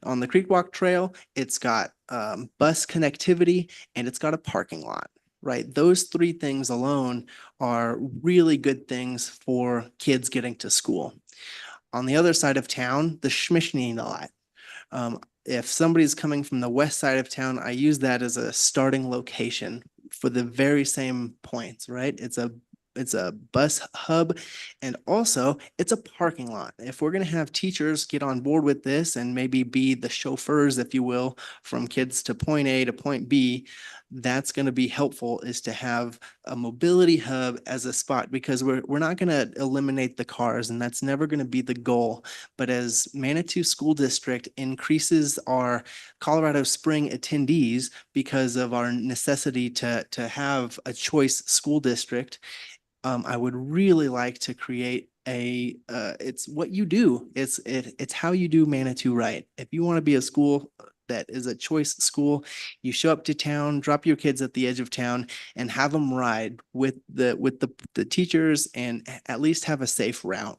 on the Creek Walk Trail, it's got bus connectivity, and it's got a parking lot. Right? Those 3 things alone are really good things for kids getting to school. On the other side of town, the Schmischke lot. If somebody's coming from the west side of town, I use that as a starting location for the very same points, right? It's a bus hub, and also it's a parking lot. If we're going to have teachers get on board with this and maybe be the chauffeurs, if you will, from kids to point A to point B, that's going to be helpful, is to have a mobility hub as a spot, because we're not going to eliminate the cars, and that's never going to be the goal. But as Manitou School District increases our Colorado Spring attendees because of our necessity to have a choice school district, I would really like to create it's what you do. It's how you do Manitou right. If you want to be a school that is a choice school, you show up to town, drop your kids at the edge of town, and have them ride with the teachers, and at least have a safe route.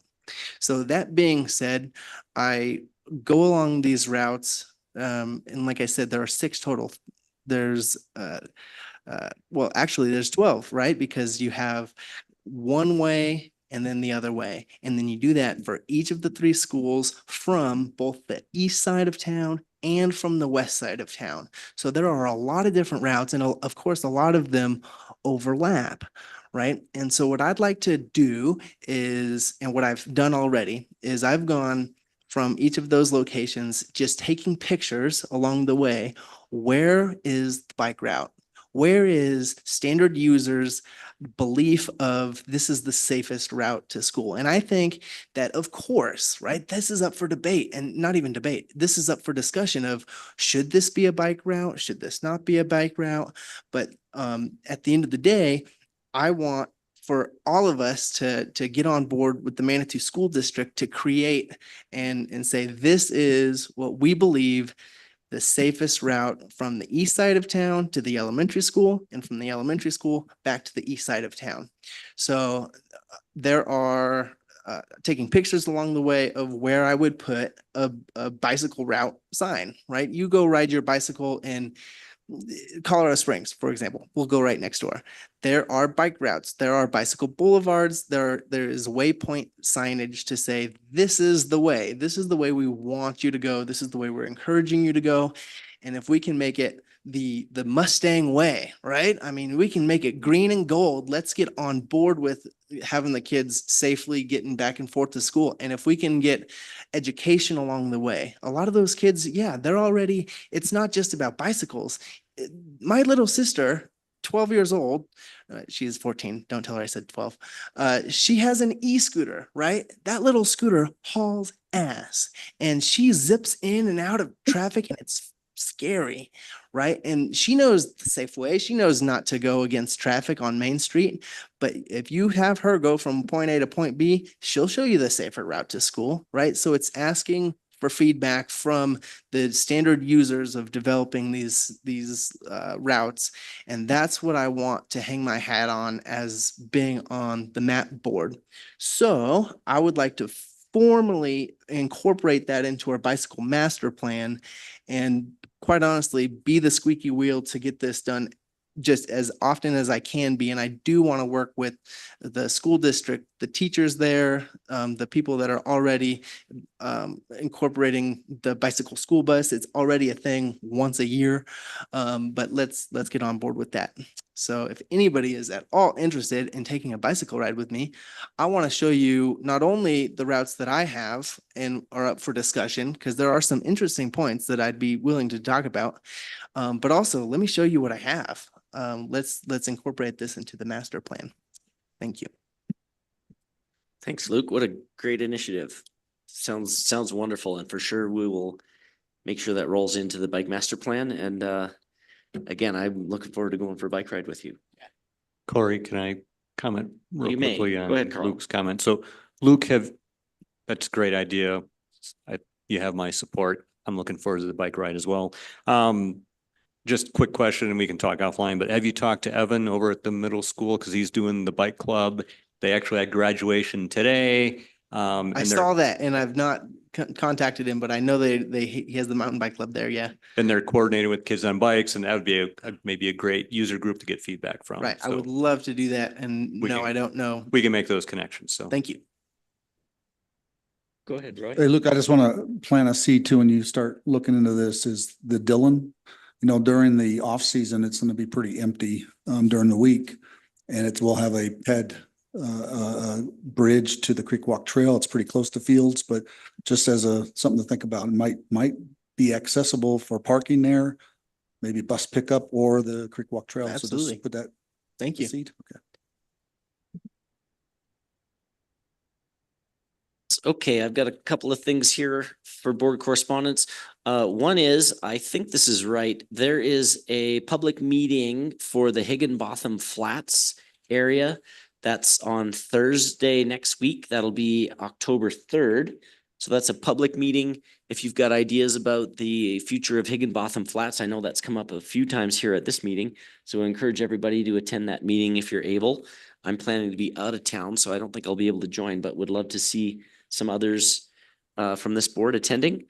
So that being said, I go along these routes, and like I said, there are 6 total. There's well, actually there's 12, right? Because you have one way and then the other way. And then you do that for each of the 3 schools from both the east side of town and from the west side of town. So there are a lot of different routes, and of course, a lot of them overlap, right? And so what I'd like to do is, and what I've done already, is I've gone from each of those locations, just taking pictures along the way. Where is the bike route? Where is standard users' belief of this is the safest route to school? And I think that, of course, right, this is up for debate, and not even debate. This is up for discussion of, should this be a bike route? Should this not be a bike route? But at the end of the day, I want for all of us to get on board with the Manitou School District to create and say, this is what we believe the safest route from the east side of town to the elementary school, and from the elementary school back to the east side of town. So there are taking pictures along the way of where I would put a bicycle route sign, right? You go ride your bicycle in Colorado Springs, for example, we'll go right next door. There are bike routes, there are bicycle boulevards, there is waypoint signage to say, this is the way we want you to go, this is the way we're encouraging you to go. And if we can make it the Mustang way, right? I mean, we can make it green and gold. Let's get on board with having the kids safely getting back and forth to school. And if we can get education along the way, a lot of those kids, yeah, they're already, it's not just about bicycles. My little sister, 12 years old, she is 14. Don't tell her I said 12. She has an e-scooter, right? That little scooter hauls ass, and she zips in and out of traffic, and it's scary, right? And she knows the safe way. She knows not to go against traffic on Main Street. But if you have her go from point A to point B, she'll show you the safer route to school, right? So it's asking for feedback from the standard users of developing these routes. And that's what I want to hang my hat on as being on the map board. So I would like to formally incorporate that into our bicycle master plan, and quite honestly, be the squeaky wheel to get this done just as often as I can be. And I do want to work with the school district, the teachers there, the people that are already incorporating the bicycle school bus. It's already a thing once a year, but let's get on board with that. So if anybody is at all interested in taking a bicycle ride with me, I want to show you not only the routes that I have and are up for discussion, because there are some interesting points that I'd be willing to talk about, but also let me show you what I have. Let's incorporate this into the master plan. Thank you. Thanks, Luke. What a great initiative. Sounds wonderful. And for sure, we will make sure that rolls into the bike master plan. And again, I'm looking forward to going for a bike ride with you. Corey, can I comment real You may. quickly Go on ahead, Carl. Luke's comment? So Luke, that's a great idea. You have my support. I'm looking forward to the bike ride as well. Just quick question, and we can talk offline, but have you talked to Evan over at the middle school? Because he's doing the bike club. They actually had graduation today. I saw that, and I've not contacted him, but I know he has the mountain bike club there. Yeah. And they're coordinating with Kids on Bikes, and that would be maybe a great user group to get feedback from. Right. I So would love to do that. And no, I don't know. we can make those connections. So Thank you. Go ahead, Roy. Hey, look, I just want to plant a seed too, when you start looking into this, is the Dillon you know, during the off season, it's going to be pretty empty during the week. And it will have a PED bridge to the Creek Walk Trail. It's pretty close to Fields, but just as something to think about, it might be accessible for parking there, maybe bus pickup or the Creek Walk Trail. So Absolutely. just put that Thank you. seat. Okay. Okay, I've got a couple of things here for board correspondence. One is, I think this is right. There is a public meeting for the Higginbotham Flats area. That's on Thursday next week. That'll be October 3rd. So that's a public meeting. If you've got ideas about the future of Higginbotham Flats, I know that's come up a few times here at this meeting. So I encourage everybody to attend that meeting if you're able. I'm planning to be out of town, so I don't think I'll be able to join, but would love to see some others from this board attending.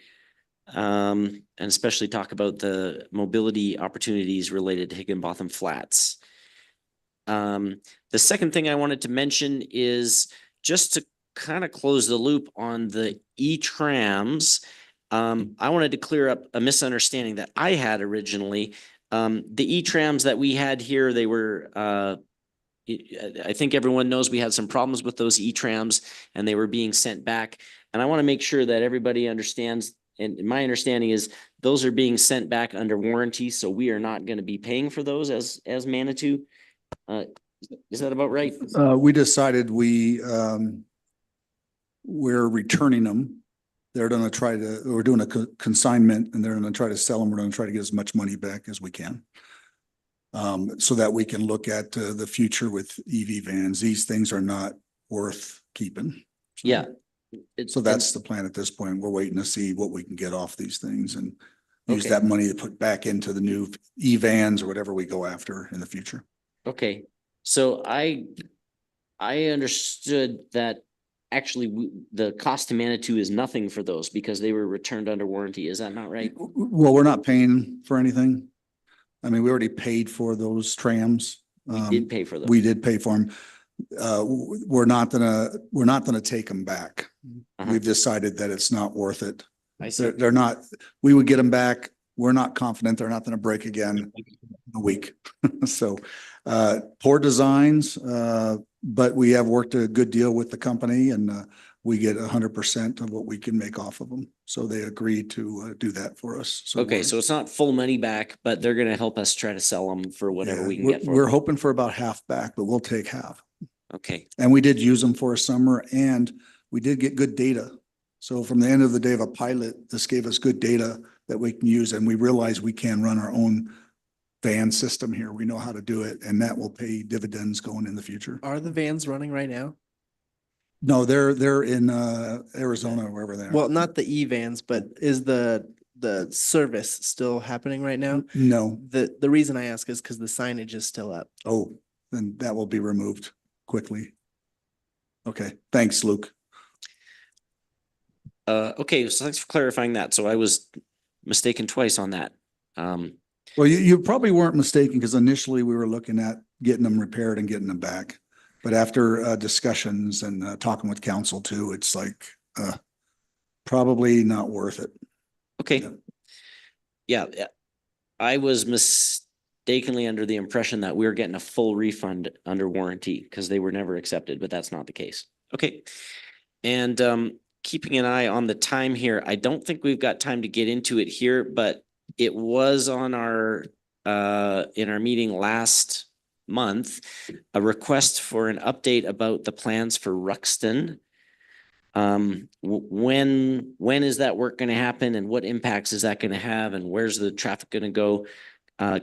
And especially talk about the mobility opportunities related to Higginbotham Flats. The second thing I wanted to mention is just to kind of close the loop on the E-trams. I wanted to clear up a misunderstanding that I had originally. The E-trams that we had here, they were, I think everyone knows we had some problems with those E-trams and they were being sent back. And I want to make sure that everybody understands, and my understanding is those are being sent back under warranty. So we are not going to be paying for those as Manitou. Is that about right? We decided we're returning them. They're going to we're doing a consignment and they're going to try to sell them. We're going to try to get as much money back as we can. So that we can look at the future with EV vans. These things are not worth keeping. Yeah. So that's the plan at this point. We're waiting to see what we can get off these things and use Okay. that money to put back into the new E-vans or whatever we go after in the future. Okay, so I understood that actually the cost to Manitou is nothing for those because they were returned under warranty. Is that not right? Well, we're not paying for anything. I mean, we already paid for those trams. We did pay for them. We did pay for them. We're not gonna take them back. Uh-huh. We've decided that it's not worth it. I see. They're not, we would get them back. We're not confident they're not gonna break again in a week. So, poor designs, but we have worked a good deal with the company and, we get 100% of what we can make off of them. So they agreed to, do that for us. So Okay, so it's not full money back, but they're gonna help us try to sell them for whatever yeah, we can get for we're them. hoping for about half back, but we'll take half. Okay, And we did use them for a summer and we did get good data. So from the end of the day of a pilot, this gave us good data that we can use and we realized we can run our own van system here. We know how to do it and that will pay dividends going in the future. Are the vans running right now? No, they're in Arizona, wherever they are. Well, not the E-vans, but is the service still happening right now? No. The reason I ask is because the signage is still up. Oh, then that will be removed quickly. Okay, thanks, Luke. okay, so thanks for clarifying that. So I was mistaken twice on that. Well, you probably weren't mistaken because initially we were looking at getting them repaired and getting them back. But after discussions and talking with council too, it's like probably not worth it. Okay. Yeah, I was mistakenly under the impression that we were getting a full refund under warranty because they were never accepted, but that's not the case. Okay. And keeping an eye on the time here, I don't think we've got time to get into it here, but it was on our in our meeting last month, a request for an update about the plans for Ruxton. When is that work going to happen and what impacts is that going to have and where's the traffic going to go?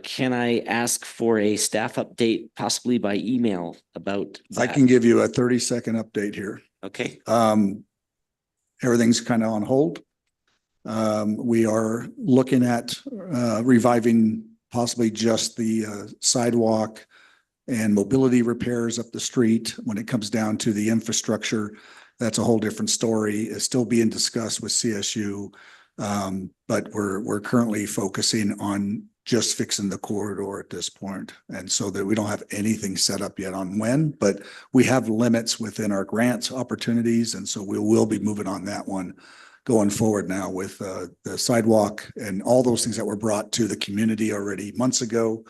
Can I ask for a staff update possibly by email about I that? can give you a 30-second update here. Okay, Everything's kind of on hold. We are looking at reviving possibly just the sidewalk and mobility repairs up the street. When it comes down to the infrastructure, that's a whole different story. It's still being discussed with CSU. But we're currently focusing on just fixing the corridor at this point. And so that we don't have anything set up yet on when, but we have limits within our grants opportunities. And so we will be moving on that one going forward now with the sidewalk and all those things that were brought to the community already months ago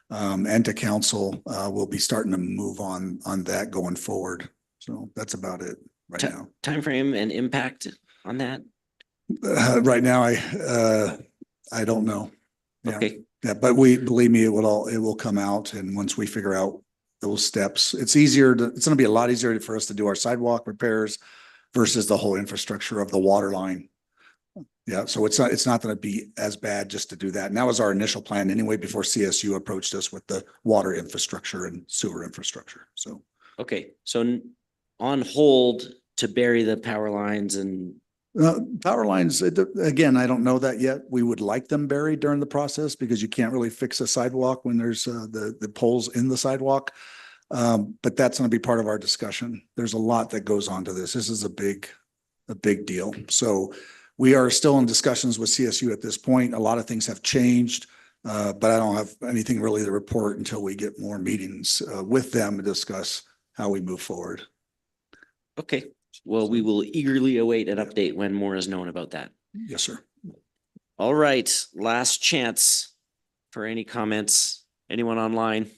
and to council. We'll be starting to move on that going forward. So that's about it right now. Timeframe and impact on that? Right now, I don't know. Yeah. Okay, Yeah, but believe me, it will come out. And once we figure out those steps, it's going to be a lot easier for us to do our sidewalk repairs versus the whole infrastructure of the water line. Yeah, so it's not going to be as bad just to do that. And that was our initial plan anyway, before CSU approached us with the water infrastructure and sewer infrastructure. So. okay, so on hold to bury the power lines and Power lines, again, I don't know that yet. We would like them buried during the process because you can't really fix a sidewalk when there's the poles in the sidewalk. But that's going to be part of our discussion. There's a lot that goes on to this. This is a big deal. So we are still in discussions with CSU at this point. A lot of things have changed, but I don't have anything really to report until we get more meetings with them to discuss how we move forward. okay. Well, we will eagerly await an update when more is known about that. Yes, sir. All right, last chance for any comments. Anyone online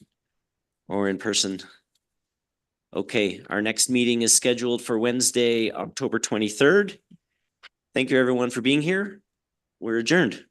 or in person? Okay, our next meeting is scheduled for Wednesday, October 23rd. Thank you, everyone, for being here. We're adjourned.